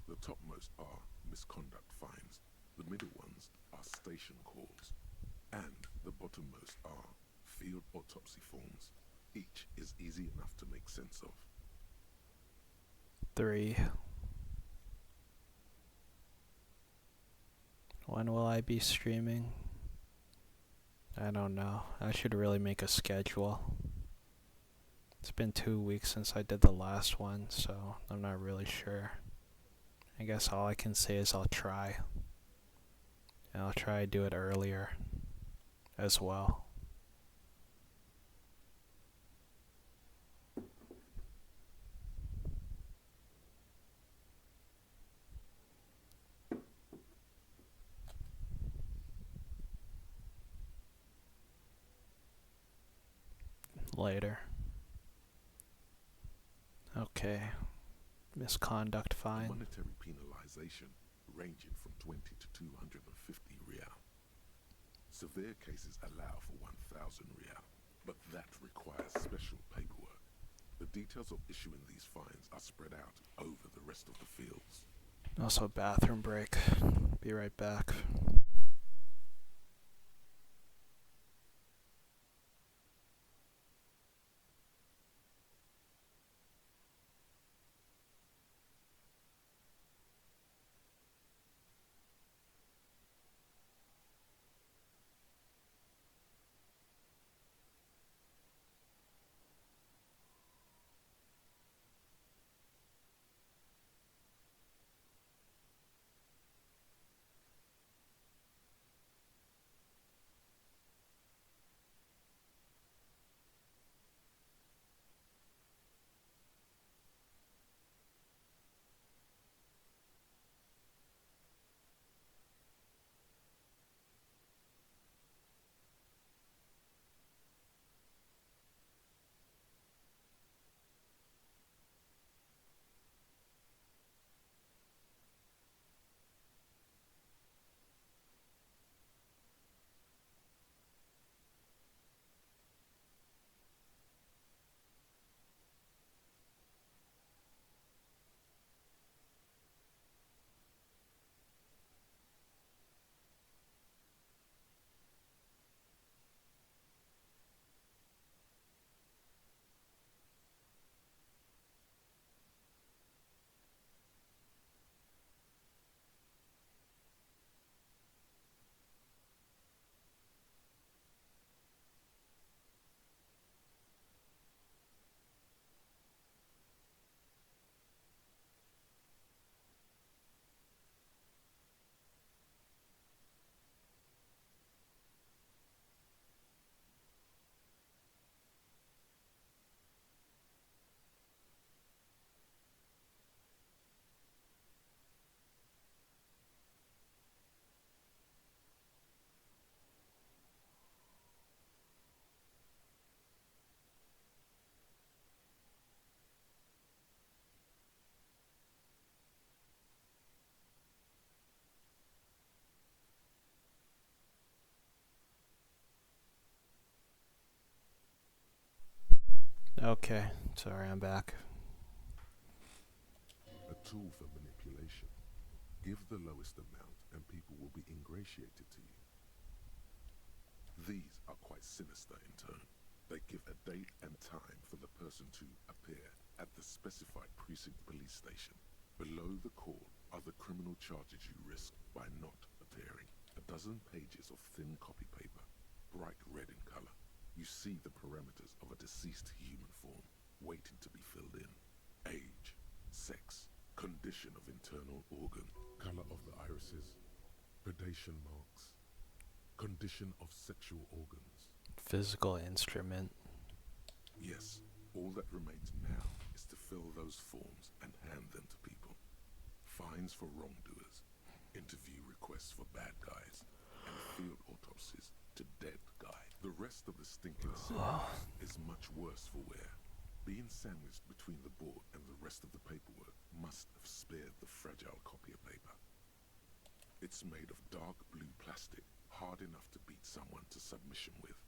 The topmost are misconduct fines. The middle ones are station calls. And the bottommost are field autopsy forms. Each is easy enough to make sense of. 3. When will I be streaming? I don't know. I should really make a schedule. It's been 2 weeks since I did the last one, so I'm not really sure. I guess all I can say is I'll try. And I'll try to do it earlier as well. later. Okay. Misconduct fine. Monetary penalization ranging from 20 to 250 real. Severe cases allow for 1,000 real, but that requires special paperwork. The details of issuing these fines are spread out over the rest of the fields. Also, bathroom break. Be right back. Okay, sorry, I'm back. A tool for manipulation. Give the lowest amount and people will be ingratiated to you. These are quite sinister in tone. They give a date and time for the person to appear at the specified precinct police station. Below the call are the criminal charges you risk by not appearing. A dozen pages of thin copy paper, bright red in color. You see the parameters of a deceased human form, waiting to be filled in. Age, sex, condition of internal organ, color of the irises, predation marks, condition of sexual organs. Physical instrument. Yes, all that remains now is to fill those forms and hand them to people. Fines for wrongdoers, interview requests for bad guys, and field autopsies to dead guys. The rest of the stinking syllabus is much worse for wear. Being sandwiched between the board and the rest of the paperwork must have spared the fragile copier paper. It's made of dark blue plastic, hard enough to beat someone to submission with.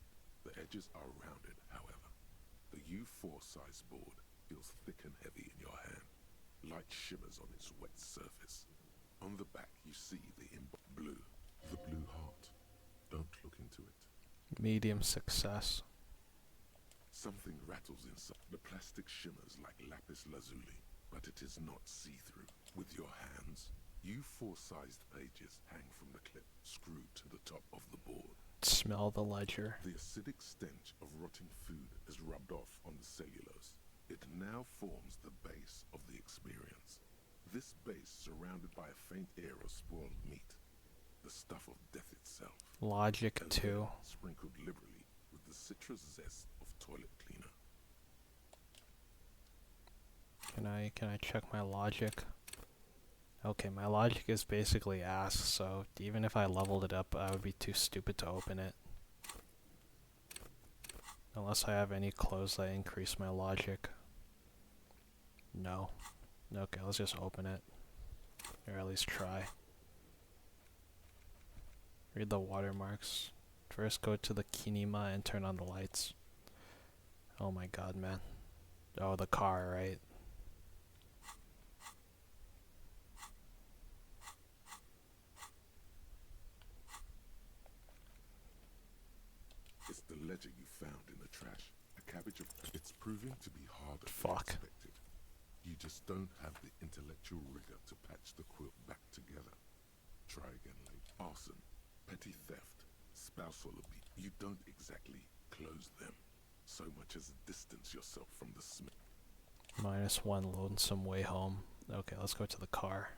The edges are rounded, however. The U4 size board feels thick and heavy in your hand. Light shimmers on its wet surface. On the back you see the blue, the blue heart. Don't look into it. Medium success. Something rattles inside. The plastic shimmers like lapis lazuli, but it is not see-through. With your hands, U4-sized pages hang from the clip screwed to the top of the board. Smell the ledger. The acidic stench of rotting food is rubbed off on the cellulose. It now forms the base of the experience. This base surrounded by a faint air of spoiled meat. The stuff of death itself. Logic too. Sprinkled liberally with the citrus zest of toilet cleaner. Can I check my logic? Okay, my logic is basically ass, so even if I leveled it up, I would be too stupid to open it. Unless I have any clothes that increase my logic. No. Okay, let's just open it. Or at least try. Read the watermarks. First go to the kinema and turn on the lights. Oh my god, man. Oh, the car, right? It's the ledger you found in the trash. A cabbage of... It's proving to be harder than Fuck. expected. You just don't have the intellectual rigor to patch the quilt back together. Try again later. Arson, petty theft, spousal abuse. You don't exactly close them so much as distance yourself from the smith. -1 lonesome way home. Okay, let's go to the car.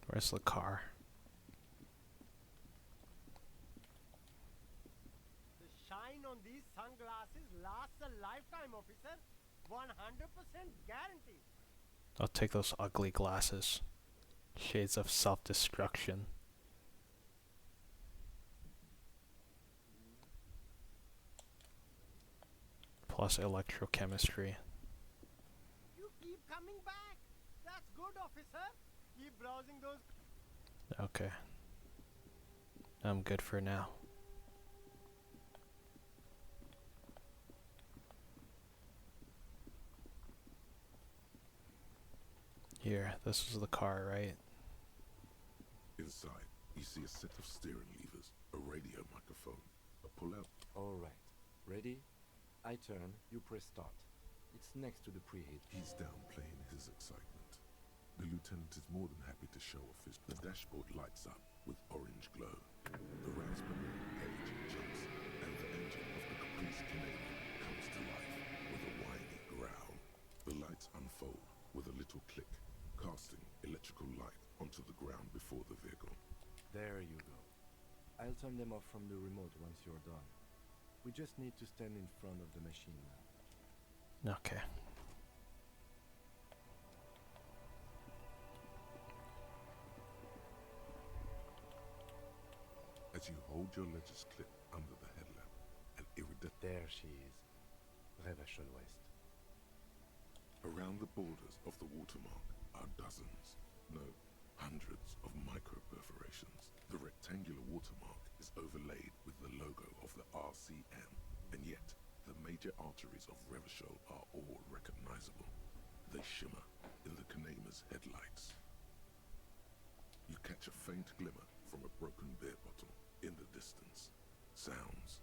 Where's the car? The shine on these sunglasses lasts a lifetime, officer. 100% guaranteed. I'll take those ugly glasses. Shades of self-destruction. Plus electrochemistry. You keep coming back. That's good, officer. Keep browsing those. Okay. I'm good for now. Here, this is the car, right? Inside, you see a set of steering levers, a radio microphone, a pull-out. All right. Ready? I turn, you press start. It's next to the preheat. He's downplaying his excitement. The lieutenant is more than happy to show off his... The dashboard lights up with orange glow. The raspberry gauge jumps, and the engine of the Caprice Canadian comes to life with a whiny growl. The lights unfold with a little click, casting electrical light onto the ground before the vehicle. There you go. I'll turn them off from the remote once you're done. We just need to stand in front of the machine now. Okay. As you hold your ledger's clip under the headlamp, an iridescent... There she is. Revachol West. Around the borders of the watermark are dozens, no, hundreds of micro-perforations. The rectangular watermark is overlaid with the logo of the RCM, and yet the major arteries of Revachol are all recognizable. They shimmer in the Kanema's headlights. You catch a faint glimmer from a broken beer bottle in the distance. Sounds.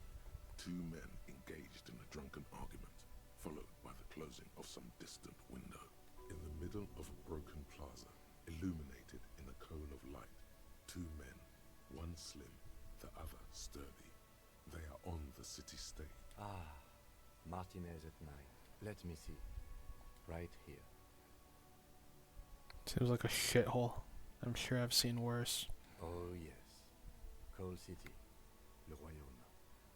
Two men engaged in a drunken argument, followed by the closing of some distant window. In the middle of a broken plaza, illuminated in a cone of light, two men, one slim, the other sturdy. They are on the city stage. Ah, Martinez at night. Let me see. Right here. Seems like a shithole. I'm sure I've seen worse. Oh yes. Coal City. Le Royaume.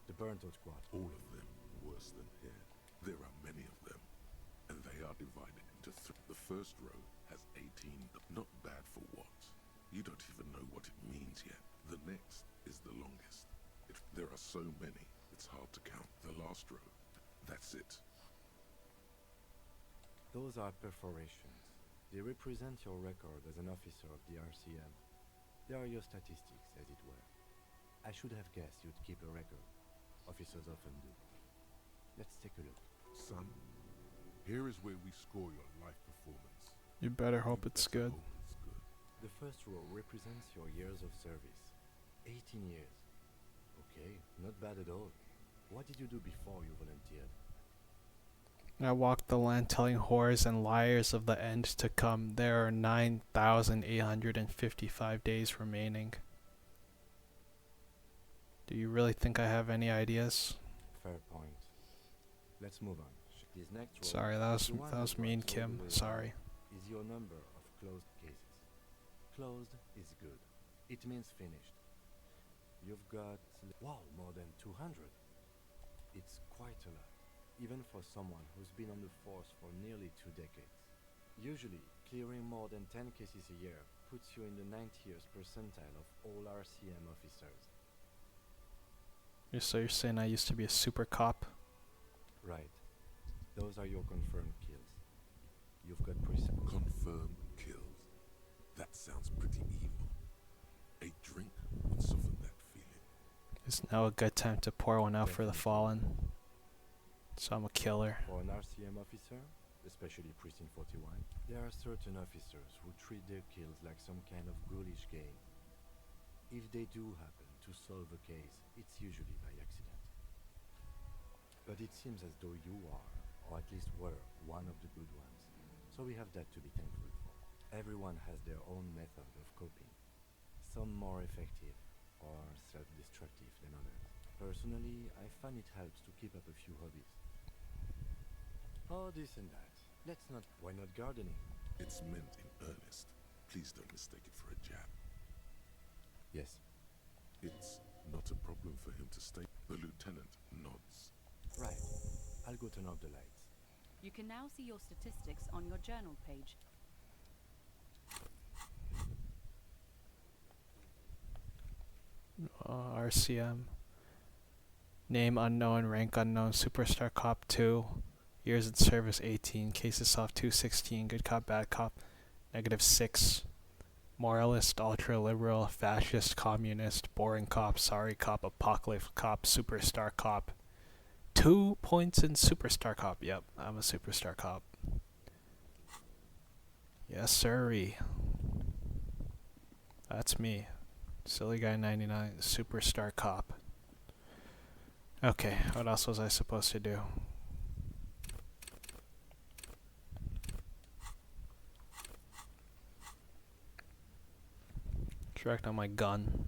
The burnt out squad. All of them worse than here. There are many of them, and they are divided into three. The first row has 18. Not bad for what? You don't even know what it means yet. The next is the longest. There are so many, it's hard to count. The last row, that's it. Those are perforations. They represent your record as an officer of the RCM. They are your statistics, as it were. I should have guessed you'd keep a record. Officers often do. Let's take a look. Son, here is where we score your life performance. You better hope it's good. The first row represents your years of service. 18 years. Okay, not bad at all. What did you do before you volunteered? I walked the land telling whores and liars of the end to come. There are 9,855 days remaining. Do you really think I have any ideas? Fair point. Let's move on. This next row, Sorry, that the one was that mean, runs all the Kim. way Sorry. down, is your number of closed cases. Closed is good. It means finished. You've got, wow, more than 200. It's quite a lot, even for someone who's been on the force for nearly 2 decades. Usually, clearing more than 10 cases a year puts you in the 90th percentile of all RCM officers. So you're saying I used to be a super cop? Right. Those are your confirmed kills. You've got precinct. Confirmed kills. That sounds pretty evil. A drink would soften that feeling. Is now a good time to pour one out for the fallen? So I'm a killer. For an RCM officer, especially Precinct 41, there are certain officers who treat their kills like some kind of ghoulish game. If they do happen to solve a case, it's usually by accident. But it seems as though you are, or at least were, one of the good ones. So we have that to be thankful for. Everyone has their own method of coping. Some more effective or self-destructive than others. Personally, I find it helps to keep up a few hobbies. Oh, this and that. Why not gardening? It's meant in earnest. Please don't mistake it for a jab. Yes. It's not a problem for him to stay. The lieutenant nods. Right. I'll go turn off the lights. You can now see your statistics on your journal page. RCM. Name unknown, rank unknown, Superstar Cop 2. Years in service 18, cases solved 216, good cop, bad cop, -6. Moralist, ultra-liberal, fascist, communist, boring cop, sorry cop, apocalypse cop, superstar cop. 2 points in superstar cop. Yep, I'm a superstar cop. Yes, sirree. That's me. Silly guy 99, superstar cop. Okay, what else was I supposed to do? Direct on my gun.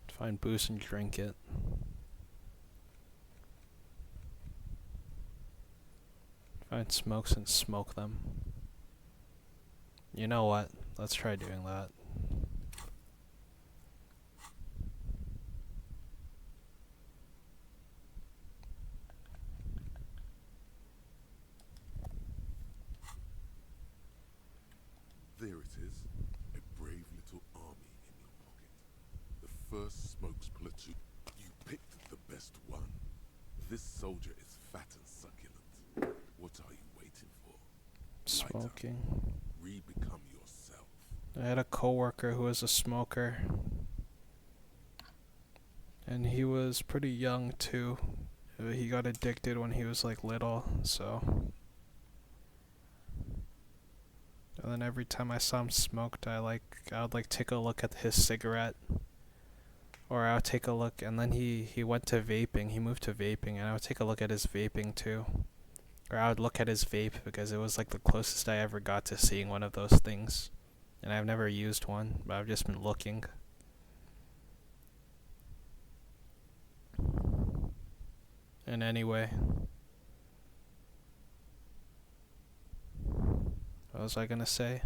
Find booze and drink it. Find smokes and smoke them. You know what? Let's try doing that. There it is. A brave little army in your pocket. The first smokes platoon. You picked the best one. This soldier is fat and succulent. What are you waiting for? Smoking. Re-become yourself. I had a coworker who was a smoker. And he was pretty young too. He got addicted when he was like little, so. And then every time I saw him smoked, I would take a look at his cigarette. Or I would take a look, and then he went to vaping. He moved to vaping, and I would take a look at his vaping too. Or I would look at his vape because it was like the closest I ever got to seeing one of those things. And I've never used one, but I've just been looking. And anyway. What was I gonna say?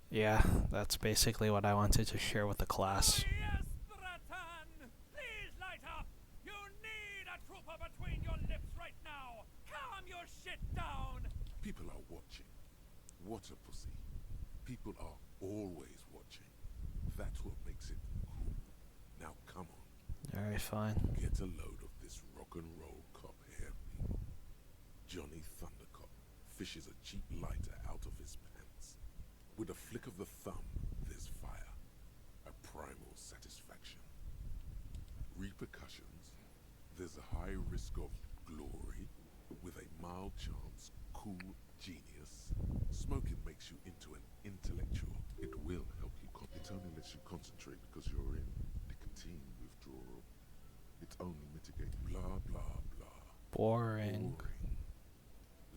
Yeah, that's basically what I wanted to share with the class. Yes, Breton! Please light up! You need a trooper between your lips right now! Calm your shit down! People are watching. What a pussy. People are always watching. That's what makes it cool. Now come on. Alright, fine. Get a load of this rock and roll cop here, people. Johnny Thundercop fishes a cheap lighter out of his pants. With a flick of the thumb, there's fire. A primal satisfaction. Repercussions. There's a high risk of glory with a mild chance, cool genius. Smoking makes you into an intellectual. It will help you. It only lets you concentrate because you're in nicotine withdrawal. It only mitigates blah blah blah. Boring.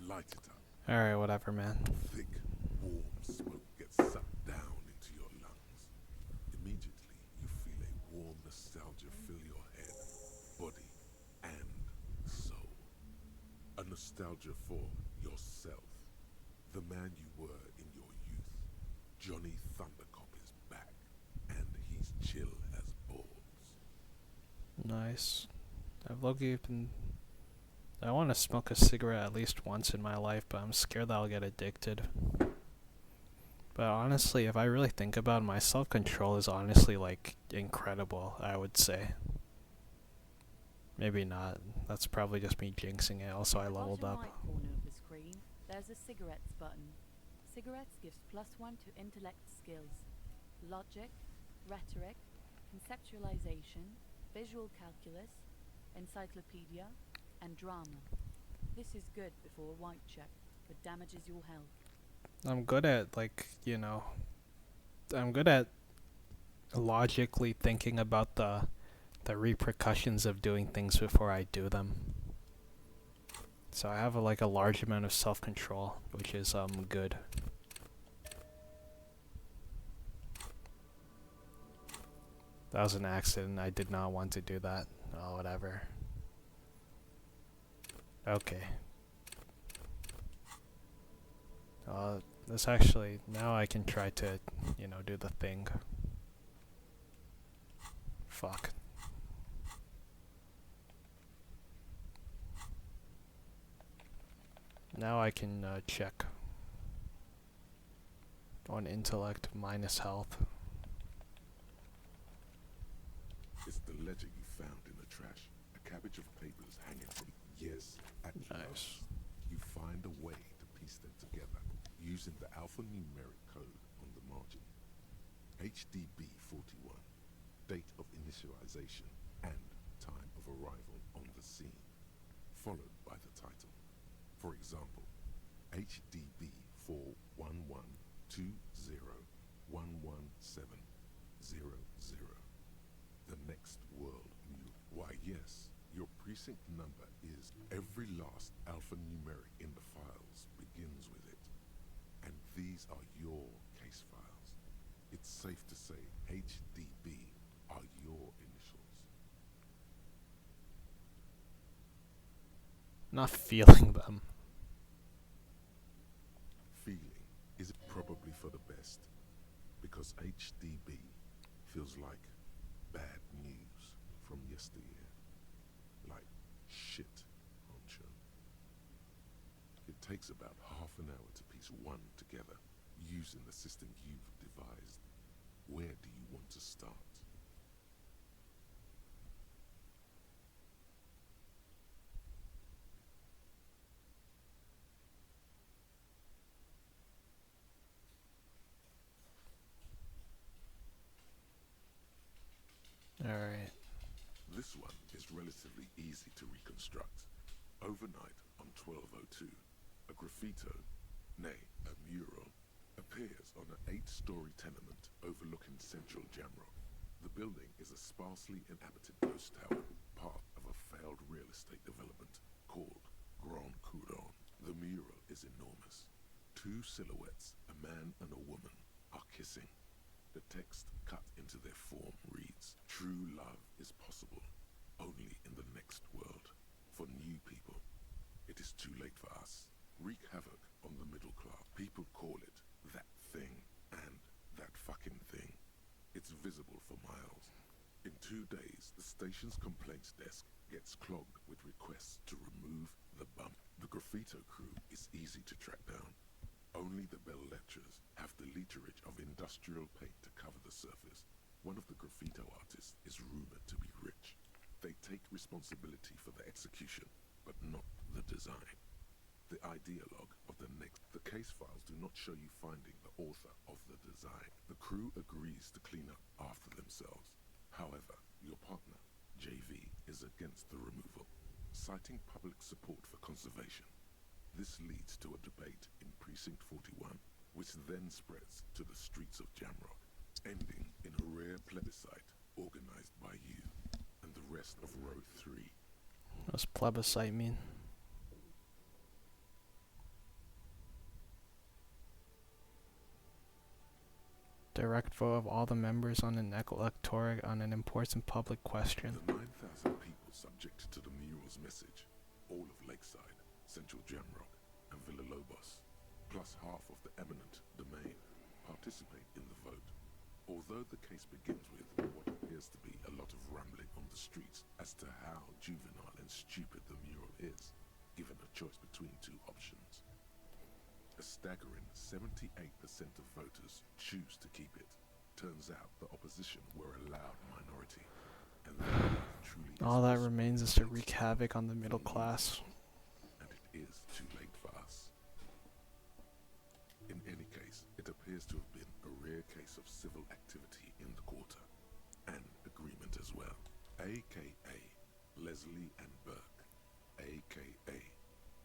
Light it up. Alright, whatever, man. Thick, warm smoke gets sucked down into your lungs. Immediately, you feel a warm nostalgia fill your head, body, and soul. Nostalgia for yourself. The man you were in your youth. Johnny Thundercop is back, and he's chill as balls. Nice. I've low-key been... I want to smoke a cigarette at least once in my life, but I'm scared that I'll get addicted. But honestly, if I really think about it, my self-control is honestly, like, incredible, I would say. Maybe not. That's probably just me jinxing it. Also, I leveled up. Bottom right corner of the screen, there's a cigarettes button. Cigarettes gives +1 to intellect skills. Logic, rhetoric, conceptualization, visual calculus, encyclopedia, and drama. This is good before a white check, but damages your health. I'm good at, like, you know... I'm good at logically thinking about the repercussions of doing things before I do them. So I have a large amount of self-control, which is good. That was an accident. I did not want to do that. Oh, whatever. Okay. This actually, now I can try to, you know, do the thing. Fuck. Now I can check on intellect minus health. It's the ledger you found in the trash. A cabbage of papers hanging from... Yes, at last, you find a way to piece them together using the alphanumeric code on the margin. HDB 41, date of initialization and time of arrival on the scene, followed by the title. For example, HDB 41120111700. The next world mule. Why, yes, your precinct number is every last alphanumeric in the files begins with it. And these are your case files. It's safe to say HDB are your initials. Not feeling them. Feeling is probably for the best, because HDB feels like bad news from yesteryear. Like shit, honcho. It takes about half an hour to piece one together, using the system you've devised. Where do you want to start? Alright. This one is relatively easy to reconstruct. Overnight on 1202, a graffito, nay, a mural, appears on an 8-story tenement overlooking central Jamrock. The building is a sparsely inhabited ghost tower, part of a failed real estate development called Grand Couron. The mural is enormous. 2 silhouettes, a man and a woman, are kissing. The text cut into their form reads, "True love is possible, only in the next world. For new people, it is too late for us. Wreak havoc on the middle class. People call it that thing and that fucking thing. It's visible for miles. In 2 days, the station's complaints desk gets clogged with requests to remove the bump. The graffito crew is easy to track down. Only the bell lectures have the literage of industrial paint to cover the surface. One of the graffito artists is rumored to be rich. They take responsibility for the execution, but not the design. The ideologue of the next... The case files do not show you finding the author of the design. The crew agrees to clean up after themselves. However, your partner, JV, is against the removal, citing public support for conservation. This leads to a debate in Precinct 41, which then spreads to the streets of Jamrock, ending in a rare plebiscite organized by you and the rest of Row 3. What does plebiscite mean? Direct vote of all the members on an electorate on an important public question. The 9,000 people subject to the mural's message, all of Lakeside, Central Jamrock, and Villalobos, plus half of the eminent domain, participate in the vote. Although the case begins with what appears to be a lot of rambling on the streets as to how juvenile and stupid the mural is, given a choice between two options. A staggering 78% of voters choose to keep it. Turns out the opposition were a loud minority, and truly all that remains is to wreak havoc on the middle class. And it is too late for us. In any case, it appears to have been a rare case of civil activity in the quarter, and agreement as well. AKA Leslie and Burke, AKA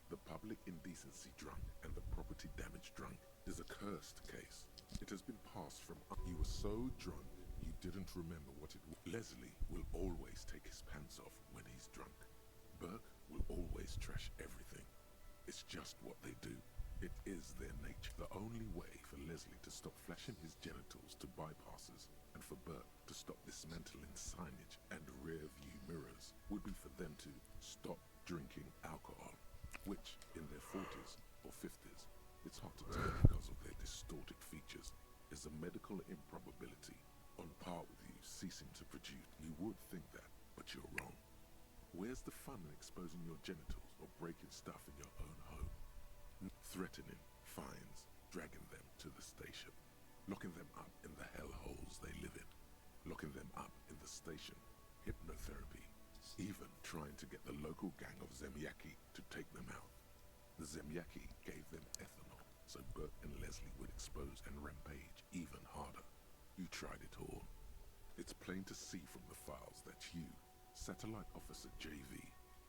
the public indecency drunk and the property damage drunk, is a cursed case. It has been passed from you were so drunk you didn't remember what it was. Leslie will always take his pants off when he's drunk. Burke will always trash everything. It's just what they do. It is their nature. The only way for Leslie to stop flashing his genitals to bypassers and for Burke to stop dismantling signage and rear view mirrors would be for them to stop drinking alcohol, which in their 40s or 50s, it's hard to tell because of their distorted features, is a medical improbability on par with you ceasing to produce. You would think that, but you're wrong. Where's the fun in exposing your genitals or breaking stuff in your own home? Threatening fines, dragging them to the station, locking them up in the hellholes they live in, locking them up in the station, hypnotherapy, even trying to get the local gang of Zemyaki to take them out. The Zemyaki gave them ethanol, so Bert and Leslie would expose and rampage even harder. You tried it all. It's plain to see from the files that you, Satellite Officer JV,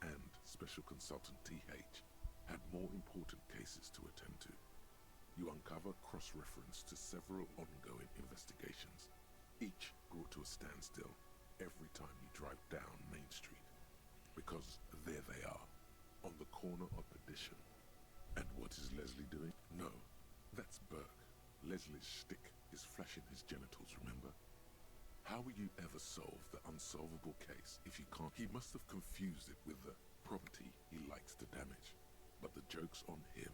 and Special Consultant TH, had more important cases to attend to. You uncover cross-reference to several ongoing investigations, each brought to a standstill every time you drive down Main Street. Because there they are, on the corner of Perdition. And what is Leslie doing? No, that's Burke. Leslie's shtick is flashing his genitals, remember? How will you ever solve the unsolvable case if you can't? He must have confused it with the property he likes to damage. But the joke's on him.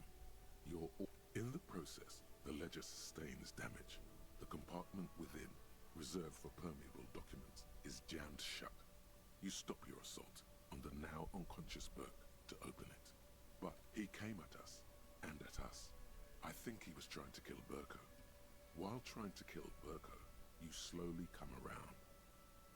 You're in the process, the ledger sustains damage. The compartment within, reserved for permeable documents, is jammed shut. You stop your assault on the now unconscious Burke to open it. But he came at us, and at us. I think he was trying to kill Burko. While trying to kill Burko, you slowly come around.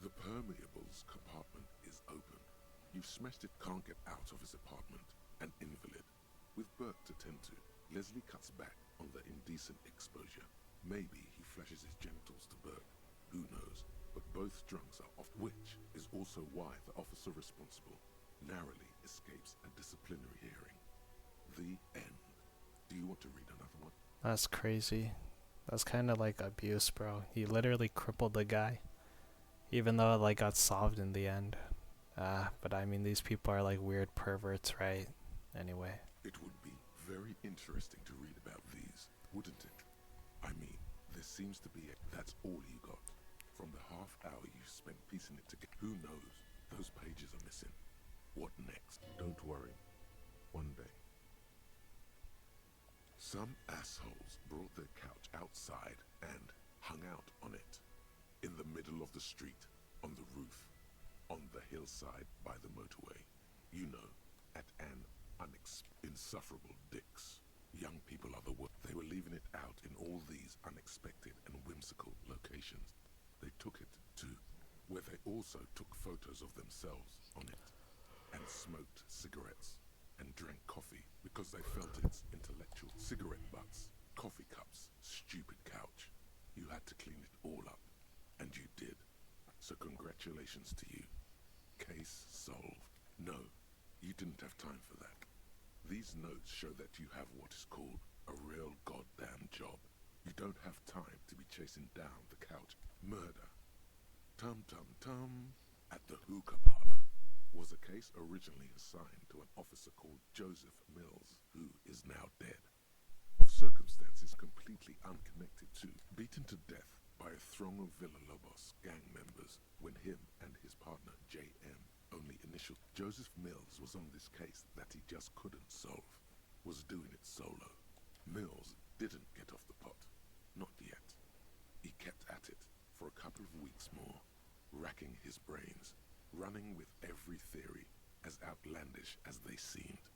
The permeables compartment is open. You've smashed it, can't get out of his apartment. An invalid. With Burke to tend to, Leslie cuts back on the indecent exposure. Maybe he flashes his genitals to Burke. Who knows? But both drunks are off, which is also why the officer responsible narrowly escapes a disciplinary hearing. The end. Do you want to read another one? That's crazy. That's kind of like abuse, bro. He literally crippled the guy, even though it like got solved in the end. But I mean, these people are like weird perverts, right? Anyway. It would be very interesting to read about these, wouldn't it? I mean, there seems to be that's all you got. From the half hour you spent piecing it together. Who knows? Those pages are missing. What next? Don't worry. One day. Some assholes brought their couch outside and hung out on it. In the middle of the street, on the roof, on the hillside by the motorway. You know, at an insufferable dicks. Young people are the worst. They were leaving it out in all these unexpected and whimsical locations. They took it to where they also took photos of themselves on it and smoked cigarettes and drank coffee because they felt its intellectual. Cigarette butts, coffee cups, stupid couch. You had to clean it all up, and you did. So congratulations to you. Case solved. No, you didn't have time for that. These notes show that you have what is called a real goddamn job. You don't have time to be chasing down the couch. Murder. Tum-tum-tum. At the hookah parlor was a case originally assigned to an officer called Joseph Mills, who is now dead. Of circumstances completely unconnected to, beaten to death by a throng of Villalobos gang members when him and his partner J.M., only initial Joseph Mills was on this case that he just couldn't solve, was doing it solo. Mills didn't get off the pot. Not yet. He kept at it for a couple of weeks more, racking his brains, running with every theory, as outlandish as they seemed.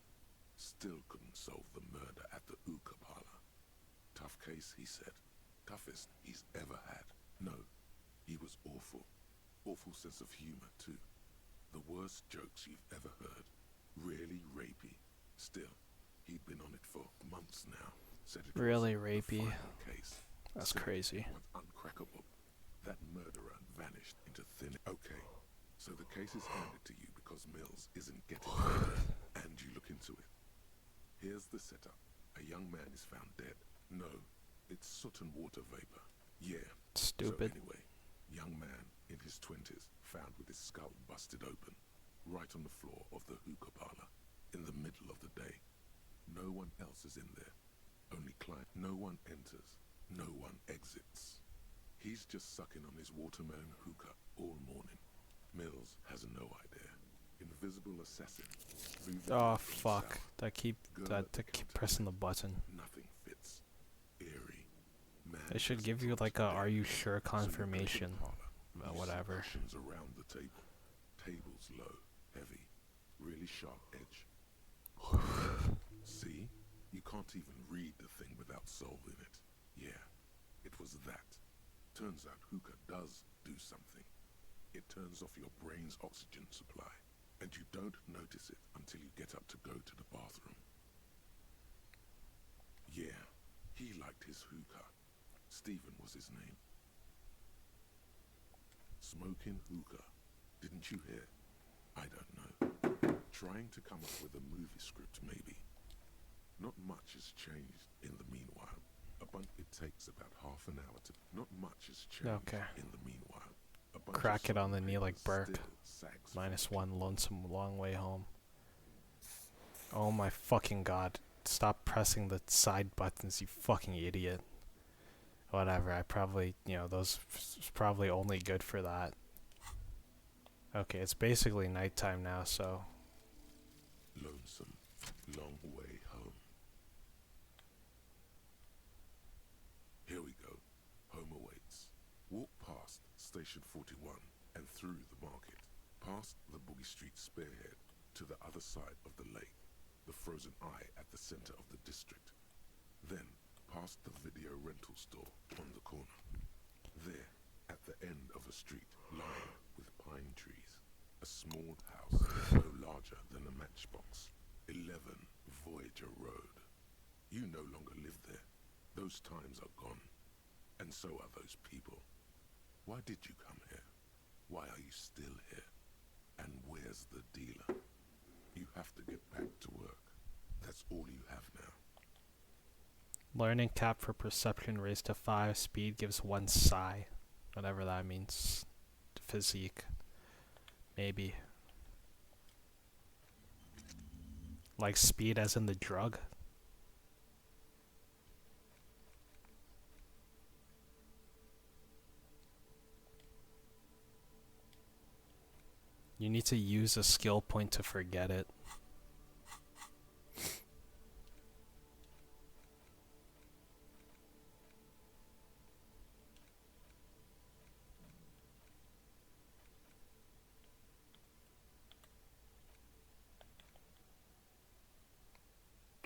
Still couldn't solve the murder at the hookah parlor. Tough case, he said. Toughest he's ever had. No, he was awful. Awful sense of humor, too. The worst jokes you've ever heard. Really rapey. Still, he'd been on it for months now. Said it Really was rapey. the final case. That's Said crazy. it was uncrackable. That murderer vanished into thin. Okay, so the case is handed to you because Mills isn't getting it, and you look into it. Here's the setup. A young man is found dead. No, it's soot and water vapor. Yeah. Stupid. So anyway, young man in his 20s found with his skull busted open, right on the floor of the hookah parlor, in the middle of the day. No one else is in there. Only client. No one enters. No one exits. He's just sucking on his watermelon hookah all morning. Mills has no idea. Invisible assassin. Oh fuck! I keep pressing the button. Nothing fits. Eerie. Man, They should give you like a "Are you sure?" confirmation. Whatever. Around the table. Tables low, heavy, really sharp edge. See? You can't even read the thing without solving it. Yeah, it was that. Turns out hookah does do something. It turns off your brain's oxygen supply, and you don't notice it until you get up to go to the bathroom. Yeah, he liked his hookah. Stephen was his name. Smoking hookah. Didn't you hear? I don't know. Trying to come up with a movie script, maybe. Not much has changed in the meanwhile. It takes about half an hour to... Not much has changed in the meanwhile. Crack it on the knee like Burke. -1 lonesome long way home. Oh my fucking god. Stop pressing the side buttons, you fucking idiot. Whatever, I probably, those is probably only good for that. Okay, it's basically nighttime now, so... Lonesome, long way home. Here we go. Home awaits. Walk past Station 41 and through the market, past the Boogie Street spearhead to the other side of the lake, the frozen eye at the center of the district. Then, past the video rental store on the corner. There, at the end of a street lined with pine trees, a small house no larger than a matchbox. 11 Voyager Road. You no longer live there. Those times are gone. And so are those people. Why did you come here? Why are you still here? And where's the dealer? You have to get back to work. That's all you have now. Learning cap for perception raised to 5. Speed gives 1 psi. Whatever that means. Physique. Maybe. Like speed as in the drug? You need to use a skill point to forget it.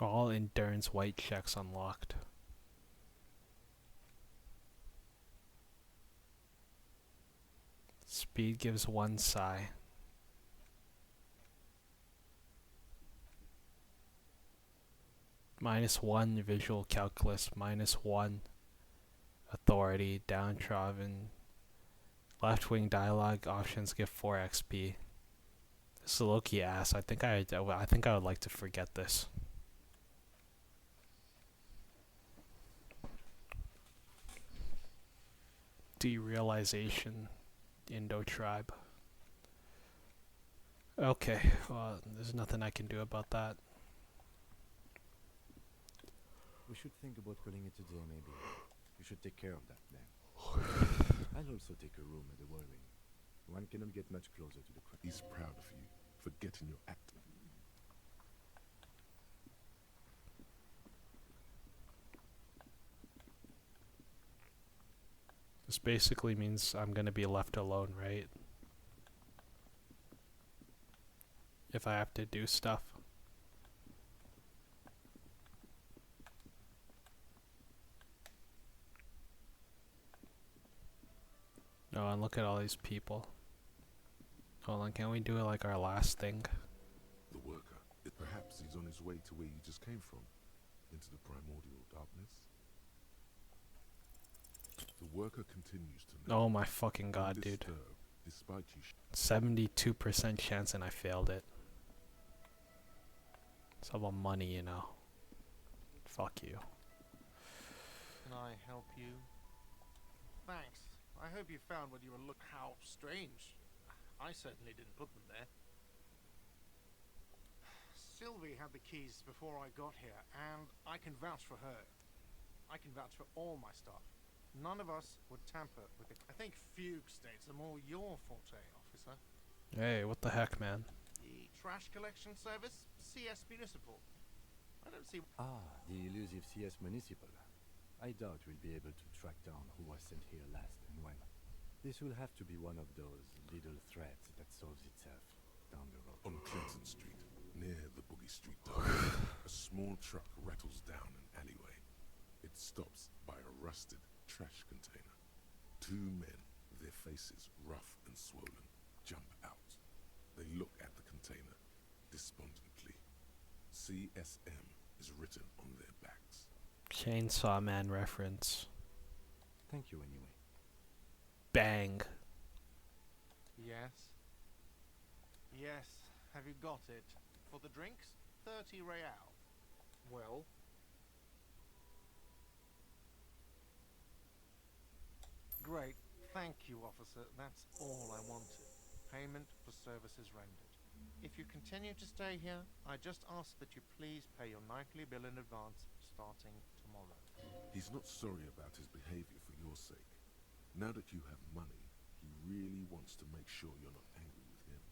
All endurance white checks unlocked. Speed gives 1 psi. -1 visual calculus, -1 authority, downtrodden. Left wing dialogue options give 4 XP. This is low-key ass. I think I would like to forget this. Derealization, Indo tribe. Okay, well, there's nothing I can do about that. We should think about calling it a day, maybe. You should take care of that then. I'll also take a room at the Whirlwind. One cannot get much closer to the crowd. He's proud of you. for getting your act. This basically means I'm gonna be left alone, right? If I have to do stuff. Oh, and look at all these people. Hold on, can we do it like our last thing? The worker. Perhaps he's on his way to where you just came from, into the primordial darkness. The worker continues to know. Oh my fucking god, dude. Despite you 72% chance and I failed it. It's all about money, you know. Fuck you. Can I help you? Thanks. I hope you found what you were looking. How strange. I certainly didn't put them there. Sylvie had the keys before I got here, and I can vouch for her. I can vouch for all my stuff. None of us would tamper with it. I think fugue states are more your forte, officer. Hey, what the heck, man? The trash collection service, CS Municipal. I don't see. Ah, the elusive CS Municipal. I doubt we'll be able to track down who was sent here last and when. This will have to be one of those little threads that solves itself down the road. On Clinton Street, near the Boogie Street Dock, a small truck rattles down an alleyway. It stops by a rusted trash container. Two men, their faces rough and swollen, jump out. They look at the container despondently. CSM is written on their backs. Chainsaw Man reference. Thank you anyway. Bang. Yes. Yes. Have you got it? For the drinks? 30 real. Well. Great. Thank you, officer. That's all I wanted. Payment for services rendered. If you continue to stay here, I just ask that you please pay your nightly bill in advance starting tomorrow. He's not sorry about his behavior for your sake. Now that you have money, he really wants to make sure you're not angry with him.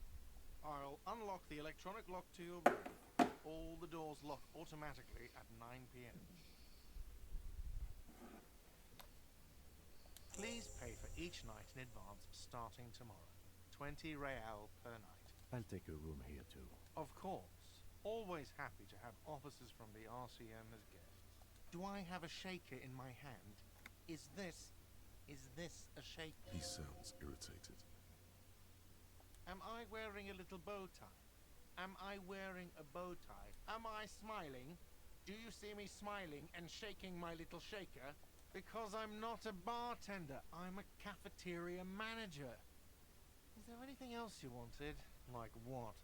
I'll unlock the electronic lock to your room. All the doors lock automatically at 9 p.m. Please pay for each night in advance starting tomorrow. 20 real per night. I'll take a room here too. Of course. Always happy to have officers from the RCM as guests. Do I have a shaker in my hand? Is this a shaker? He sounds irritated. Am I wearing a little bow tie? Am I wearing a bow tie? Am I smiling? Do you see me smiling and shaking my little shaker? Because I'm not a bartender. I'm a cafeteria manager. Is there anything else you wanted? Like what?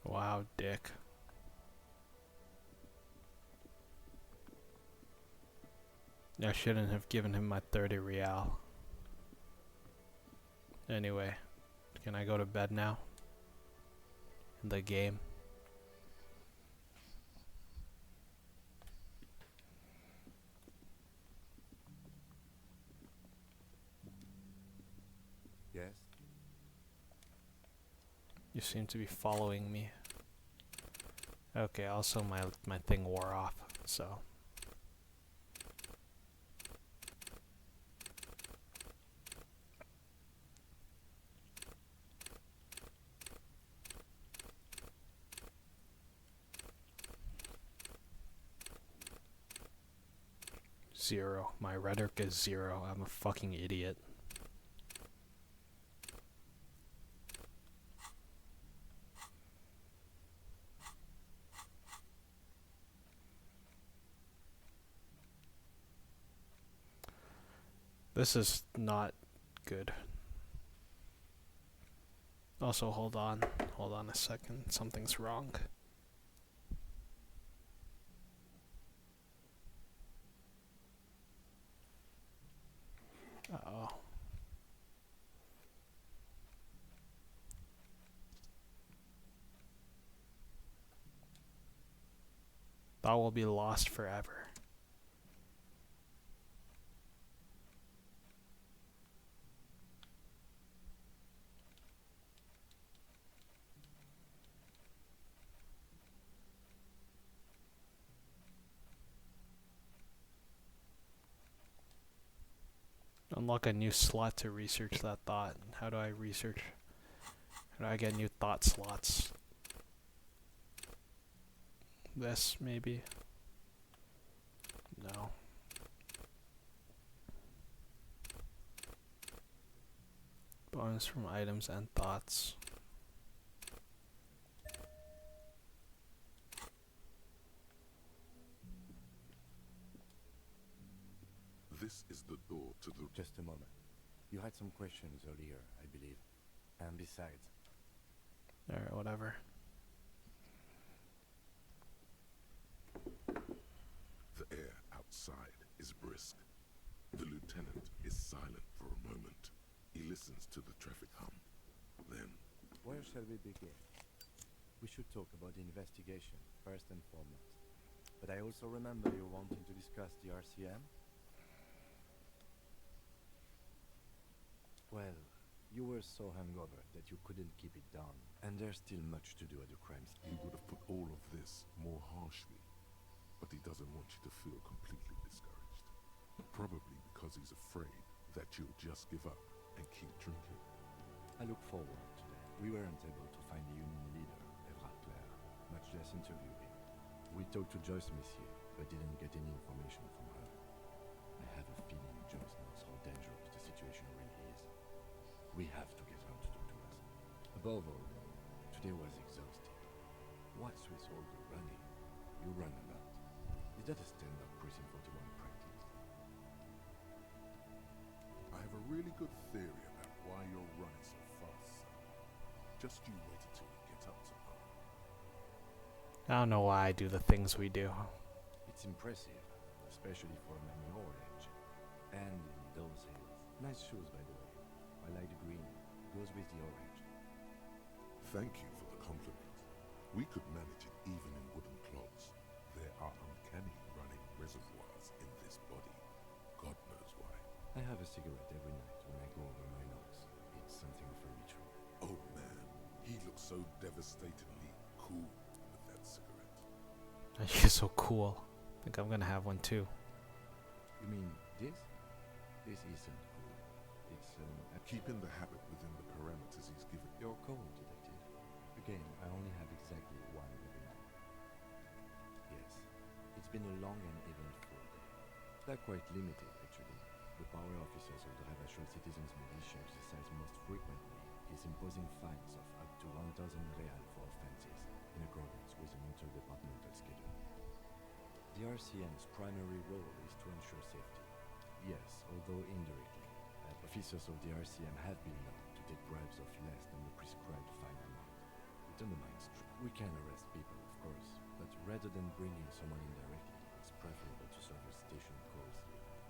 Wow, dick. I shouldn't have given him my 30 real. Anyway, can I go to bed now? In the game. Yes? You seem to be following me. Okay, also my thing wore off, so. Zero. My rhetoric is 0. I'm a fucking idiot. This is not good. Also, hold on a second. Something's wrong. Uh-oh. That will be lost forever. Unlock a new slot to research that thought. How do I research? How do I get new thought slots? This, maybe? No. Bonus from items and thoughts. This is the door to the... Just a moment. You had some questions earlier, I believe. And besides... Alright, whatever. The air outside is brisk. The lieutenant is silent for a moment. He listens to the traffic hum. Then... Where shall we begin? We should talk about the investigation, first and foremost. But I also remember you wanting to discuss the RCM? Well, you were so hungover that you couldn't keep it down. And there's still much to do at the crime scene. He would have put all of this more harshly. But he doesn't want you to feel completely discouraged. Probably because he's afraid that you'll just give up and keep drinking. I look forward to that. We weren't able to find the union leader, Evra Claire, much less interview him. We talked to Joyce Messier, but didn't get any information from her. I have a feeling Joyce knows how dangerous the situation really is. We have to get her to talk to us. Above all, though, today was exhausting. What's with all the running? You run a lot. Is that a standard Precinct 41 practice? I have a really good theory about why you're running so fast, son. Just you wait until we get up tomorrow. I don't know why I do the things we do. It's impressive, especially for a man your age. And in those hills. Nice shoes, by the way. I like the green. Goes with the orange. Thank you for the compliment. We could manage it even in wooden clogs. There are uncanny running reservoirs in this body. God knows why. I have a cigarette every night when I go over my notes. It's something of a ritual. Oh man, he looks so devastatingly cool with that cigarette. You're so cool. I think I'm gonna have one too. You mean this? This isn't cool. It's keeping the habit within the parameters he's given. You're cold, detective. Again, I only have exactly one every night. Yes, it's been a long and eventful day. They're quite limited, actually. The power officers of the Ravachol Citizens Militia exercise most frequently is imposing fines of up to 1,000 real for offenses, in accordance with an interdepartmental schedule. The RCM's primary role is to ensure safety. Yes, although indirectly. Officers of the RCM have been known to take bribes of less than the prescribed fine amount. It undermines trust. We can arrest people, of course, but rather than bringing someone in directly, it's preferable to serve a station calls.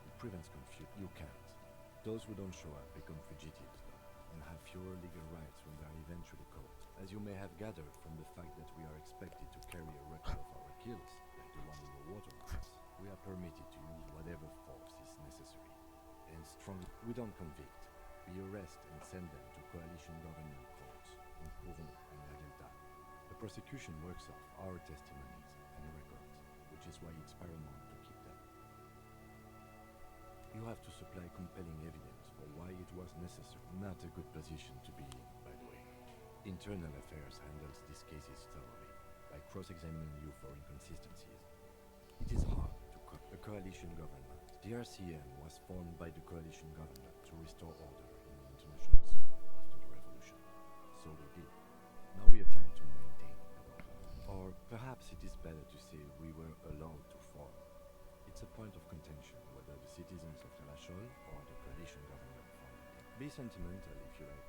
It prevents confusion. You can't. Those who don't show up become fugitives, though, and have fewer legal rights when they are eventually caught. As you may have gathered from the fact that we are expected to carry a record of our kills, like the one in the waterhouse, we are permitted to use whatever force is necessary. And strongly, we don't convict. We arrest and send them to coalition government courts in Courron and La Delta. The prosecution works off our testimonies and records, which is why it's paramount to keep them. You have to supply compelling evidence for why it was necessary. Not a good position to be in, by the way. Internal Affairs handles these cases thoroughly, by cross-examining you for inconsistencies. It is hard to cut a coalition government. The RCM was formed by the coalition government to restore order in the international zone after the revolution. So we did. Now we attempt to maintain that order. Or perhaps it is better to say we were allowed to form. It's a point of contention whether the citizens of Ravachol or the coalition government formed it. Be sentimental if you like.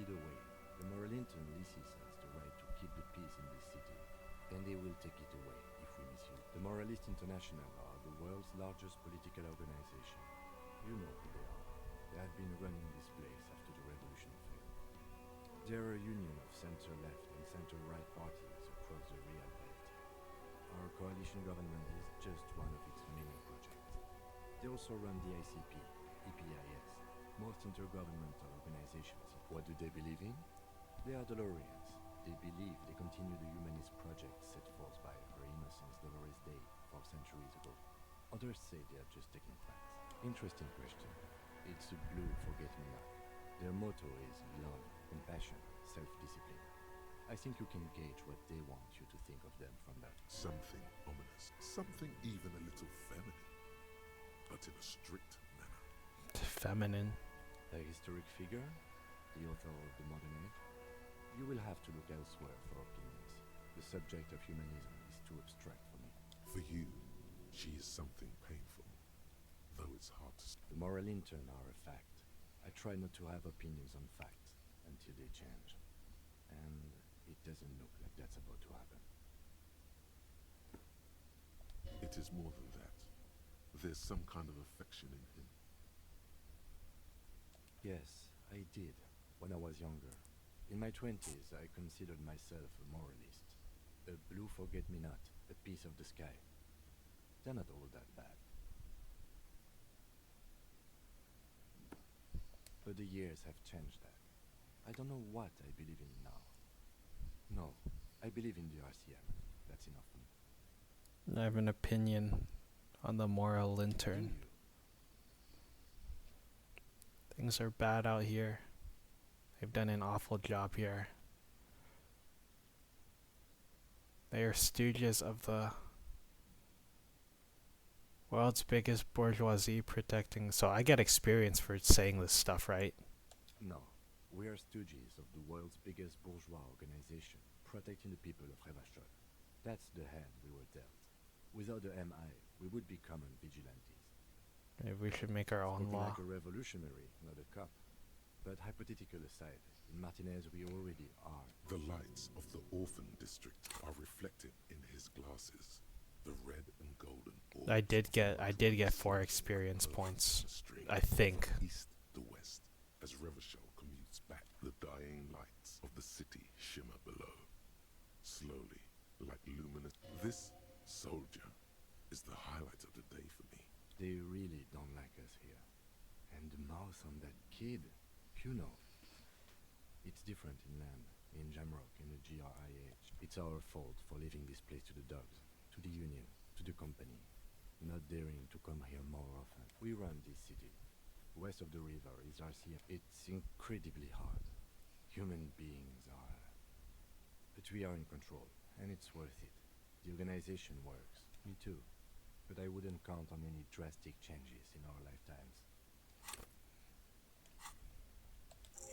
Either way, the Morlinton leases us the right to keep the peace in this city, and they will take it away if we misuse it. The Moralist International are the world's largest political organization. You know who they are. They have been running this place after the revolution failed. They're a union of center-left and center-right parties across the real belt. Our coalition government is just one of its many projects. They also run the ICP, EPIS, most intergovernmental organizations. What do they believe in? They are DeLoreans. They believe they continue the humanist project set forth by Her Innocence Dolores Day 4 centuries ago. Others say they are just technocrats. Interesting question. It's a blue forget-me-not. Their motto is love, compassion, self-discipline. I think you can gauge what they want you to think of them from that. Something ominous. Something even a little feminine. But in a strict manner. Feminine. A historic figure? The author of the modern age? You will have to look elsewhere for opinions. The subject of humanism is too abstract for me. For you, she is something painful. Though it's hard to... The moral intern are a fact. I try not to have opinions on facts until they change. And it doesn't look like that's about to happen. It is more than that. There's some kind of affection in him. Yes, I did, when I was younger. In my 20s, I considered myself a moralist. A blue forget-me-not, a piece of the sky. They're not all that bad. But the years have changed that. I don't know what I believe in now. No, I believe in the RCM. That's enough for me. I have an opinion on the moral intern. Things are bad out here. They've done an awful job here. They are stooges of the world's biggest bourgeoisie protecting... So I get experience for saying this stuff, right? No, we are stooges of the world's biggest bourgeois organization, protecting the people of Revachol. That's the hand we were dealt. Without the MI, we would be common vigilantes. Maybe we should make our own law. Like a revolutionary, not a cop. But hypothetical aside, in Martinez we already are. The lights of the orphan district are reflected in his glasses. The red and golden orbs. I did get 4 experience points. I think. East to west, as Revachol commutes back, the dying lights of the city shimmer below. Slowly, like luminous. This soldier is the highlight of the day for me. They really don't like us here. And the mouth on that kid, you know. It's different in land, in Jamrock, in the GRIH. It's our fault for leaving this place to the dogs, to the union, to the company. Not daring to come here more often. We run this city. West of the river is RCM. It's incredibly hard. Human beings are... But we are in control, and it's worth it. The organization works. Me too. But I wouldn't count on any drastic changes in our lifetimes.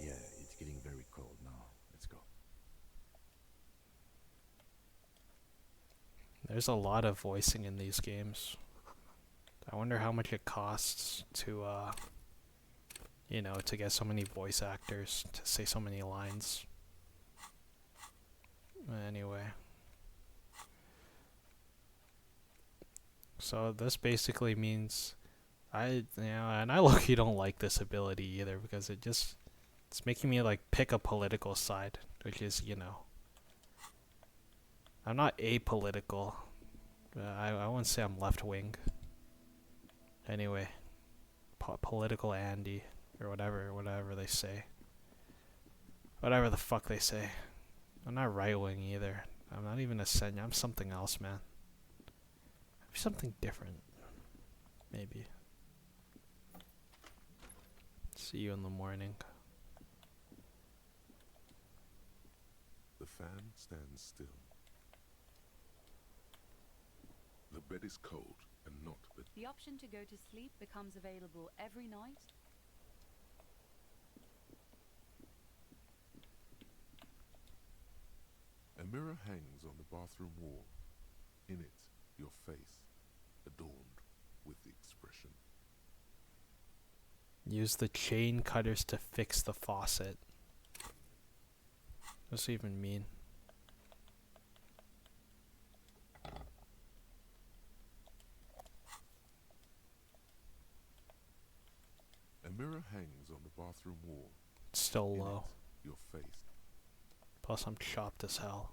Yeah, it's getting very cold now. Let's go. There's a lot of voicing in these games. I wonder how much it costs to, you know, to get so many voice actors to say so many lines. Anyway. So this basically means and I low-key don't like this ability either because it's making me like pick a political side, which is, you know, I'm not apolitical. I wouldn't say I'm left-wing. Anyway, political Andy or whatever they say. Whatever the fuck they say. I'm not right-wing either. I'm not even a center. I'm something else, man. Something different. Maybe. See you in the morning. The fan stands still. The bed is cold and not but The option to go to sleep becomes available every night. a mirror hangs on the bathroom wall. In it, your face, adorned with the expression. Use the chain cutters to fix the faucet. What's it even mean? A mirror hangs on the bathroom wall. It's still In low. it, your face. Plus I'm chopped as hell.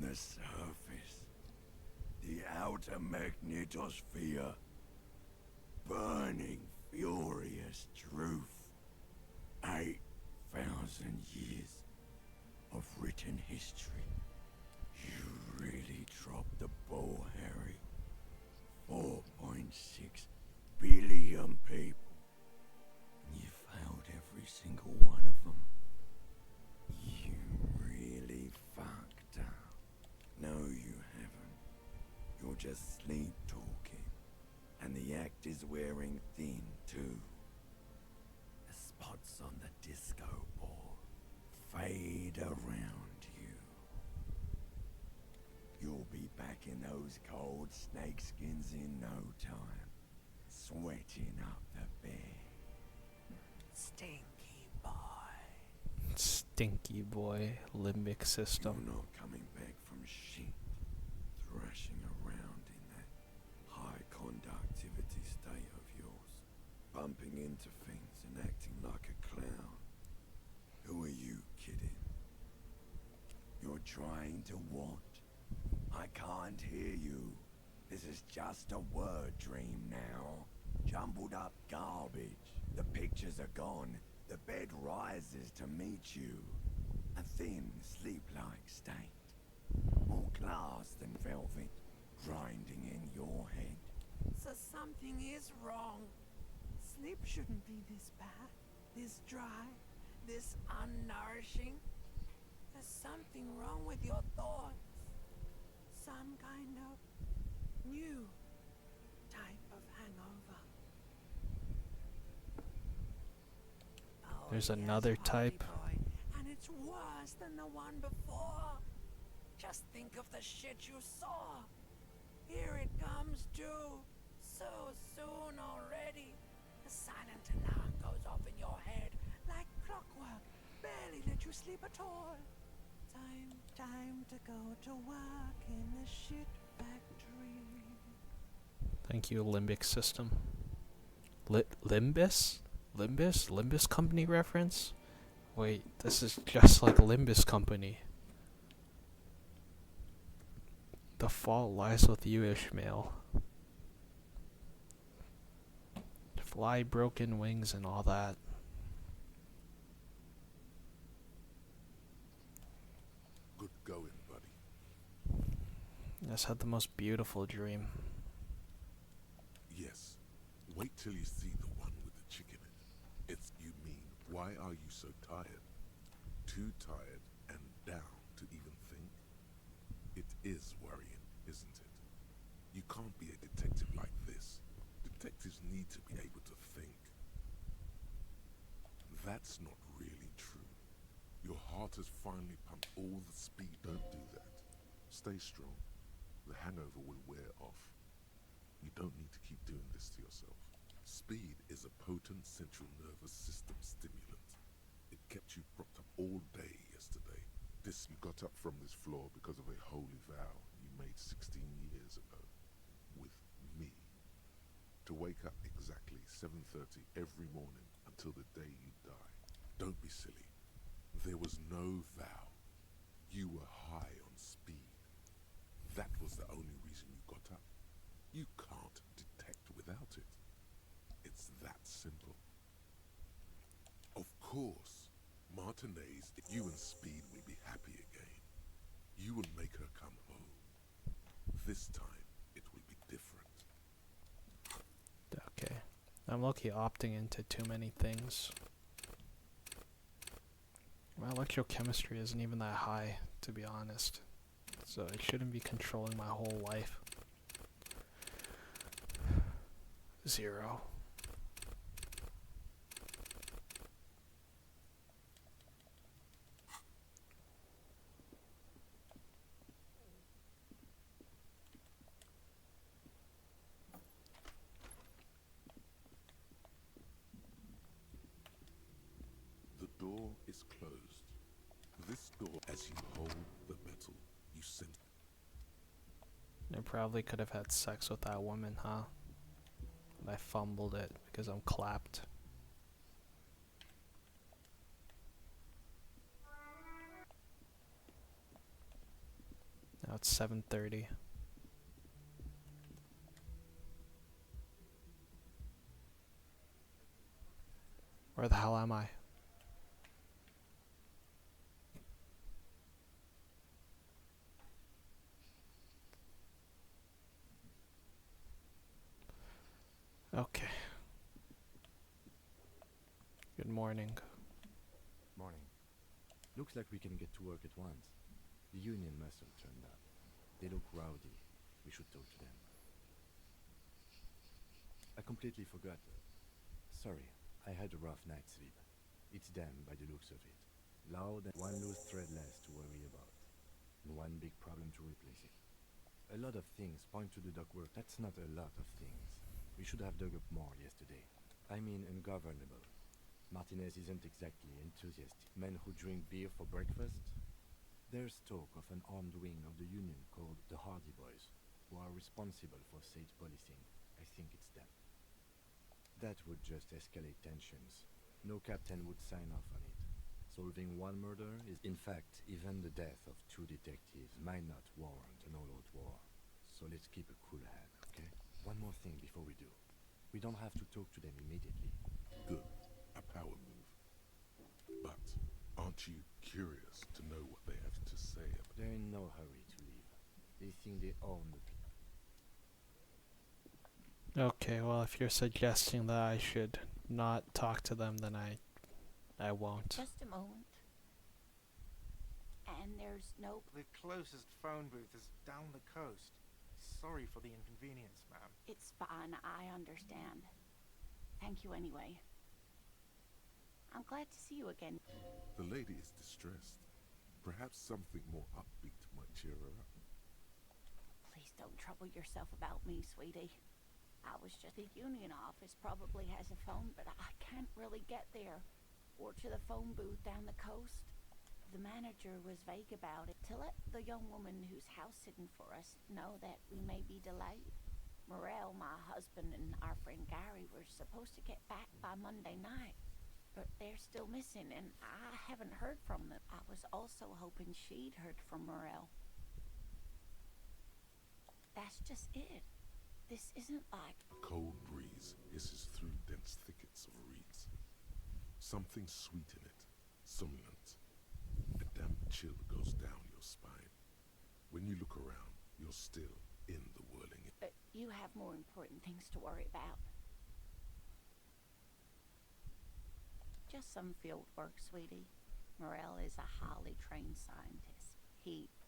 the surface, the outer magnetosphere, burning furious truth. 8,000 years of written history. You really dropped the ball, Harry. 4.6 billion people. You failed every single one of them. You really fucked up. No, you haven't. You're just sleep talking. And the act is wearing thin, too. The spots on the disco ball fade around you. You'll be back in those cold snakeskins in no time, sweating up the bed. Stinky boy. Stinky boy, limbic system. You're not coming back from shit, thrashing around in that high conductivity state of yours, bumping into things and acting like a clown. Who are you kidding? You're trying to what? I can't hear you. This is just a word dream now. Jumbled up garbage. The pictures are gone. The bed rises to meet you. A thin, sleep-like state. More glass than velvet, grinding in your head. So something is wrong. Sleep shouldn't be this bad, this dry, this unnourishing. There's something wrong with your thoughts. Some kind of new type of hangover. There's another type. And it's worse than the one before. Just think of the shit you saw. Here it comes too. So soon already. The silent alarm goes off in your head like clockwork. Barely let you sleep at all. Time to go to work in the shit factory. Thank you, limbic system. Limbus? Limbus company reference? Wait, this is just like Limbus company. The fault lies with you, Ishmael. Fly broken wings and all that. Good going, buddy. Just had the most beautiful dream. Yes. Wait till you see the one with the chick in it. It's, you mean, why are you so tired? Too tired and down to even think? It is worrying, isn't it? You can't be a detective like this. Detectives need to be able to think. That's not really true. Your heart has finally pumped all the speed. Don't do that. Stay strong. The hangover will wear off. You don't need to keep doing this to yourself. Speed is a potent central nervous system stimulant. It kept you propped up all day yesterday. You got up from this floor because of a holy vow you made 16 years ago. With me. To wake up exactly 7:30 every morning until the day you die. Don't be silly. There was no vow. You were high on speed. That was the only reason you got up. You can't detect without it. It's that simple. Of course, Martinez, you and Speed will be happy again. You will make her come home. This time, it will be different. Okay. I'm low-key opting into too many things. My electrochemistry isn't even that high, to be honest. So it shouldn't be controlling my whole life. 0. The door is closed. This door, as you hold the metal, you sense. I probably could have had sex with that woman, huh? And I fumbled it because I'm clapped. Now it's 7:30. Where the hell am I? Okay. Good morning. Morning. Looks like we can get to work at once. The Union must have turned up. They look rowdy. We should talk to them. I completely forgot. Sorry, I had a rough night's sleep. It's them by the looks of it. Loud and one loose thread less to worry about. And one big problem to replace it. A lot of things point to the ductwork. That's not a lot of things. We should have dug up more yesterday. I mean ungovernable. Martinez isn't exactly enthusiastic. Men who drink beer for breakfast? There's talk of an armed wing of the Union called the Hardy Boys, who are responsible for state policing. I think it's them. That would just escalate tensions. No captain would sign off on it. Solving one murder is, in fact, even the death of 2 detectives might not warrant an all-out war. So let's keep a cool head, okay? One more thing before we do. We don't have to talk to them immediately. Good. A power move. But aren't you curious to know what they have to say about... They're in no hurry to leave. They think they own the Okay, well, if you're suggesting that I should not talk to them, then I won't. Just a moment. And there's no... The closest phone booth is down the coast. Sorry for the inconvenience, ma'am. It's fine, I understand. Thank you anyway. I'm glad to see you again. The lady is distressed. Perhaps something more upbeat might cheer her up. Please don't trouble yourself about me, sweetie. I was just... The Union office probably has a phone, but I can't really get there. Or to the phone booth down the coast. The manager was vague about it. To let the young woman who's house-sitting for us know that we may be delayed. Morel, my husband, and our friend Gary were supposed to get back by Monday night. But they're still missing, and I haven't heard from them. I was also hoping she'd heard from Morel. That's just it. This isn't like... A cold breeze hisses through dense thickets of reeds. Something sweet in it, somnolent. A damp chill goes down your spine. When you look around, you're still in the whirling... But you have more important things to worry about. Just some field work, sweetie. Morel is a highly trained scientist.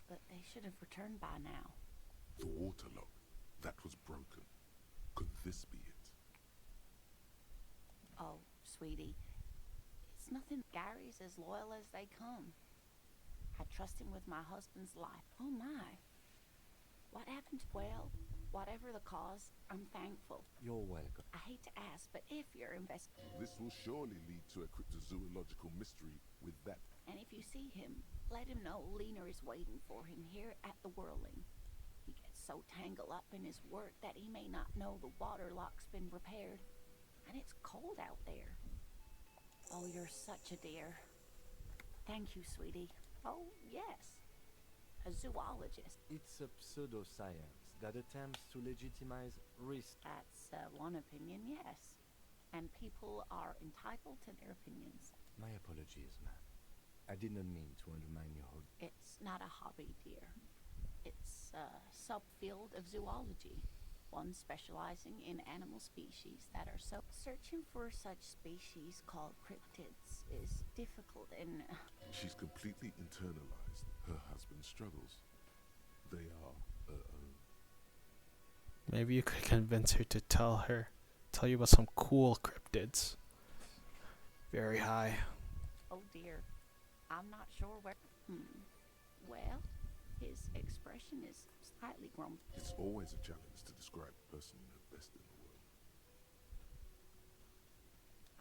But they should have returned by now. The water lock. That was broken. Could this be it? Oh, sweetie. It's nothing. Gary's as loyal as they come. I trust him with my husband's life. Oh my. What happened? Well, whatever the cause, I'm thankful. You're welcome. I hate to ask, but if you're This will surely lead to a cryptozoological mystery with that. And if you see him, let him know Lena is waiting for him here at the Whirling. He gets so tangled up in his work that he may not know the water lock's been repaired. And it's cold out there. Oh, you're such a dear. Thank you, sweetie. Oh, yes. A zoologist. It's a pseudoscience that attempts to legitimize risk. That's one opinion, yes. And people are entitled to their opinions. My apologies, ma'am. I did not mean to undermine your whole... It's not a hobby, dear. It's a subfield of zoology. One specializing in animal species that are so... Searching for such species called cryptids is difficult and... She's completely internalized her husband's struggles. They are her own. Maybe you could convince her to tell you about some cool cryptids. Very high. Oh dear. I'm not sure where... Well, his expression is slightly grumpy. It's always a challenge to describe the person you know best in the world.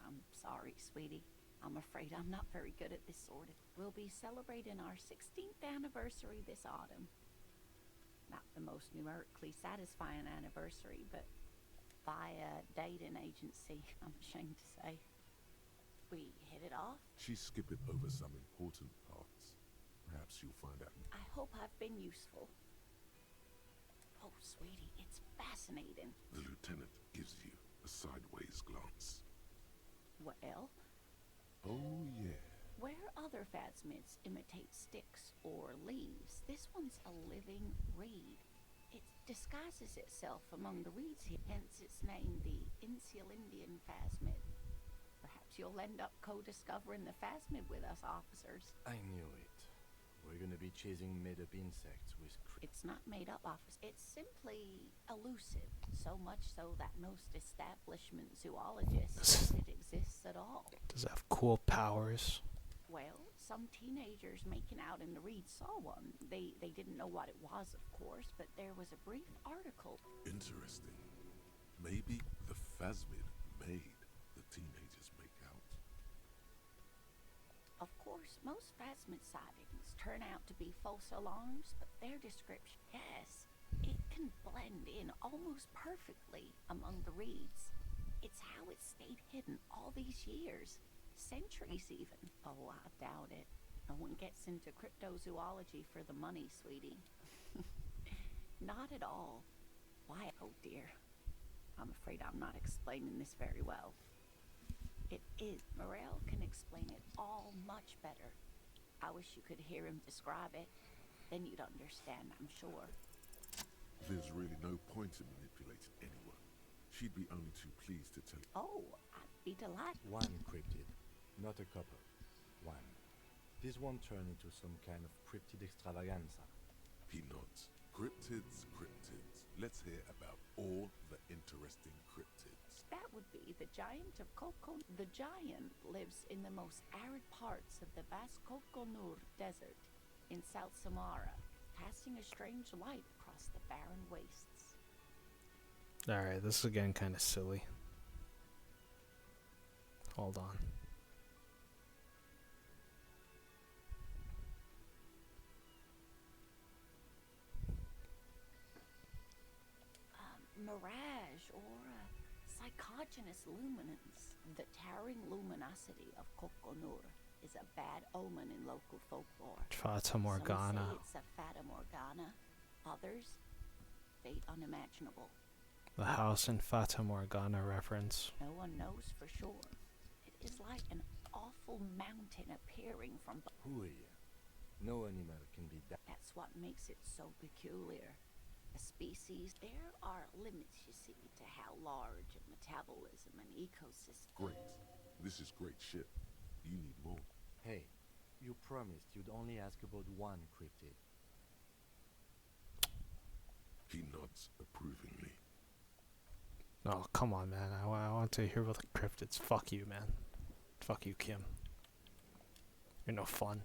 I'm sorry, sweetie. I'm afraid I'm not very good at this sort of... We'll be celebrating our 16th anniversary this autumn. Not the most numerically satisfying anniversary, but by a dating agency, I'm ashamed to say. We hit it off. She's skipping over some important parts. Perhaps you'll find out. I hope I've been useful. Oh, sweetie, it's fascinating. The lieutenant gives you a sideways glance. Well, Oh, yeah. where other phasmids imitate sticks or leaves, this one's a living reed. It disguises itself among the reeds here, hence its name, the Insulindian phasmid. Perhaps you'll end up co-discovering the phasmid with us, officers. I knew it. We're gonna be chasing made-up insects with It's not made up, officer. It's simply elusive. So much so that most establishment zoologists think it exists at all. Does it have cool powers? Well, some teenagers making out in the reeds saw one. They didn't know what it was, of course, but there was a brief article. Interesting. Maybe the phasmid made the teenagers make out. Of course, most phasmid sightings turn out to be false alarms, but their description, yes, it can blend in almost perfectly among the reeds. It's how it stayed hidden all these years, centuries even. Oh, I doubt it. No one gets into cryptozoology for the money, sweetie. Not at all. Why, oh dear. I'm afraid I'm not explaining this very well. It is. Morel can explain it all much better. I wish you could hear him describe it. Then you'd understand, I'm sure. There's really no point in manipulating anyone. She'd be only too pleased to tell you. Oh, I'd be delighted. one cryptid, not a couple. One. This won't turn into some kind of cryptid extravaganza. He nods. Cryptids, cryptids. Let's hear about all the interesting cryptids. That would be the giant of Coco. The giant lives in the most arid parts of the vast Coconur Desert in South Samara, casting a strange light across the barren wastes. Alright, this is getting kind of silly. Hold on. Mirage or psychogenous luminance. The towering luminosity of Coconur is a bad omen in local folklore. Fata Morgana. Some say it's a Fata Morgana. Others, fate unimaginable. The house in Fata Morgana reference. No one knows for sure. It is like an awful mountain appearing from. Who are you? No animal can be that. That's what makes it so peculiar. A species, there are limits, you see, to how large a metabolism and ecosystem. Great. This is great shit. You need more. Hey, you promised you'd only ask about one cryptid. He nods approvingly. Oh, come on, man. I want to hear about the cryptids. Fuck you, man. Fuck you, Kim. You're no fun.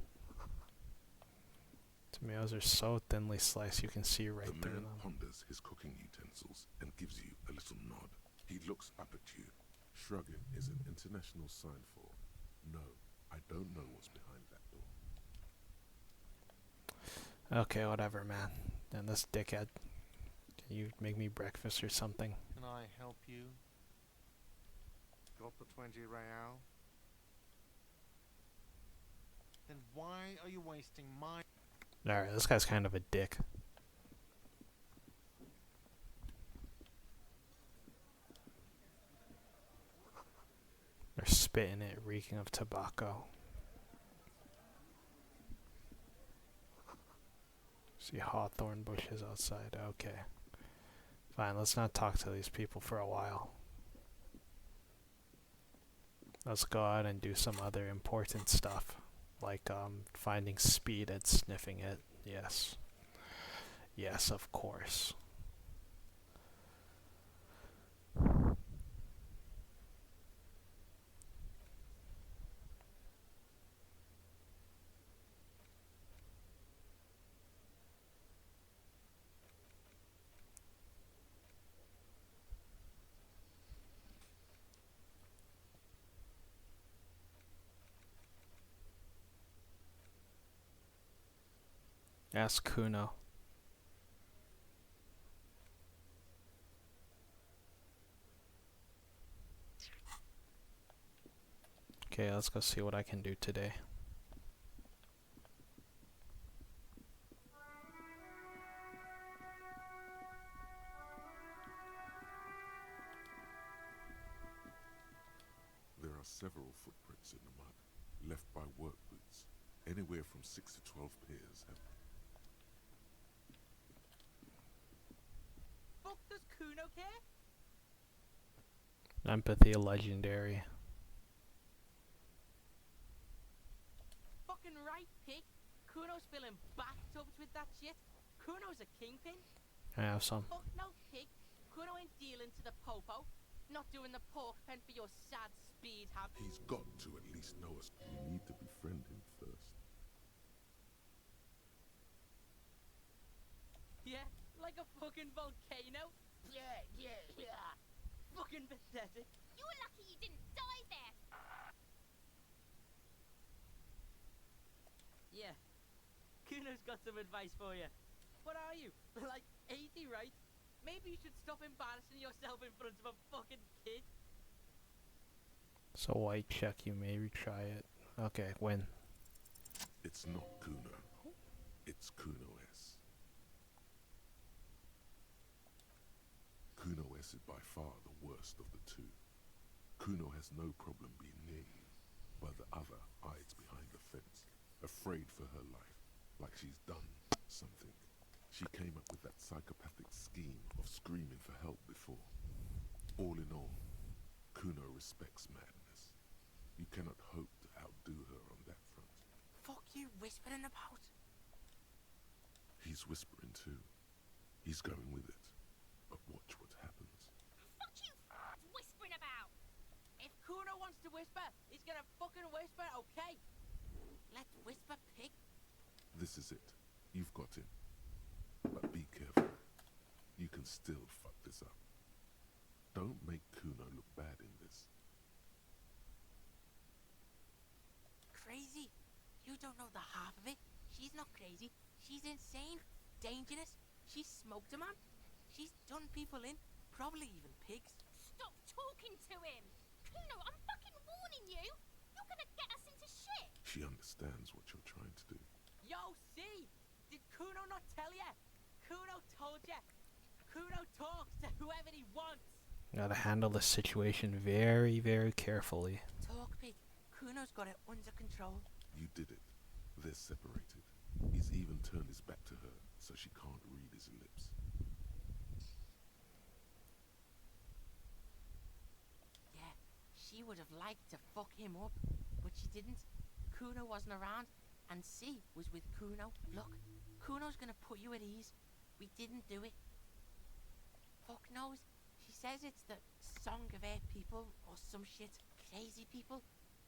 Tomatoes are so thinly sliced you can see right The through man them. ponders his cooking utensils and gives you a little nod. He looks up at you. Shrugging is an international sign for, no, I don't know what's behind that door. Okay, whatever, man. And this dickhead. Can you make me breakfast or something? Can I help you? Got the 20 real? Then why are you wasting my... Alright, this guy's kind of a dick. They're spitting it, reeking of tobacco. See hawthorn bushes outside. Okay. Fine, let's not talk to these people for a while. Let's go out and do some other important stuff. Like, finding speed and sniffing it. Yes. Yes, of course. Ask Kuno. Okay, let's go see what I can do today. several footprints in the mud, left by work boots. Anywhere from 6 to 12 pairs have... Fuck does Kuno care? Empathy legendary. Fucking right, pig. Kuno's filling bathtubs with that shit. Kuno's a kingpin. I have some. Fuck no, pig. Kuno ain't dealing to the popo. Not doing the pork pen for your sad speed habit. He's got to at least know us. We need to befriend him first. Yeah, like a fucking volcano. Yeah. Fucking pathetic. You're lucky you didn't die there. Yeah. Kuno's got some advice for you. What are you? Like 80, right? Maybe you should stop embarrassing yourself in front of a fucking kid. So white check, you may retry it. Okay, when? It's not Kuno. It's Kuno S. Kuno S is by far the worst of the two. Kuno has no problem being near you, but the other hides behind the fence, afraid for her life, like she's done something. She came up with that psychopathic scheme of screaming for help before. All in all, Kuno respects madness. You cannot hope to outdo her on that front. Fuck you whispering about? He's whispering too. He's going with it. But watch what happens. Fuck you whispering about. If Kuno wants to whisper, he's gonna fucking whisper, okay? Let's whisper, pig. This is it. You've got him. But be careful. You can still fuck this up. Don't make Kuno look bad in this. Crazy? You don't know the half of it. She's not crazy. She's insane. Dangerous. She's smoked a man. She's done people in. Probably even pigs. Stop talking to him. Kuno, I'm fucking warning you. You're gonna get us into shit. She understands what you're trying to do. Yo, see? Did Kuno not tell ya? Kuno told ya. Kuno talks to whoever he wants. Gotta handle this situation very, very carefully. Talk, pig. Kuno's got it under control. You did it. They're separated. He's even turned his back to her, so she can't read his lips. Yeah, she would have liked to fuck him up, but she didn't. Kuno wasn't around, and C was with Kuno. Look, Kuno's gonna put you at ease. We didn't do it. Fuck knows. She says it's the Song of Air people or some shit. Crazy people.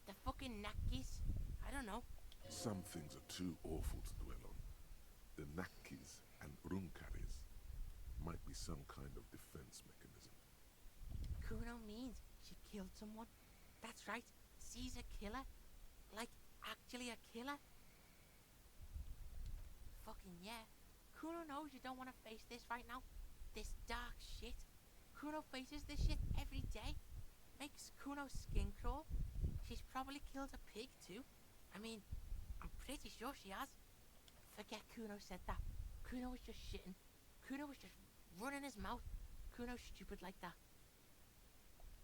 The fucking Nakis. I don't know. Some things are too awful to dwell on. The Nakis and Runkaris might be some kind of defense mechanism. Kuno means she killed someone. That's right. C's a killer. Like, actually a killer. Fucking yeah. Kuno knows you don't want to face this right now. This dark shit. Kuno faces this shit every day. Makes Kuno's skin crawl. She's probably killed a pig too. I mean, I'm pretty sure she has. Forget Kuno said that. Kuno was just shitting. Kuno was just running his mouth. Kuno's stupid like that.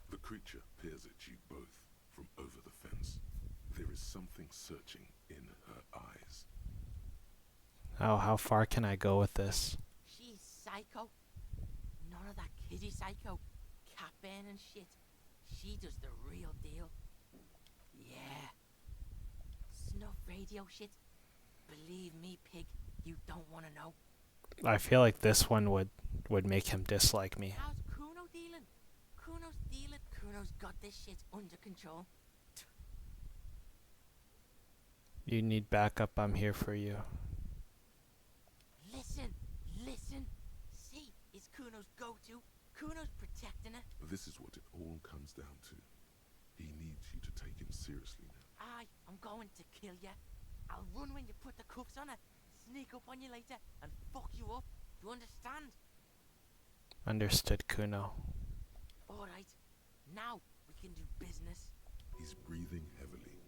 The creature peers at you both from over the fence. There is something searching in her eyes. How far can I go with this? She's psycho. None of that kiddie psycho. Cat burning shit. She does the real deal. Yeah. Snuff radio shit. Believe me, pig, you don't want to know. I feel like this one would make him dislike me. How's Kuno dealing? Kuno's dealing. Kuno's got this shit under control. You need backup, I'm here for you. Listen. See, it's Kuno's go-to. Kuno's protecting her. This is what it all comes down to. He needs you to take him seriously now. I'm going to kill ya. I'll run when you put the cuffs on her. Sneak up on you later and fuck you up. You understand? Understood, Kuno. Alright, now we can do business. He's breathing heavily.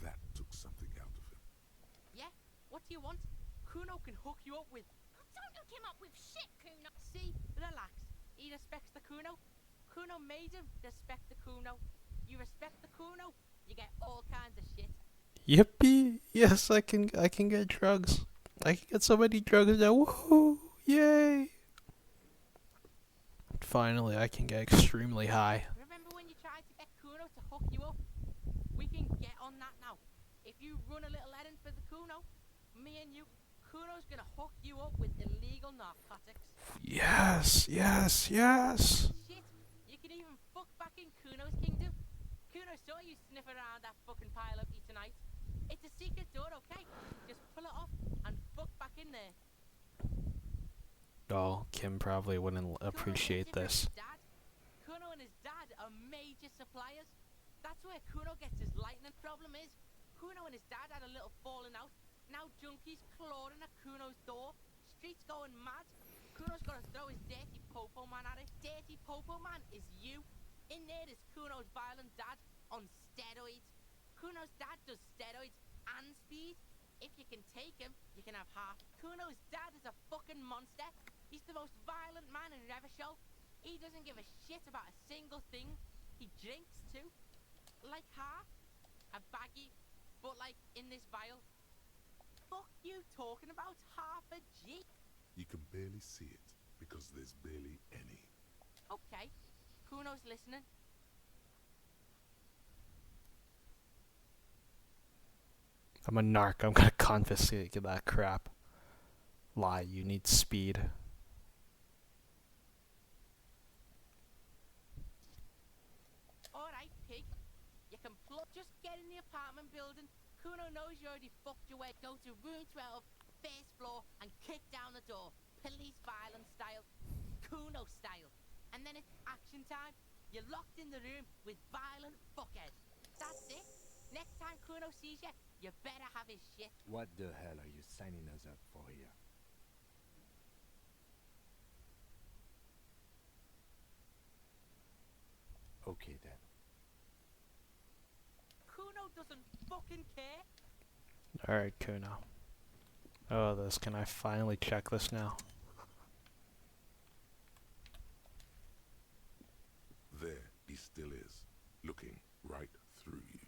That took something out of him. Yeah? What do you want? Kuno can hook you up with... Don't hook him up with shit, Kuno. See? Relax. He respects the Kuno. Kuno made him respect the Kuno. you respect the Kuno, you get all kinds of shit. Yippee! Yes, I can get drugs. I can get so many drugs now. Woohoo! Yay! Finally, I can get extremely high. Remember when you tried to get Kuno to hook you up? We can get on that now. If you run a little errand for the Kuno, me and you, Kuno's gonna hook you up with illegal narcotics. Yes, yes, yes. Shit, you can even fuck back in Kuno's kingdom. Kuno saw you sniff around that fucking pile of tonight. It's a secret door, okay? Just pull it off and fuck back in there. Oh, Kim probably wouldn't appreciate this. Kuno and his dad are major suppliers. That's where Kuno gets his lightning problem is. Kuno and his dad had a little falling out. Now junkies clawing at Kuno's door. Streets going mad. Kuno's gotta throw his dirty popo man at it. Dirty popo man is you. In there is Kuno's violent dad on steroids. Kuno's dad does steroids and speed. If you can take him, you can have half. Kuno's dad is a fucking monster. He's the most violent man in Revachol. He doesn't give a shit about a single thing. He drinks too. Like half. A baggie, but like in this vial. Fuck you talking about half a G? You can barely see it because there's barely any. Okay, Kuno's listening. I'm a narc. I'm gonna confiscate that crap. Lie, you need speed. Alright, pig. You can just get in the apartment building. Kuno knows you already fucked your way. Go to room 12, first floor, and kick down the door. Police violence style. Kuno style. And then it's action time. You're locked in the room with violent fuckheads. That's it. Next time Kuno sees you, you better have his shit. What the hell are you signing us up for here? Okay then. Kuno doesn't fucking care. Alright, Kuno. Oh, this. Can I finally check this now? There he still is, looking right through you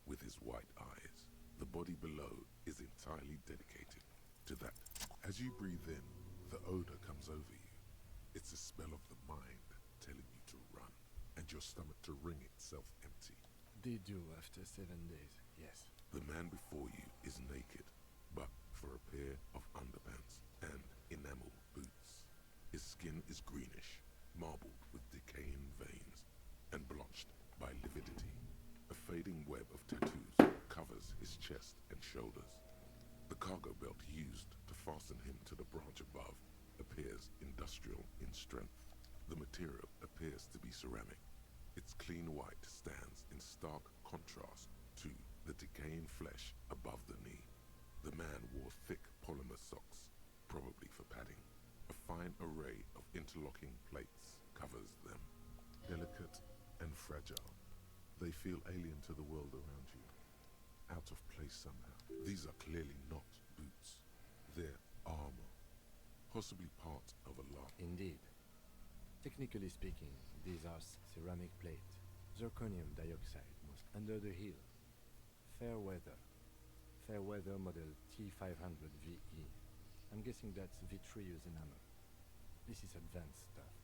with his white eyes. The body below is entirely dedicated to that. As you breathe in, the odor comes over you. It's a smell of the mind telling you to run, and your stomach to wring itself empty. They do after 7 days, yes. The man before you is naked, but for a pair of underpants and enamel boots. His skin is greenish, marbled with decaying veins, and blotched by lividity. A fading web of tattoos covers his chest and shoulders. The cargo belt used to fasten him to the branch above appears industrial in strength. The material appears to be ceramic. Its clean white stands in stark contrast to the decaying flesh above the knee. The man wore thick polymer socks, probably for padding. A fine array of interlocking plates covers them. Delicate and fragile, they feel alien to the world around you. Out of place somehow. These are clearly not boots. They're armor. Possibly part of a lot. Indeed. Technically speaking, these are ceramic plate. Zirconium dioxide, most under the heel. Fair weather. Fair weather model T500 VE. I'm guessing that's vitreous enamel. This is advanced stuff.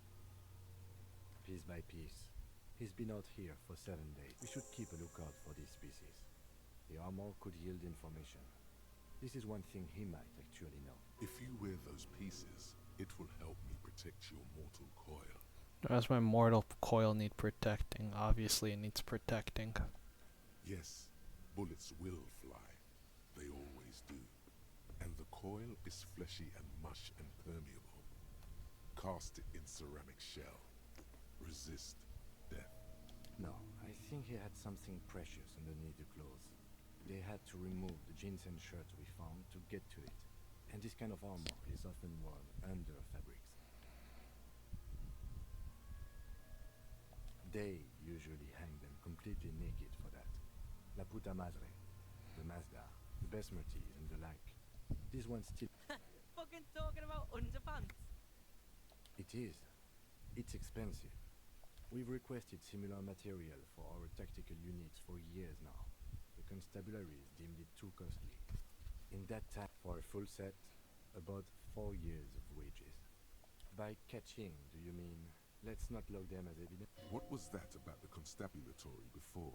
Piece by piece. He's been out here for 7 days. We should keep a lookout for this species. The armor could yield information. This is one thing he might actually know. If you wear those pieces, it will help me protect your mortal coil. Does my mortal coil need protecting? Obviously it needs protecting. Yes, bullets will fly. They always do. And the coil is fleshy and mush and permeable. Cast it in ceramic shell. Resist death. No, I think he had something precious underneath the clothes. They had to remove the jeans and shirt we found to get to it. And this kind of armor is often worn under fabrics. They usually hang them completely naked for that. La puta madre, the Mazda, the besmerties and the like. This one's still... Fucking talking about underpants. It is. It's expensive. We've requested similar material for our tactical units for years now. The constabularies deemed it too costly. In that time, for a full set, about 4 years of wages. By catching, do you mean, let's not log them as evidence? What was that about the constabulatory before?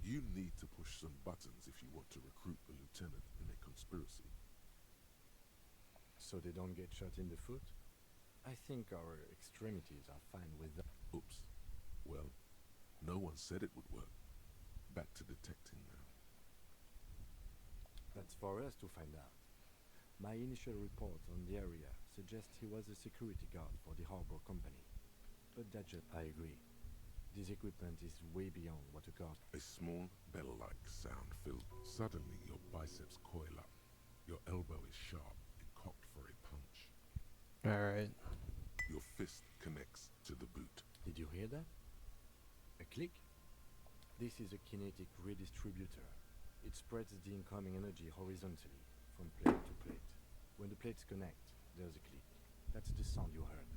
You need to push some buttons if you want to recruit a lieutenant in a conspiracy. So they don't get shot in the foot? I think our extremities are fine with that. Oops. Well, no one said it would work. Back to detecting now. That's for us to find out. My initial report on the area suggests he was a security guard for the harbor company. But I agree. This equipment is way beyond what a guard... A small bell-like sound filled. Suddenly your biceps coil up. Your elbow is sharp and cocked for a punch. Alright. Your fist connects to the boot. Did you hear that? A click? This is a kinetic redistributor. It spreads the incoming energy horizontally, from plate to plate. When the plates connect, there's a click. That's the sound you heard.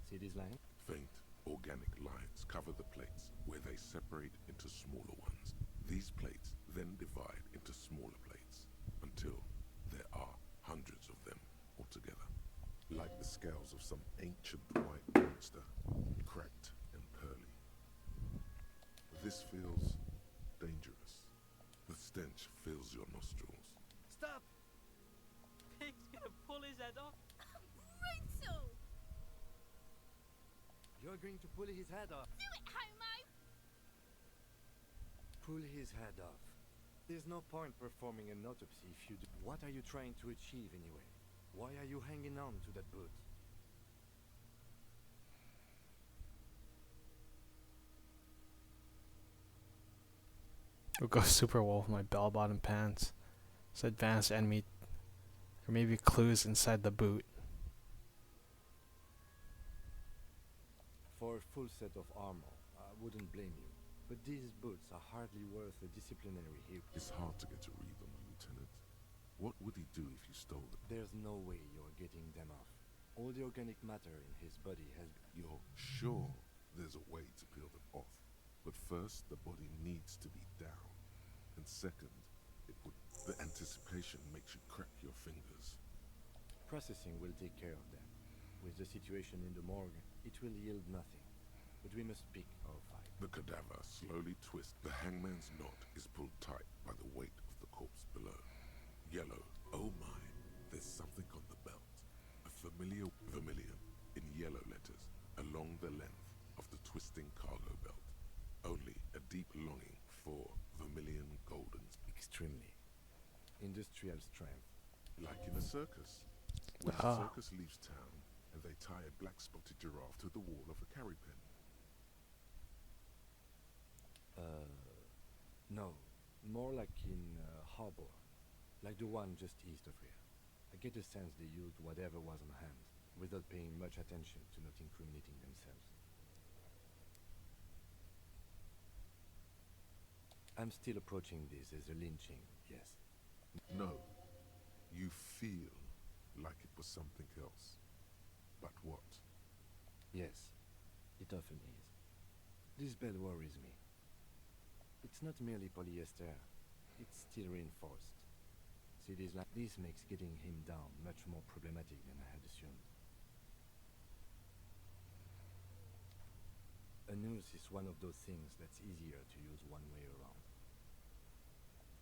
See these lines? Faint, organic lines cover the plates, where they separate into smaller ones. These plates then divide into smaller plates, until there are hundreds of them altogether. Like the scales of some ancient white monster, cracked and pearly. This feels dangerous. The stench fills your nostrils. Stop! Pig's gonna pull his head off. Brutal! You're going to pull his head off. Do it, homo! Pull his head off. There's no point performing an autopsy if you do. What are you trying to achieve anyway? Why are you hanging on to that boot? I'll go super well with my bell-bottom pants. It's advanced enemy, or maybe clues inside the boot. For a full set of armor, I wouldn't blame you. But these boots are hardly worth a disciplinary hero. It's hard to get a read on the lieutenant. What would he do if you stole them? There's no way you're getting them off. All the organic matter in his body has... You're sure there's a way to peel them off? But first, the body needs to be down. And second, the anticipation makes you crack your fingers. Processing will take care of them. With the situation in the morgue, it will yield nothing. But we must pick our fight. The cadaver slowly twists. The hangman's knot is pulled tight by the weight of the corpse below. Yellow. Oh my, there's something on the belt. A familiar vermilion in yellow letters along the length of the twisting cargo belt. Only a deep longing for vermilion golden. Extremely. Industrial strength. Like in a circus. When the circus leaves town and they tie a black-spotted giraffe to the wall of a carry pen. No. More like in harbor. Like the one just east of here. I get the sense they used whatever was on hand, without paying much attention to not incriminating themselves. I'm still approaching this as a lynching, yes. No. You feel like it was something else. But what? Yes, it often is. This bed worries me. It's not merely polyester, it's steel reinforced. See, this makes getting him down much more problematic than I had assumed. A noose is one of those things that's easier to use one way around.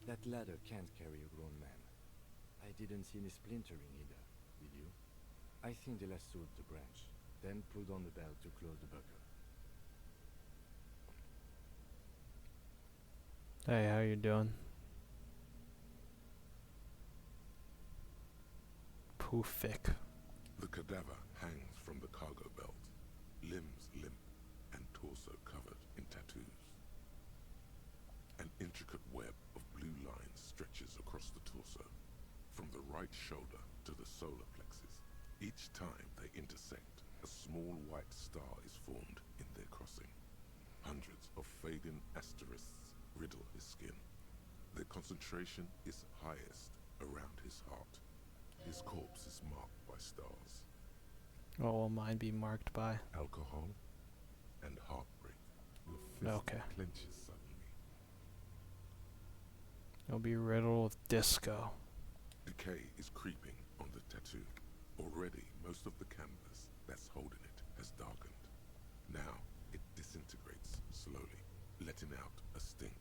That ladder can't carry a grown man. I didn't see any splintering either, did you? I think they lassoed the branch, then pulled on the belt to close the buckle. Hey, how you doing? Poofik. The cadaver hangs from the cargo belt, limbs limp and torso covered in tattoos. An intricate web of blue lines stretches across the torso, from the right shoulder to the solar plexus. Each time they intersect, a small white star is formed in their crossing. Hundreds of fading asterisks riddle his skin. Their concentration is highest around his heart. His corpse is marked by stars. What will mine be marked by? Alcohol and heartbreak. Okay. Clenches suddenly. It'll be riddled with disco. Decay is creeping on the tattoo. Already, most of the canvas that's holding it has darkened. Now, it disintegrates slowly, letting out a stink.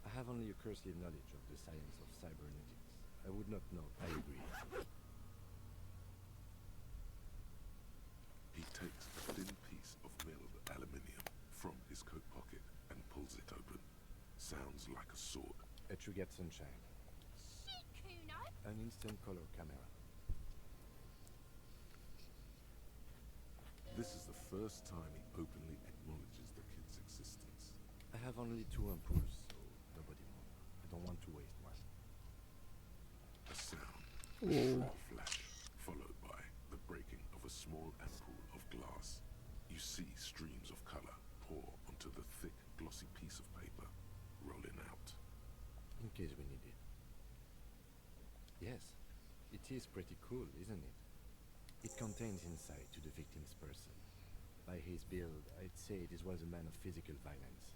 I have only a cursory knowledge of the science of cybernetics. I would not know. I agree. He takes a thin piece of milled aluminium from his coat pocket and pulls it open. Sounds like a sword. A Trigger Sunshine. Shit, Kuno! An instant color camera. This is the first time he openly acknowledges the kid's existence. I have only 2 ampoules, so nobody more. I don't want to waste one. A sound, a Ooh. shrill flash, followed by the breaking of a small ampoule of glass. You see streams of color pour onto the thick, glossy piece of paper, rolling out. In case we need it. Yes, it is pretty cool, isn't it? It contains insight to the victim's person. By his build, I'd say this was a man of physical violence.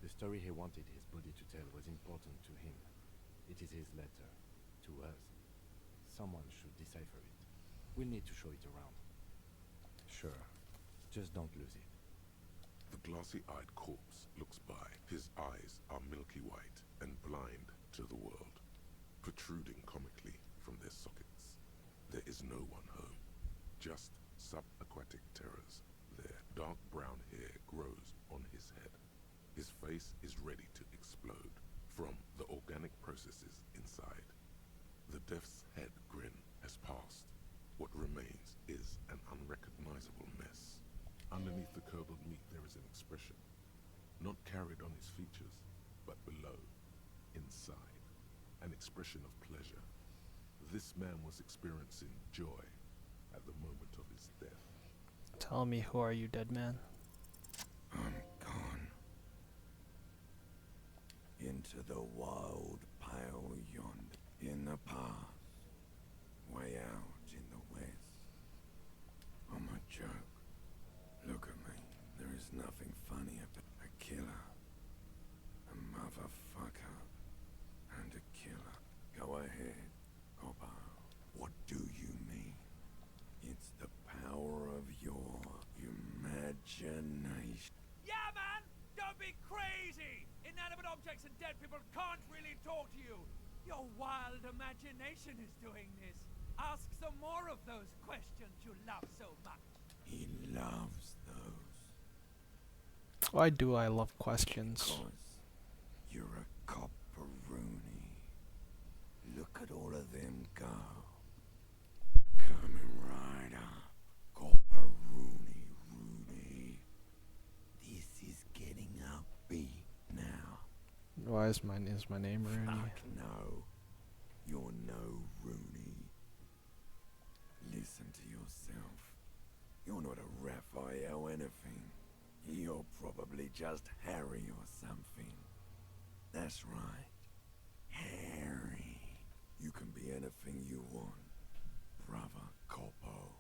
The story he wanted his body to tell was important to him. It is his letter to us. Someone should decipher it. We'll need to show it around. Sure. Just don't lose it. The glassy-eyed corpse looks by. His eyes are milky white and blind to the world, protruding comically from their sockets. There is no one home, just subaquatic terrors. Their dark brown hair grows on his head. His face is ready to explode from the organic processes inside. The death's head grin has passed. What remains is an unrecognizable mess. Underneath the curdled meat there is an expression, not carried on his features, but below, inside, an expression of pleasure. This man was experiencing joy at the moment of his death. Tell me, who are you, dead man? I'm gone. Into the wild pale yonder. In the past. Way out in the west. I'm a joke. Look at me. There is nothing funny about a killer. A motherfucker. And a killer. Go ahead, Copper. What do you mean? It's the power of your imagination. Yeah, man! Don't be crazy! Inanimate objects and dead people can't really talk to you. Your wild imagination is doing this. Ask some more of those questions you love so much. He loves those. Why do I love questions? Because you're a copperoonie. Look at all of them go. Coming right up. Copperoonie, Rooney. This is getting upbeat now. Why is my name Rooney? Fuck no. You're no Rooney. Listen to yourself. You're not a Raphael anything. You're probably just Harry or something. That's right. Harry. You can be anything you want, brother Coppo.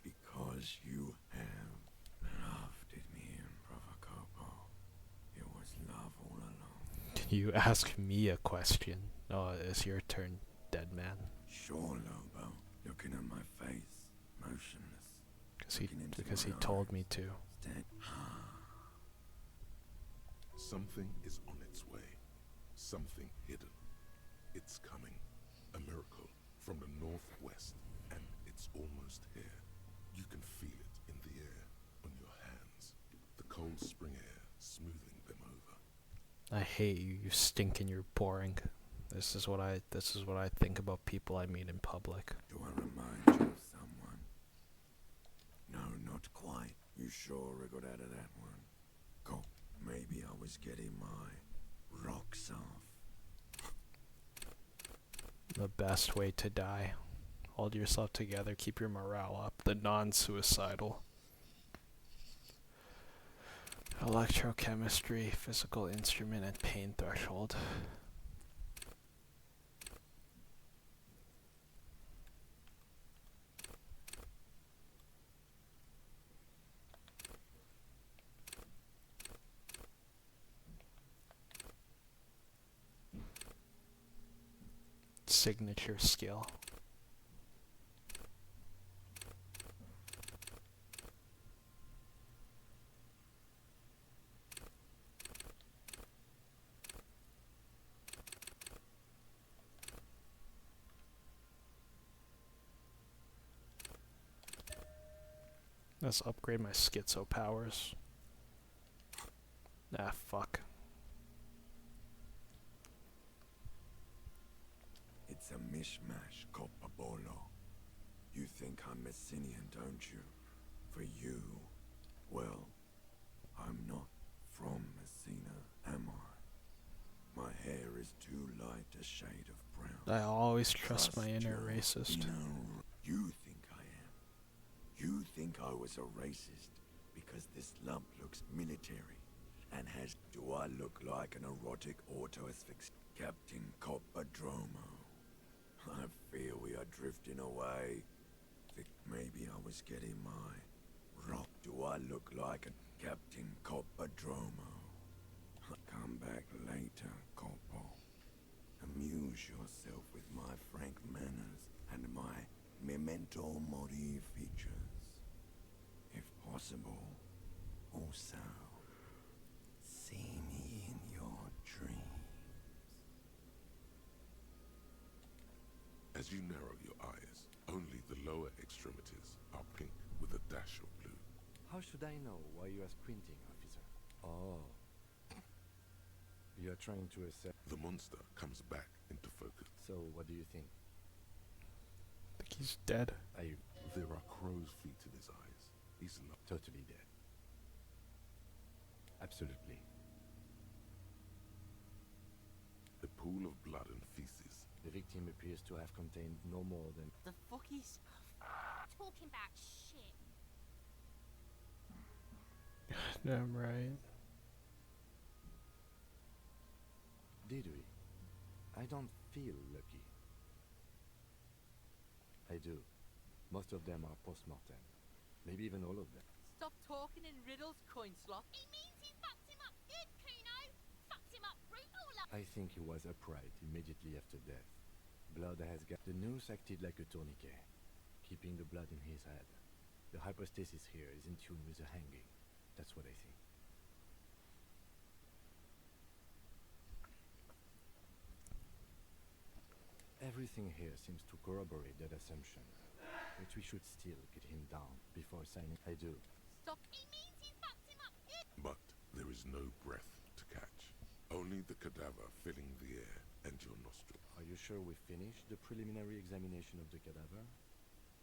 Because you have loved it, me and brother Coppo. It was love all along. Can you ask me a question? Oh, it's your turn, dead man. Sure, Lobo. Looking at my face, motionless. Because he told me to. Stand. Something is on its way. Something hidden. It's coming. A miracle from the northwest, and it's almost here. You can feel it in the air, on your hands. The cold spring air smoothing them over. I hate you. You stink and you're boring. This is what I think about people I meet in public. Do I remind you of someone? No, not quite. You sure I got out of that one? Go. Maybe I was getting my rocks off. The best way to die. Hold yourself together, keep your morale up. The non-suicidal. Electrochemistry, physical instrument, and pain threshold. signature skill. Let's upgrade my schizo powers. Ah, fuck. It's a mishmash, Copabolo. You think I'm Messinian, don't you? For you, well, I'm not from Messina, am I? My hair is too light a shade of brown. I always trust my inner racist. You think I am. You think I was a racist because this lump looks military and has... Do I look like an erotic auto-asphyx? Captain Coppadromo. I fear we are drifting away. Think maybe I was getting my... rock. Do I look like a Captain Coppadromo? Come back later, Coppo. Amuse yourself with my frank manners and my memento mori features. If possible, also, see me in your dreams. As you narrow your eyes, only the lower extremities are pink with a dash of blue. How should I know why you are squinting, officer? Oh. You are trying to assess... The monster comes back into focus. So, what do you think? I think he's dead. There are crow's feet in his eyes. He's not Totally dead. Absolutely. a pool of blood and feces. The victim appears to have contained no more than... The fuck is... Talking about shit. Damn right. Did we? I don't feel lucky. I do. Most of them are post-mortem. Maybe even all of them. Stop talking in riddles, coinslot. He means he fucked him up good, Kuno. Fucked him up brutal like. I think he was upright immediately after death. Blood has got... The noose acted like a tourniquet, keeping the blood in his head. The hypostasis here is in tune with the hanging. That's what I think. Everything here seems to corroborate that assumption, but we should still get him down before signing. I do. Stop. He means he fucked him up good. But there is no breath to catch. Only the cadaver filling the air and your nostril. Are you sure we finished the preliminary examination of the cadaver?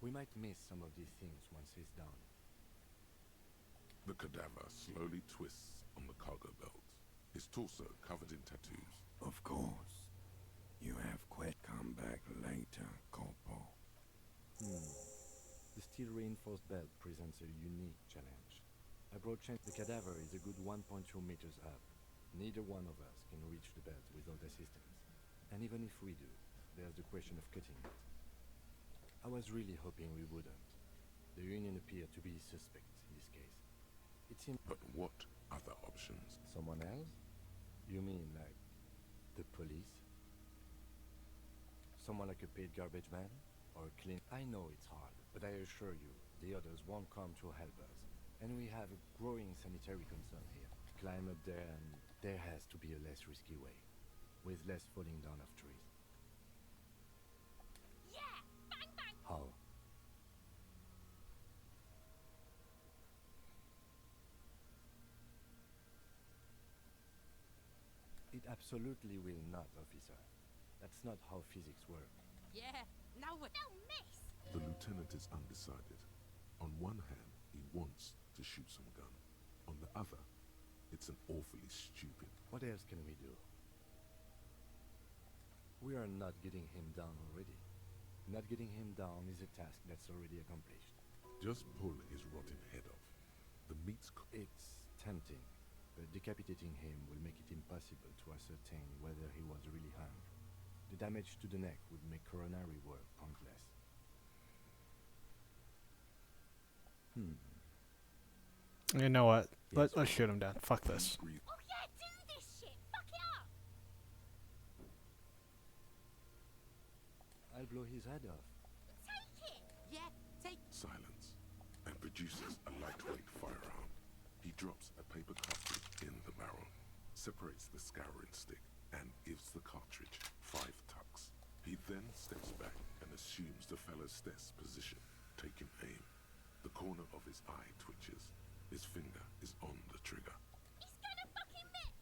We might miss some of these things once he's done. The cadaver slowly twists on the cargo belt, his torso covered in tattoos. Of course. You have quit. Come back later, Corpo. The steel reinforced belt presents a unique challenge. I brought the cadaver is a good 1.2 meters up. Neither one of us can reach the belt without assistance. And even if we do, there's the question of cutting it. I was really hoping we wouldn't. The Union appeared to be suspect in this case. It seemed... But what other options? Someone else? You mean like the police? Someone like a paid garbage man? Or a clean... I know it's hard, but I assure you, the others won't come to help us. And we have a growing sanitary concern here. Climb up there and there has to be a less risky way. With less falling down of trees. Yeah! Bang bang! How? It absolutely will not, officer. That's not how physics work. Yeah, now what? No miss! The lieutenant is undecided. On one hand, he wants to shoot some gun. On the other, it's an awfully stupid. What else can we do? We are not getting him down already. Not getting him down is a task that's already accomplished. Just pull his rotten head off. The meat's It's tempting, but decapitating him will make it impossible to ascertain whether he was really hung. The damage to the neck would make coronary work pointless. You know what? Let's shoot him down. Fuck this. Oh yeah, do this shit! Fuck it up! I'll blow his head off. Take it! Yeah, take... Silence, and produces a lightweight firearm. He drops a paper cartridge in the barrel, separates the scouring stick, and gives the cartridge 5 tucks. He then steps back and assumes the fellow's desk position, taking aim. The corner of his eye twitches. His finger is on the trigger. He's gonna fucking miss!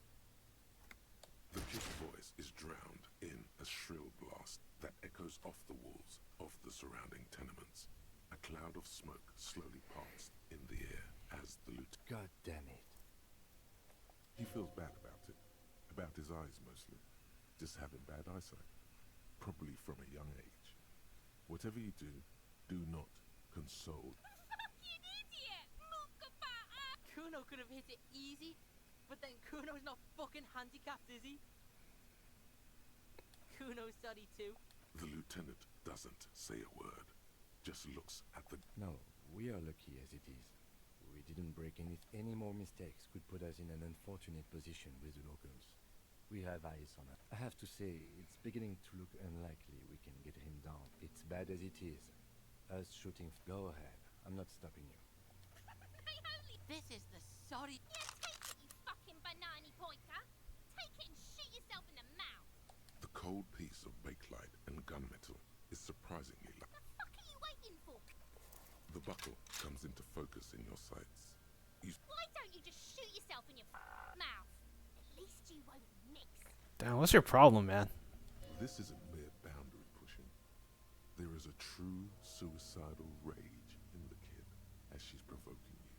The kid's voice is drowned in a shrill blast that echoes off the walls of the surrounding tenements. A cloud of smoke slowly parts in the air as the lieutenant... God damn it. He feels bad about it. About his eyes, mostly. Just having bad eyesight. Probably from a young age. Whatever you do, do not console. Fucking idiot! Mookabata! Kuno could have hit it easy, but then Kuno's not fucking handicapped, is he? Kuno's sorry too. The lieutenant doesn't say a word. Just looks at the... No, we are lucky as it is. We didn't break any more mistakes could put us in an unfortunate position with the locals. We have eyes on it. I have to say, it's beginning to look unlikely we can get him down. It's bad as it is. Us shooting... Go ahead. I'm not stopping you. This is the sorry... Yeah, take it, you fucking banana pointer! Take it and shoot yourself in the mouth! The cold piece of bakelite and gunmetal is surprisingly light. The fuck are you waiting for? The buckle comes into focus in your sights. Why don't you just shoot yourself in your mouth? At least you won't mix. Damn, what's your problem, man? This isn't mere boundary pushing. There is a true suicidal rage in the kid as she's provoking you.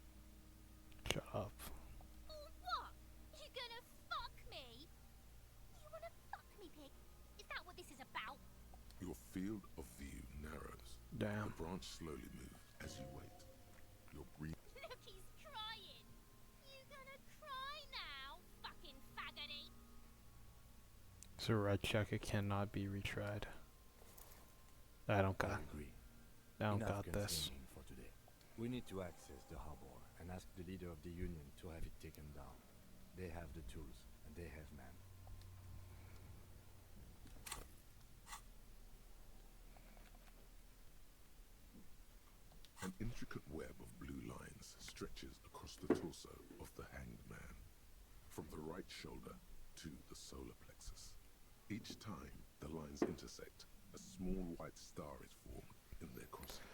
Shut up. Or what? You gonna fuck me? You wanna fuck me, pig? Is that what this is about? Your field of view narrows. Damn. The branch slowly moves as you wait. Your breathing... Look, he's crying. You gonna cry now, fucking faggoty? So red check, it cannot be retried. I don't got Enough this. concerning for today. We need to access the harbor and ask the leader of the Union to have it taken down. They have the tools, and they have men. An intricate web of blue lines stretches across the torso of the hanged man, from the right shoulder to the solar plexus. Each time the lines intersect, a small white star is formed in their crossing.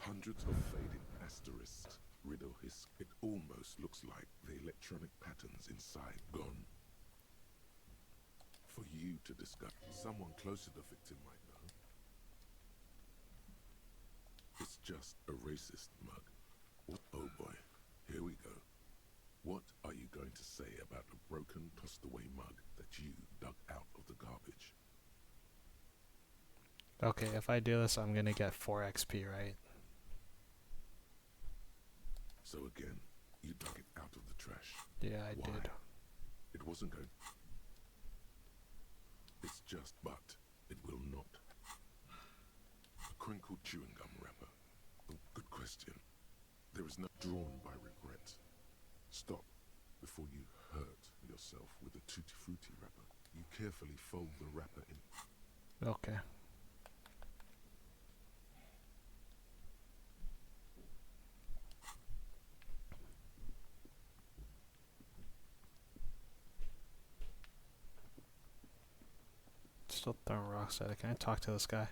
Hundreds of fading asterisks riddle his... It almost looks like the electronic patterns inside gone. For you to discuss, someone close to the victim might know. It's just a racist mug. Oh boy, here we go. What are you going to say about a broken, tossed-away mug that you dug out of the garbage? Okay, if I do this, I'm gonna get 4 XP, right? So again, you dug it out of the trash. Yeah, I did. It wasn't going... It's just, but it will not. A crinkled chewing gum wrapper. Oh, good question. There is no drawn by regret. Stop before you hurt yourself with a Tutti Frutti wrapper. You carefully fold the wrapper in. Okay. Still throwing rocks at it. Can I talk to this guy?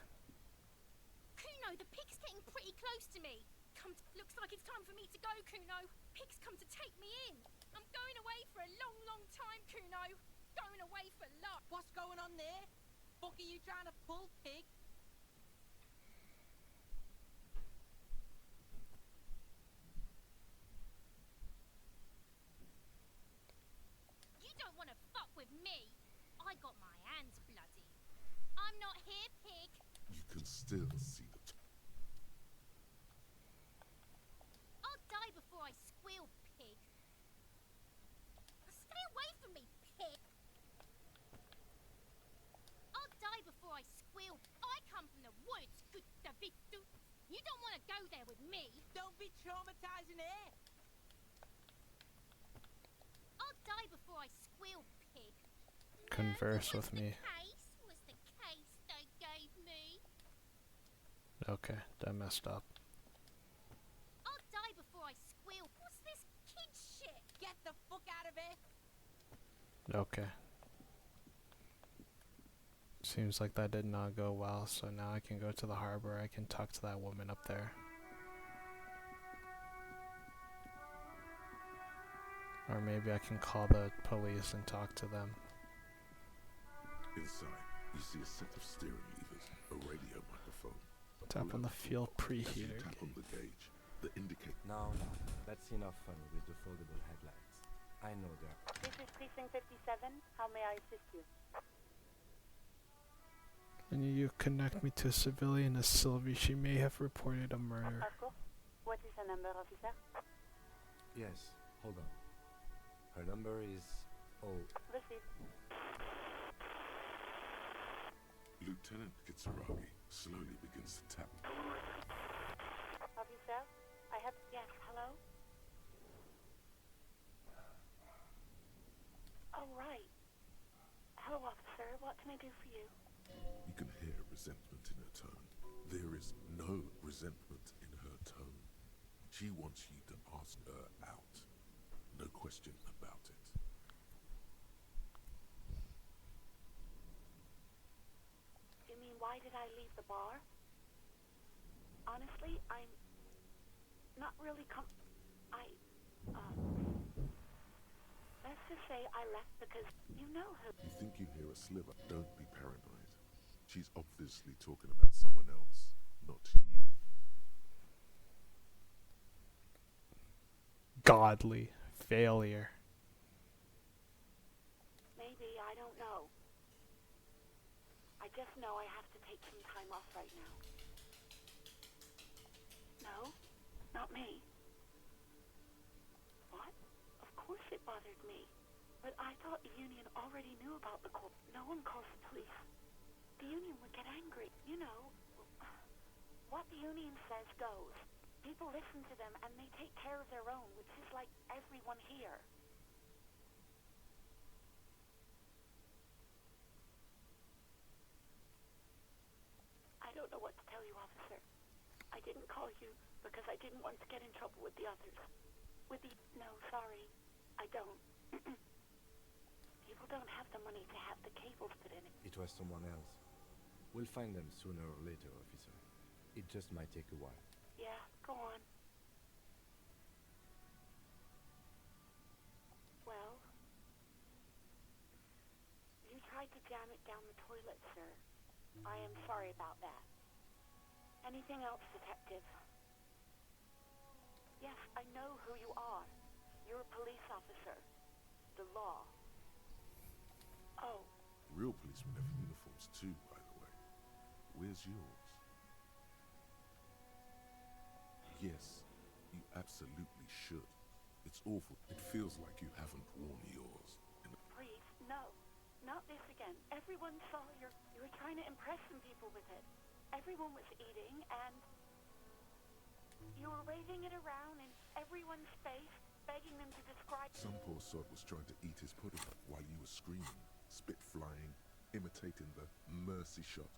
Kuno, the pig's getting pretty close to me. Looks like it's time for me to go, Kuno. Pig's come to take me in. I'm going away for a long, long time, Kuno. Going away for life. What's going on there? Fuck are you trying to pull, pig? You don't want to fuck with me. I got my hands bloody. I'm not here, pig. You can still see the... I'll die before I squeal, pig. Stay away from me, pig. I'll die before I squeal. I come from the woods, good Davidu. You don't want to go there with me. Don't be traumatizing her. I'll die before I squeal, pig. Converse with me. Case was the case they gave me. Okay, that messed up. I'll die before I squeal. What's this kid shit? Get the fuck out of here! Okay. Seems like that did not go well, so now I can go to the harbor. I can talk to that woman up there. Or maybe I can call the police and talk to them. Inside, you see a set of steering levers, a radio microphone. Tap on the fuel As you preheater. tap on the gauge, the indicator. No, that's enough fun with the foldable headlights. I know that. This is Precinct 57. How may I assist you? Can you connect me to a civilian as Sylvie? She may have reported a murder. Of course. What is her number, officer? Yes, hold on. Her number is... Oh, Received. Lieutenant Kitsuragi slowly begins to tap. Officer, I have... Yes, hello? Oh, right. Hello, officer. What can I do for you? You can hear resentment in her tone. There is no resentment in her tone. She wants you to ask her out. No question about it. You mean, why did I leave the bar? Honestly, I'm not really let's just say I left because you know who. You think you hear a sliver? Don't be paranoid. She's obviously talking about someone else, not you. Godly failure. Maybe, I don't know. I just know I have to take some time off right now. No, not me. What? Of course it bothered me. But I thought the union already knew about the call. No one calls the police. The union would get angry. You know, what the union says goes. People listen to them and they take care of their own, which is like everyone here. I don't know what to tell you, officer. I didn't call you because I didn't want to get in trouble with the others. No, sorry. I don't. People don't have the money to have the cables put in it. it was someone else. We'll find them sooner or later, officer. It just might take a while. Yeah, go on. Well, you tried to jam it down the toilet, sir. I am sorry about that. Anything else, detective? Yes, I know who you are. You're a police officer. The law. Oh. Real policemen have uniforms too, by the way. Where's yours? Yes, you absolutely should. It's awful. It feels like you haven't worn yours. And Please, no. Not this again. Everyone saw you were trying to impress some people with it. Everyone was eating, and you were waving it around in everyone's face, begging them to describe... some poor sod was trying to eat his pudding while you were screaming, spit flying, imitating the mercy shot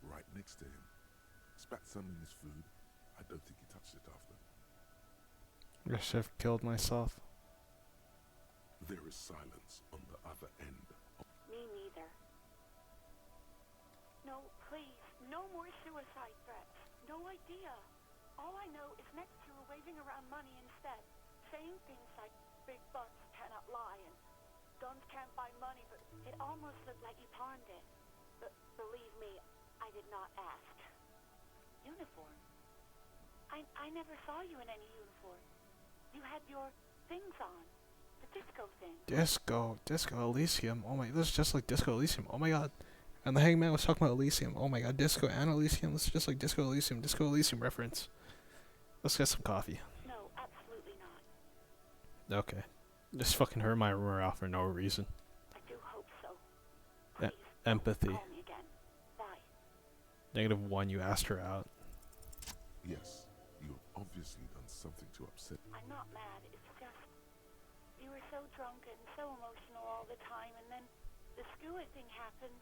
right next to him. Spat some in his food. I don't think he touched it after. I should have killed myself. There is silence on the other end. Me neither. No, please, no more suicide threats. No idea. All I know is next you were waving around money instead, saying things like big bucks cannot lie and guns can't buy money, but it almost looked like you pawned it. But believe me, I did not ask. Uniform? I never saw you in any uniform. You had your things on. The disco thing. Disco Elysium. Oh my, this is just like Disco Elysium. Oh my god. And the Hangman was talking about Elysium. Oh my god, Disco and Elysium. This is just like Disco Elysium reference. Let's get some coffee. No, absolutely not. Okay. Just fucking heard my rumor out for no reason. I do hope so. Please, Empathy. call me again. Bye. -1, you asked her out. Yes, you have obviously done something to upset. I'm not mad. It's just you were so drunk and so emotional all the time, and then the skewer thing happened.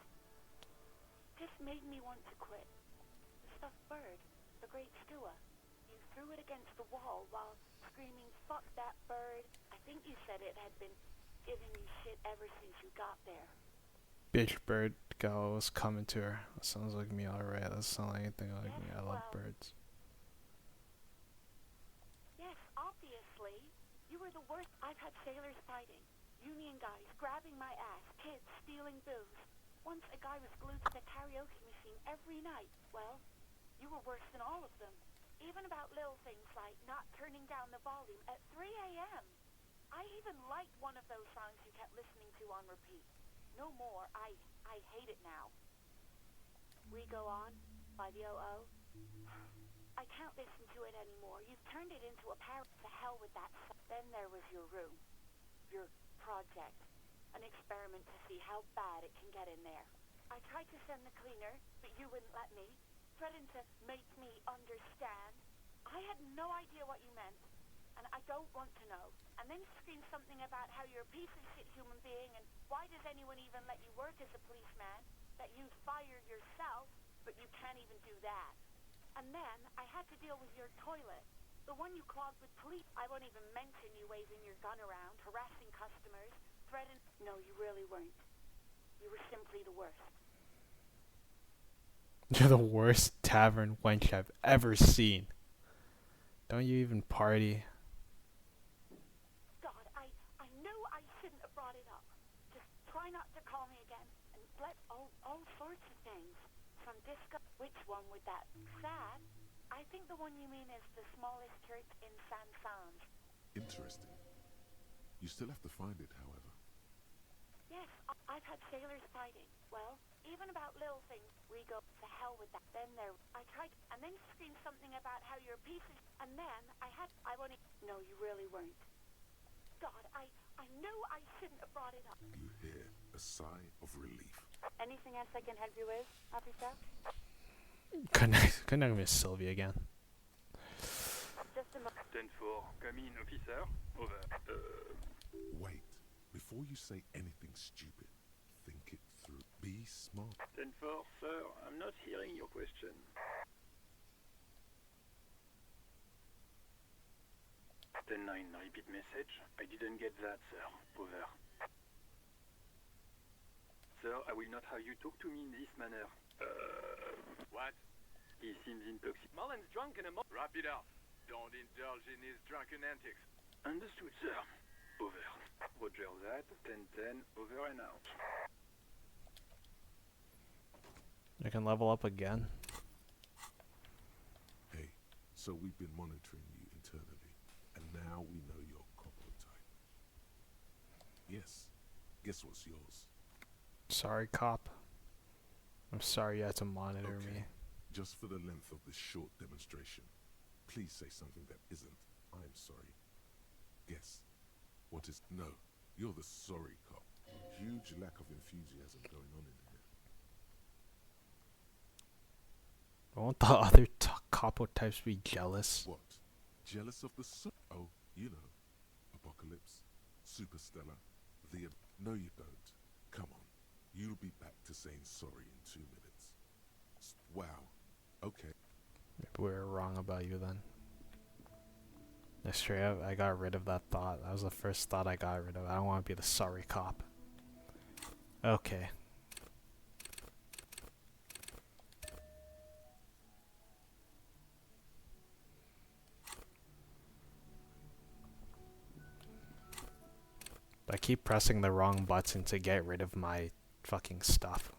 Just made me want to quit. The stuffed bird, the great steward. You threw it against the wall while screaming, "Fuck that bird." I think you said it had been giving you shit ever since you got there. Bitch bird girl was coming to her. That sounds like me, alright. That sounds like anything like me. I love birds. Yes, obviously. You were the worst. I've had sailors fighting, union guys grabbing my ass, kids stealing booze. Once a guy was glued to the karaoke machine every night. Well, you were worse than all of them. Even about little things like not turning down the volume at 3 a.m. I even liked one of those songs you kept listening to on repeat. No more. I hate it now. We Go On by the O.O. I can't listen to it anymore. You've turned it into a parrot. To hell with that. Then there was your room. Your project. An experiment to see how bad it can get in there. I tried to send the cleaner, but you wouldn't let me. Threatened to make me understand. I had no idea what you meant, and I don't want to know. And then you screamed something about how you're a piece of shit human being, and why does anyone even let you work as a policeman? That you'd fire yourself, but you can't even do that. And then I had to deal with your toilet. The one you clogged with police. I won't even mention you waving your gun around, harassing customers, threatening. No, you really weren't. You were simply the worst. You're the worst tavern wench I've ever seen. Don't you even party? God, I knew I shouldn't have brought it up. Just try not to call me again. And let all sorts of things. From disco. Which one would that? Sad? I think the one you mean is the smallest church in San Sanj. Interesting. You still have to find it, however. Yes, I've had sailors fighting. Well, even about little things. We go to hell with that. Then there. I tried, and then you screamed something about how you're a piece of. And then I won't. No, you really weren't. God, I knew I shouldn't have brought it up. You hear a sigh of relief. Anything else I can help you with, officer? Couldn't miss Sylvia again. Just a moment. 10-4, come in, officer. Over. Wait. Before you say anything stupid, think it through. Be smart. 10-4, sir, I'm not hearing your question. 10-9, repeat message. I didn't get that, sir. Over. Sir, I will not have you talk to me in this manner. What? He seems intoxicated. Mullen's drunk and Wrap it up. Don't indulge in his drunken antics. Understood, sir. Over. Roger that. 10-10, over and out. I can level up again. Hey, so we've been monitoring you internally, and now we know your copper type. Yes. Guess what's yours? Sorry, cop. I'm sorry you had to monitor me. Just for the length of this short demonstration, please say something that isn't, "I'm sorry." Guess. What is... No, you're the sorry cop. Huge lack of enthusiasm going on in here. Won't the other capo types be jealous? What? Jealous of the Oh, you know. Apocalypse, Superstellar, the... No, you don't. Come on. You'll be back to saying sorry in 2 minutes. Wow. Okay. Maybe we were wrong about you then. Straight up, I got rid of that thought. That was the first thought I got rid of. I don't want to be the sorry cop. Okay. I keep pressing the wrong button to get rid of my fucking stuff.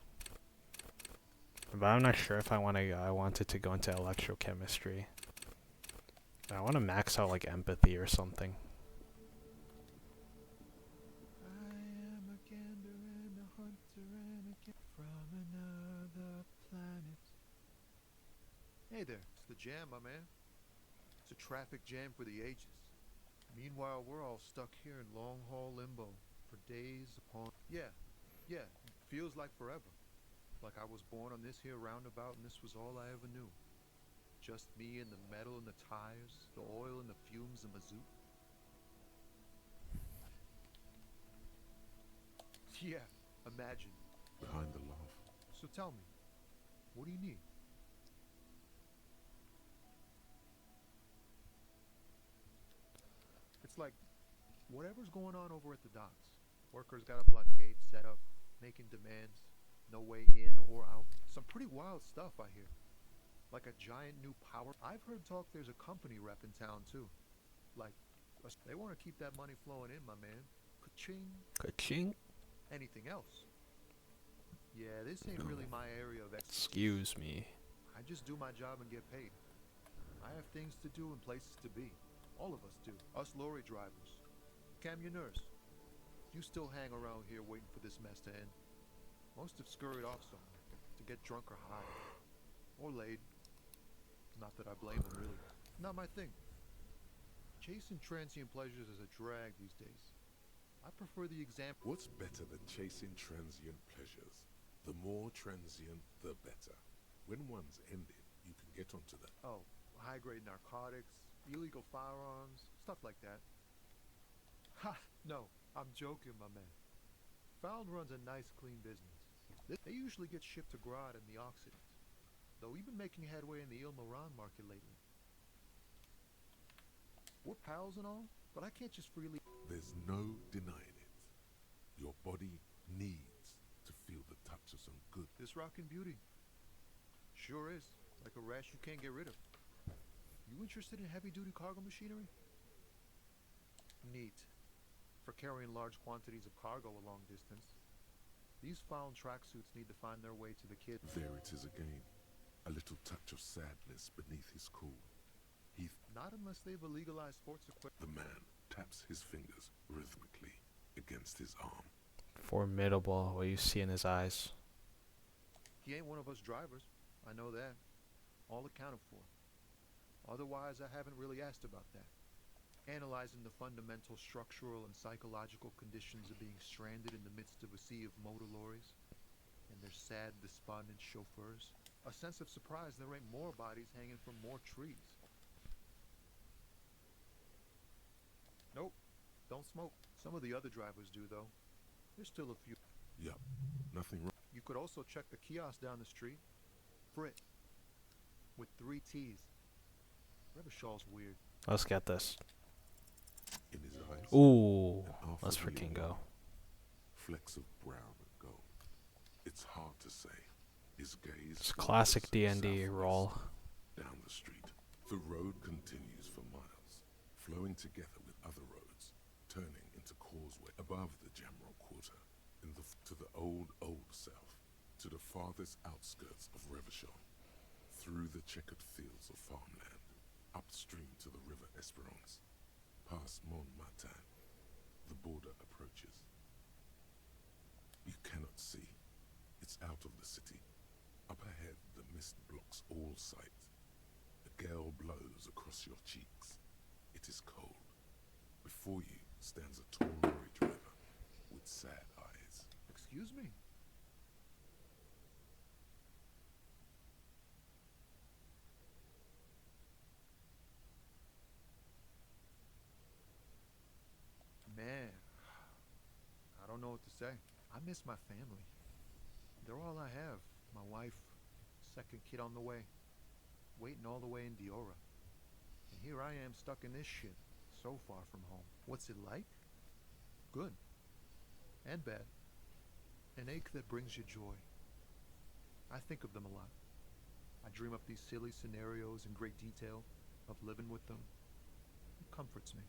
But I'm not sure if I wanted to go into electrochemistry. I want to max out like empathy or something. I am a gander and a hunter and a from another planet. Hey there, it's the jam, my man. It's a traffic jam for the ages. Meanwhile, we're all stuck here in long-haul limbo for days upon... Yeah, feels like forever. Like I was born on this here roundabout and this was all I ever knew. Just me and the metal and the tires, the oil and the fumes and mazout. Yeah, imagine. Behind the laugh. So tell me, what do you need? It's like whatever's going on over at the docks. Workers got a blockade set up, making demands, no way in or out. Some pretty wild stuff I hear. Like a giant new power. I've heard talk there's a company rep in town too. Like, they want to keep that money flowing in, my man. Ka-ching. Ka-ching? Anything else? Yeah, this ain't really my area of expertise. Excuse me. I just do my job and get paid. I have things to do and places to be. All of us do. Us lorry drivers. Camionneurs. You still hang around here waiting for this mess to end. Most have scurried off somewhere to get drunk or high. Or laid. Not that I blame them, really. Not my thing. Chasing transient pleasures is a drag these days. I prefer the example. What's better than chasing transient pleasures? The more transient, the better. When one's ended, you can get onto that. Oh, high-grade narcotics, illegal firearms, stuff like that. Ha! No, I'm joking, my man. Found runs a nice, clean business. They usually get shipped to Grad and the Occident, though we've been making headway in the Il-Moran market lately. We're pals and all, but I can't just freely... There's no denying it. Your body needs to feel the touch of some good. This rockin' beauty. Sure is. Like a rash you can't get rid of. You interested in heavy-duty cargo machinery? Neat. For carrying large quantities of cargo a long distance. These found tracksuits need to find their way to the kid. There it is again. A little touch of sadness beneath his cool. Not unless they've illegalized sports equipment. The man taps his fingers rhythmically against his arm. Formidable, what you see in his eyes. He ain't one of us drivers. I know that. All accounted for. Otherwise, I haven't really asked about that. Analyzing the fundamental structural and psychological conditions of being stranded in the midst of a sea of motor lorries and their sad, despondent chauffeurs. A sense of surprise there ain't more bodies hanging from more trees. Nope, don't smoke. Some of the other drivers do, though. There's still a few. Yup, nothing wrong. You could also check the kiosk down the street. Frit. With 3 T's. Revachol's weird. Let's get this. In his eyes. Ooh, let's freaking go. Flecks of brown and gold. It's hard to say. His gaze. It's classic D&D roll. Down the street. The road continues for miles, flowing together with other roads, turning into causeway above the Jamrock Quarter, to the old south, to the farthest outskirts of Revachol, through the checkered fields of farmland, upstream to the river Esperance, past Montmartin. The border approaches. You cannot see. It's out of the city. Up ahead, the mist blocks all sight. A gale blows across your cheeks. It is cold. Before you stands a tall lorry driver with sad eyes. Excuse me. Man, I don't know what to say. I miss my family. They're all I have. My wife, second kid on the way, waiting all the way in Diora. And here I am stuck in this shit, so far from home. What's it like? Good. And bad. An ache that brings you joy. I think of them a lot. I dream up these silly scenarios in great detail of living with them. It comforts me.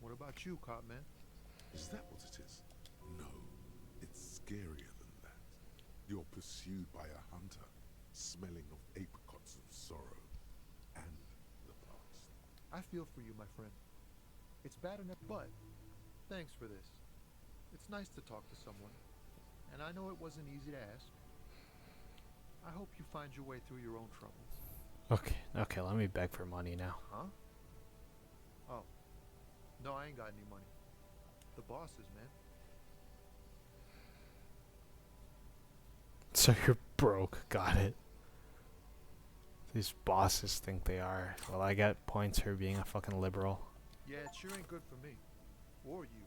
What about you, cop man? Is that what it is? No, it's scarier than that. You're pursued by a hunter, smelling of apricots of sorrow and the past. I feel for you, my friend. It's bad enough, but thanks for this. It's nice to talk to someone, and I know it wasn't easy to ask. I hope you find your way through your own troubles. Okay, let me beg for money now. Huh? Oh. No, I ain't got any money. The bosses, man. So you're broke, got it. These bosses think they are. Well, I get points for being a fucking liberal. Yeah, it sure ain't good for me. Or you.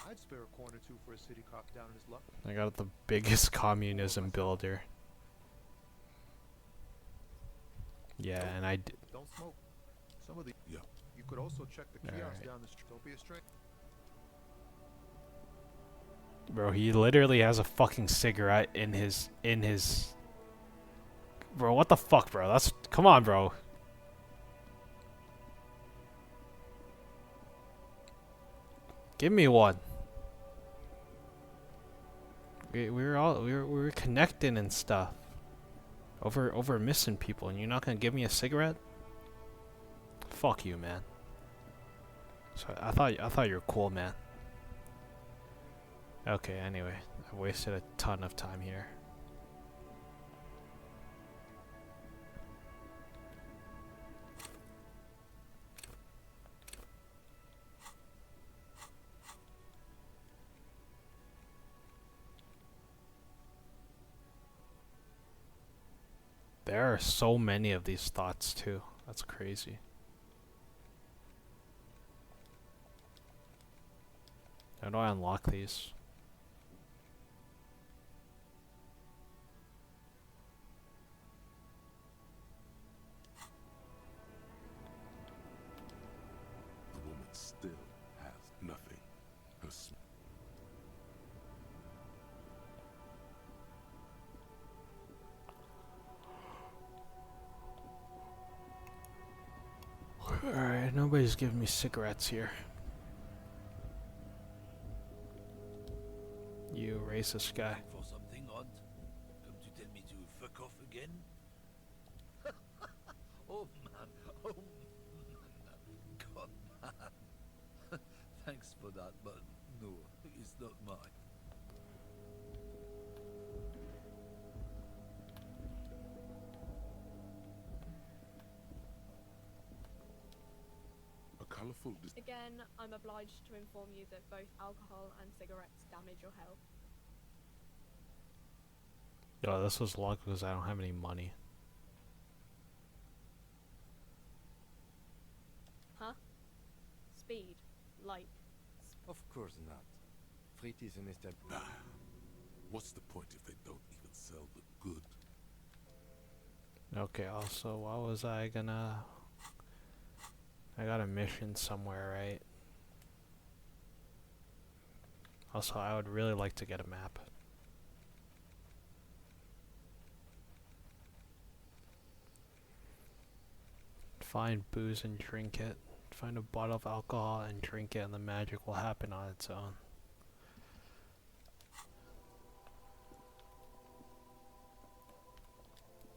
I'd spare a coin or two for a city cop down in his luck. I got the biggest communism builder. Yeah, and I did. Don't smoke. Some of the. Yeah. You could also check the kiosk Alright. down the street. Don't be a stranger. Bro, he literally has a fucking cigarette in his Bro, what the fuck, bro? That's come on, bro. Give me one. We were connecting and stuff. Over missing people, and you're not gonna give me a cigarette? Fuck you, man. So I thought you were cool, man. Okay, anyway, I wasted a ton of time here. There are so many of these thoughts too. That's crazy. How do I unlock these? The woman still has nothing. Her Alright, nobody's giving me cigarettes here. You racist guy. For something odd? Come to tell me to fuck off again? Oh man, oh man. God man. Thanks for that, but no, it's not mine. A colorful. Again, I'm obliged to inform you that both alcohol and cigarettes damage your health. Yo, this was luck because I don't have any money. Huh? Speed. Like. Of course not. Frit is an established. Nah. What's the point if they don't even sell the good? Okay, also, what was I gonna... I got a mission somewhere, right? Also, I would really like to get a map. Find booze and drink it. Find a bottle of alcohol and drink it, and the magic will happen on its own.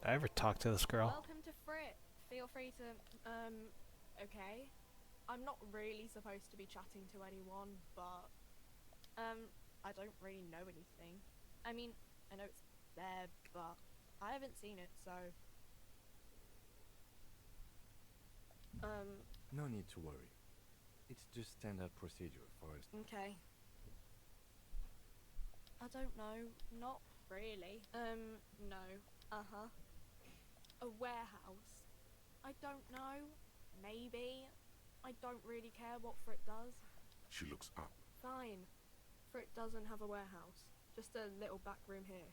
Did I ever talk to this girl? Welcome to Frit. Feel free to, okay. I'm not really supposed to be chatting to anyone, but, I don't really know anything. I mean, I know it's there, but I haven't seen it, so. No need to worry. It's just standard procedure for us. Okay. I don't know. Not really. No. Uh-huh. A warehouse. I don't know. Maybe. I don't really care what Frit does. She looks up. Fine. Frit doesn't have a warehouse. Just a little back room here.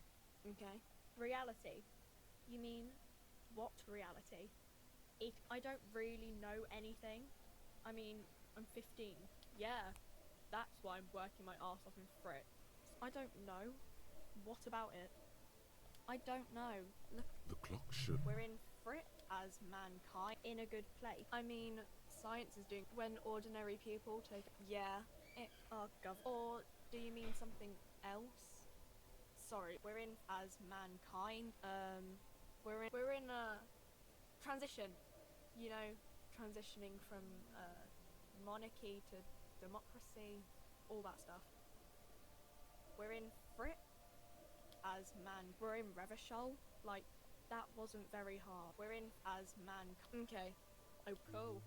Okay? Reality. You mean, what reality? I don't really know anything. I mean, I'm 15. Yeah. That's why I'm working my arse off in Frit. I don't know. What about it? I don't know. Look. The clock should. We're in Frit as mankind in a good place. I mean, science is doing when ordinary people take. Yeah. Or do you mean something else? Sorry. We're in as mankind. We're in a transition. You know, transitioning from monarchy to democracy, all that stuff. We're in Frit as man. We're in Revachol. Like, that wasn't very hard. We're in as man. Okay. Oh, cool.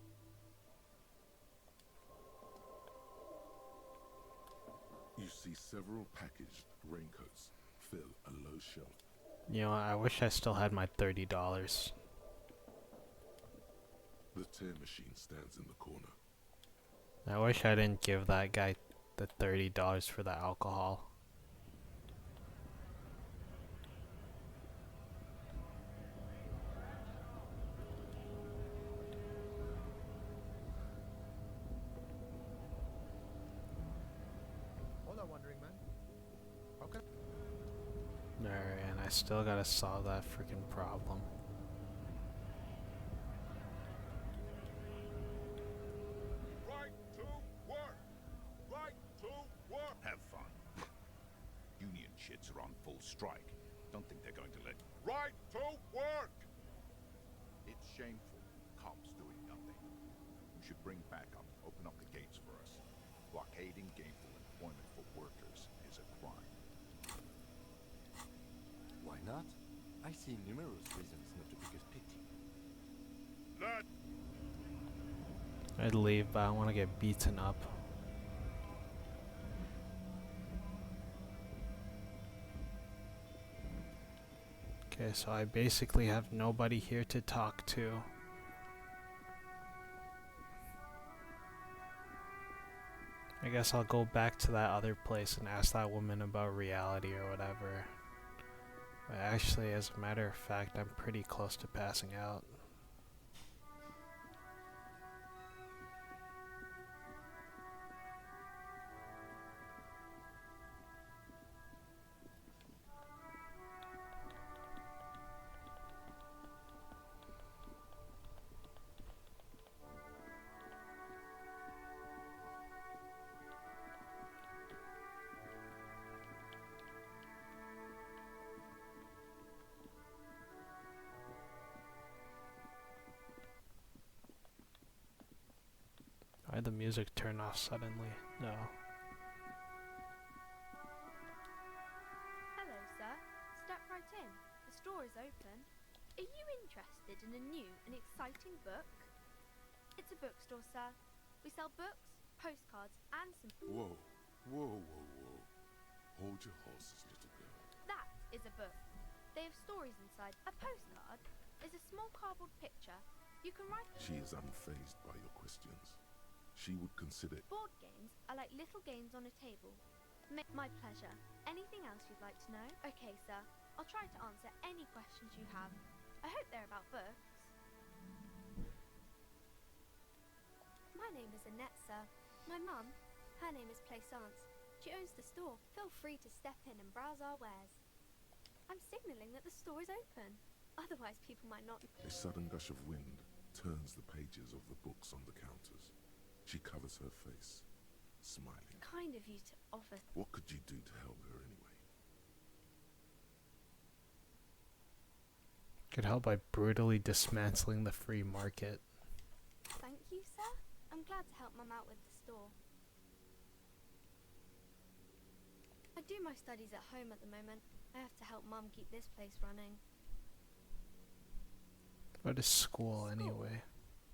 You see several packaged raincoats fill a low shelf. You know, I wish I still had my $30. The tear machine stands in the corner. I wish I didn't give that guy the $30 for the alcohol. Alright, and I still gotta solve that freaking problem. Right to work! Right to work! Have fun. Union shits are on full strike. Don't think they're going to let... Right to work! It's shameful. Cops doing nothing. You should bring backup. Open up the gates for us. Blockading gainful employment for workers is a crime. Why not? I see numerous reasons not to pick a pity. Let I'd leave, but I don't want to get beaten up. Okay, so I basically have nobody here to talk to. I guess I'll go back to that other place and ask that woman about reality or whatever. But actually, as a matter of fact, I'm pretty close to passing out. Why'd the music turn off suddenly? No. Hello, sir. Step right in. The store is open. Are you interested in a new and exciting book? It's a bookstore, sir. We sell books, postcards, and some... Whoa, whoa, whoa, whoa. Hold your horses, little girl. That is a book. They have stories inside. A postcard is a small cardboard picture. You can write... She is unfazed by your questions. She would consider... Board games are like little games on a table. My pleasure. Anything else you'd like to know? Okay, sir. I'll try to answer any questions you have. I hope they're about books. My name is Annette, sir. My mum, her name is Plaisance. She owns the store. Feel free to step in and browse our wares. I'm signalling that the store is open. Otherwise, people might not... A sudden gush of wind turns the pages of the books on the counters. She covers her face, smiling. Kind of you to offer... What could you do to help her anyway? Could help by brutally dismantling the free market. Thank you, sir. I'm glad to help Mum out with the store. I do my studies at home at the moment. I have to help Mum keep this place running. What is school anyway?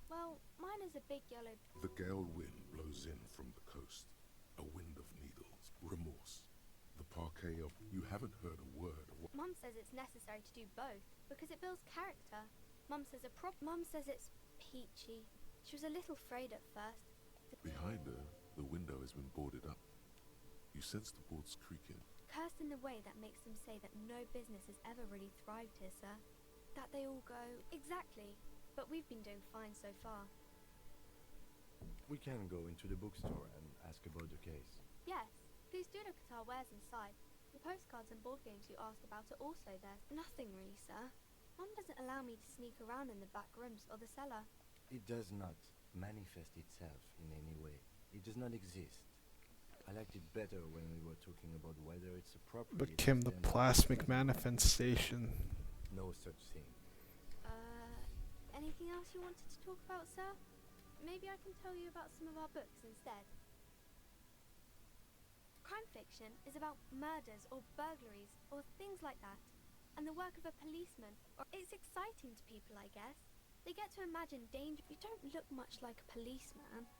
Well, mine is a big yellow... The gale wind blows in from the coast. A wind of needles, remorse. The parquet of... You haven't heard a word of what... Mum says it's necessary to do both because it builds character. Mum says it's peachy. She was a little afraid at first. Behind her, the window has been boarded up. You sense the boards creaking. Cursed in the way that makes them say that no business has ever really thrived here, sir. That they all go... Exactly. But we've been doing fine so far. We can go into the bookstore and ask about the case. Yes, please do look at our wares inside. The postcards and board games you asked about are also there. Nothing really, sir. Mum doesn't allow me to sneak around in the back rooms or the cellar. It does not manifest itself in any way. It does not exist. I liked it better when we were talking about whether it's appropriate... But Kim, the plasmic manifestation. No such thing. Anything else you wanted to talk about, sir? Maybe I can tell you about some of our books instead. Crime fiction is about murders or burglaries or things like that, and the work of a policeman. It's exciting to people, I guess. They get to imagine danger. You don't look much like a policeman.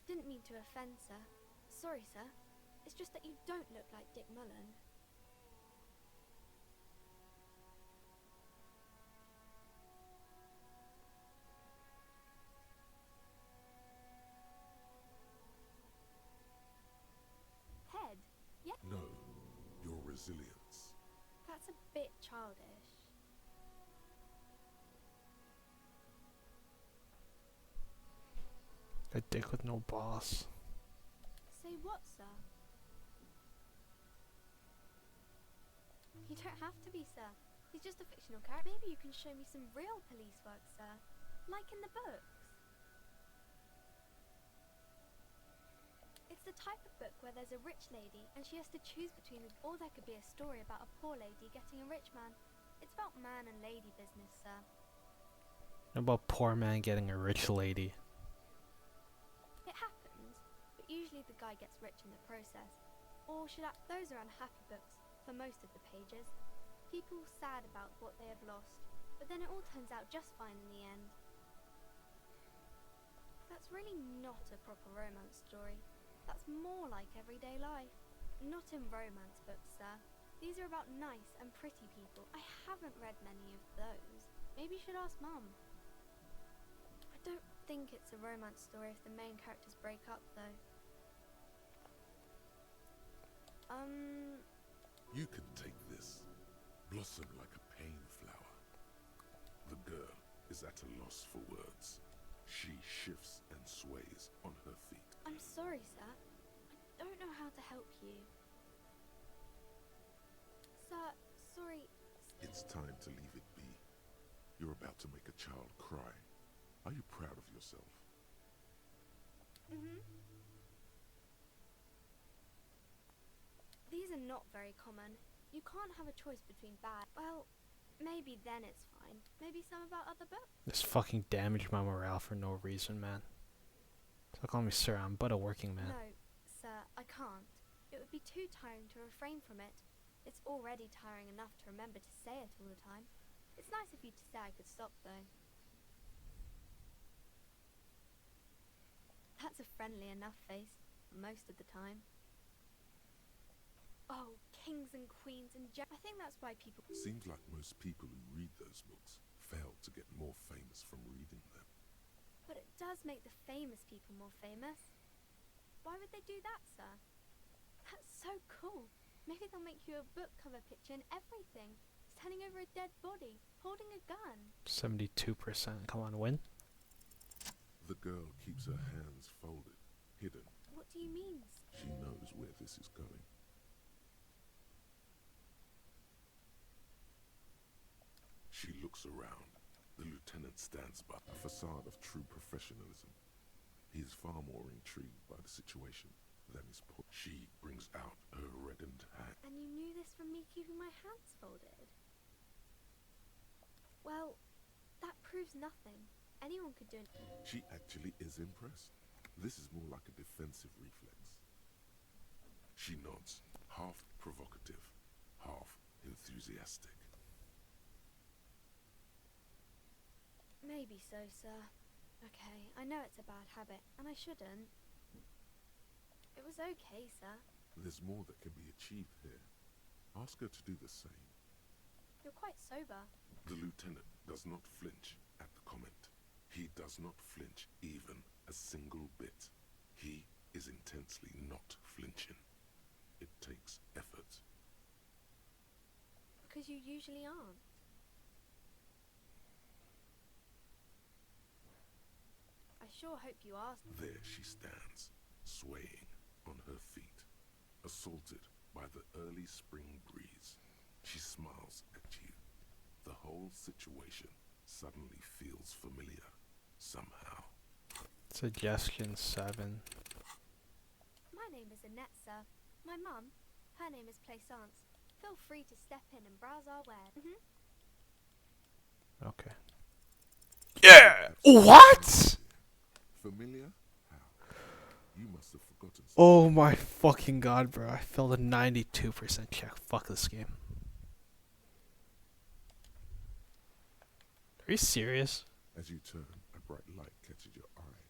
Didn't mean to offend, sir. Sorry, sir. It's just that you don't look like Dick Mullen. Head? Yeah. No, your resilience. That's a bit childish. A dick with no boss. Say what, sir? don't have to be, sir. He's just a fictional character. Maybe you can show me some real police work, sir. Like in the books. It's the type of book where there's a rich lady and she has to choose between the... Or there could be a story about a poor lady getting a rich man. It's about man and lady business, sir. About poor man getting a rich lady. It happens, but usually the guy gets rich in the process. Or should I... Those are unhappy books, for most of the pages. People sad about what they have lost, but then it all turns out just fine in the end. That's really not a proper romance story. That's more like everyday life. Not in romance books, sir. These are about nice and pretty people. I haven't read many of those. Maybe you should ask Mum. I don't think it's a romance story if the main characters break up, though. You can take this. Blossom like a pain flower. The girl is at a loss for words. She shifts and sways on her feet. I'm sorry, sir. I don't know how to help you. Sir, sorry. It's time to leave it be. You're about to make a child cry. Are you proud of yourself? Mm-hmm. These are not very common. You can't have a choice between bad... Well, maybe then it's fine. Maybe some about other books? This fucking damaged my morale for no reason, man. So call me sir, I'm but a working man. No, sir, I can't. It would be too tiring to refrain from it. It's already tiring enough to remember to say it all the time. It's nice of you to say I could stop, though. That's a friendly enough face, most of the time. Oh, kings and queens and I think that's why people... Seems like most people who read those books fail to get more famous from reading them. But it does make the famous people more famous. Why would they do that, sir? That's so cool. Maybe they'll make you a book cover picture and everything. Standing over a dead body, holding a gun. 72%. Come on, win. The girl keeps her hands folded, hidden. What do you mean? She knows where this is going. She looks around. The lieutenant stands by, a facade of true professionalism. He is far more intrigued by the situation than his put. She brings out her reddened hand. And you knew this from me keeping my hands folded? Well, that proves nothing. Anyone could do it. She actually is impressed. This is more like a defensive reflex. She nods, half provocative, half enthusiastic. Maybe so, sir. Okay, I know it's a bad habit, and I shouldn't. It was okay, sir. There's more that can be achieved here. Ask her to do the same. You're quite sober. The lieutenant does not flinch at the comment. He does not flinch even a single bit. He is intensely not flinching. It takes effort. Because you usually aren't. I sure hope you are. There she stands, swaying on her feet, assaulted by the early spring breeze. She smiles at you. The whole situation suddenly feels familiar, somehow. Suggestion 7. My name is Annette, sir. My mum, her name is Plaisance. Feel free to step in and browse our wares. Okay. Yeah! What?! Familiar? How? You must have forgotten something. Oh my fucking god, bro. I failed a 92% check. Fuck this game. Are you serious? As you turn, a bright light catches your eye,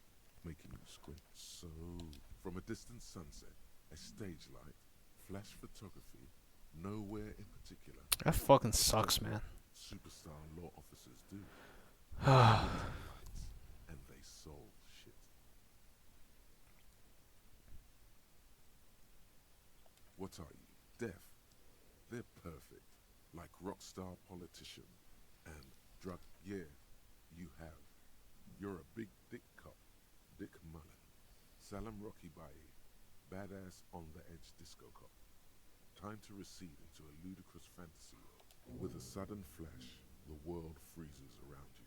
making you squint. So, from a distant sunset, a stage light, flash photography, nowhere in particular. That fucking sucks, man. Superstar law officers do. And they solve shit. What are you? Deaf? They're perfect. Like rock star politician and drug. Yeah, you have. You're a big dick cop. Dick Mullen. Salam Rocky Bayi. Badass on the edge disco cop. Time to recede into a ludicrous fantasy world. With a sudden flash, the world freezes around you,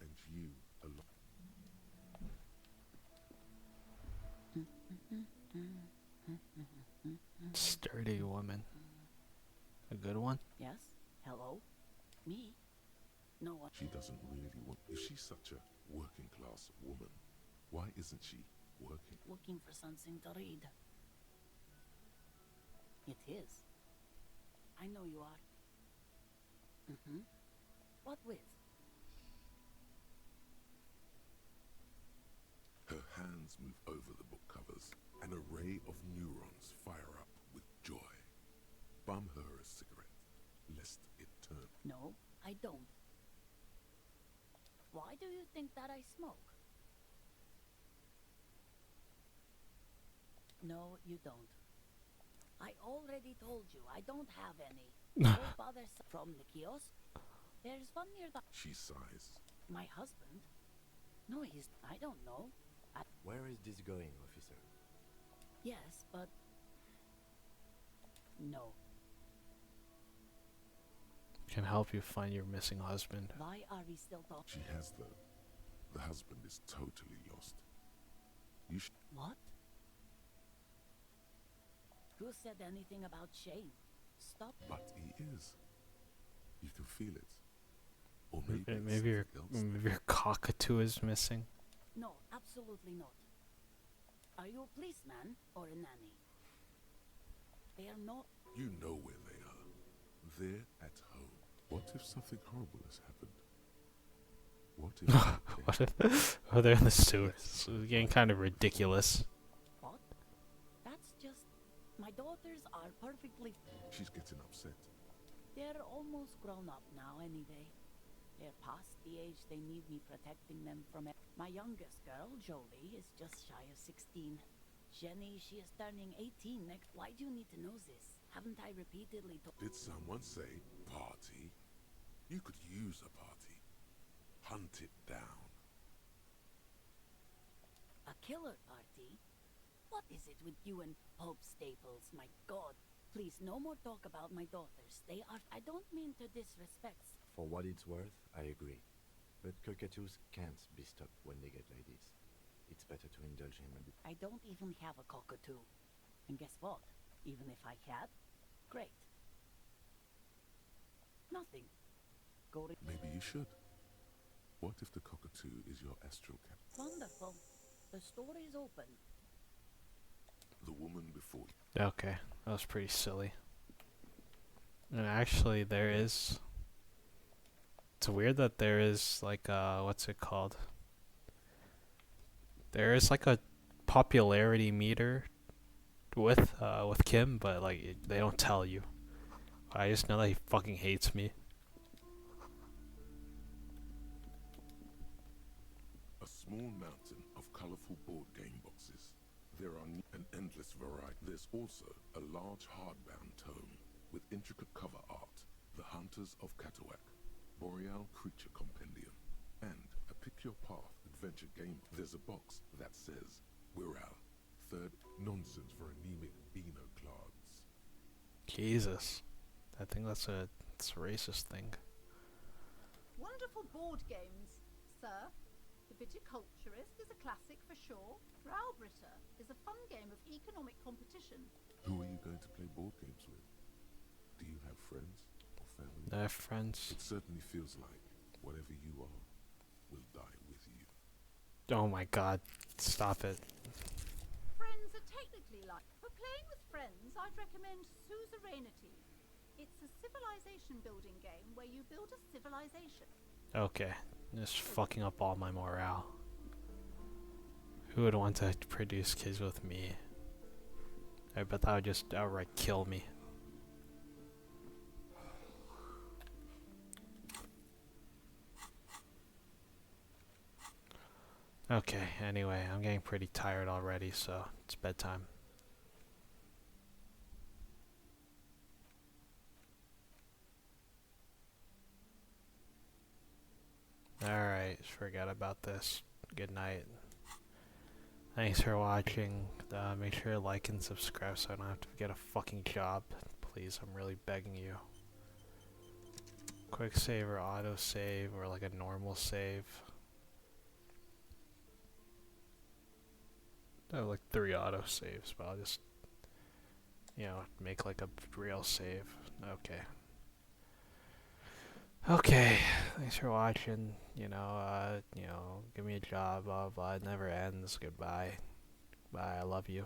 and you alone. Sturdy woman. A good one? Yes? Hello? Me? No one. She doesn't really want. If she's such a working class woman, why isn't she working? Looking for something to read. It is. I know you are. Mm-hmm. What with? Her hands move over the book covers. An array of neurons fire up with joy. Bum her a cigarette, lest it turn. No, I don't. Why do you think that I smoke? No, you don't. I already told you I don't have any. Don't bother from the kiosk. There's one near the... She sighs. My husband? No, I don't know. Where is this going, officer? Yes, but... No. Can help you find your missing husband. Why are we still talking? She has the husband is totally lost. You should... What? Who said anything about shame? Stop. But he is. You can feel it. Or Maybe your cockatoo is missing. No, absolutely not. Are you a policeman or a nanny? They are not. You know where they are. They're at home. What if something horrible has happened? What if... What if... Oh, they're in the sewers. It's getting kind of ridiculous. What? That's just... My daughters are perfectly... She's getting upset. They're almost grown up now anyway. They're past the age they need me protecting them from it. My youngest girl, Jolie, is just shy of 16. Jenny, she is turning 18 next. Why do you need to know this? Haven't I repeatedly told... Did someone say party? You could use a party. Hunt it down. A killer party? What is it with you and Pope Staples? My God. Please, no more talk about my daughters. They are... I don't mean to disrespect... For what it's worth, I agree. But cockatoos can't be stopped when they get ladies. It's better to indulge him a bit. I don't even have a cockatoo. And guess what? Even if I had, great. Nothing. Maybe you should. What if the cockatoo is your astral cat? Wonderful. The store is open. The woman before you. Okay, that was pretty silly. And actually, there is... It's weird that there is, like, what's it called? There is, like, a popularity meter with Kim, but, like, they don't tell you. I just know that he fucking hates me. A small mountain of colorful board game boxes. There are an endless variety. There's also a large hardbound tome with intricate cover art, The Hunters of Catawak, Boreal Creature Compendium, and a Pick Your Path adventure game. There's a box that says, Wirral, third nonsense for anemic Beano-clads. Jesus. I think that's a racist thing. Wonderful board games, sir. The Viticulturist is a classic for sure. Browbritter is a fun game of economic competition. Who are you going to play board games with? Do you have friends or family? I have friends. It certainly feels like whatever you are will die with you. Oh my god. Stop it. Friends are technically like... For playing with friends, I'd recommend Suzerainty. It's a civilization building game where you build a civilization. Okay. Just fucking up all my morale. Who would want to produce kids with me? I bet that would just outright kill me. Okay, anyway, I'm getting pretty tired already, so it's bedtime. Alright, forget about this. Good night. Thanks for watching. Make sure to like and subscribe so I don't have to get a fucking job please. I'm really begging you. Quick save or auto save or like a normal save. I have like 3 auto saves, but I'll just, you know, make like a real save. Okay. Okay, thanks for watching. You know, give me a job, blah blah. It never ends. Goodbye. Bye. I love you.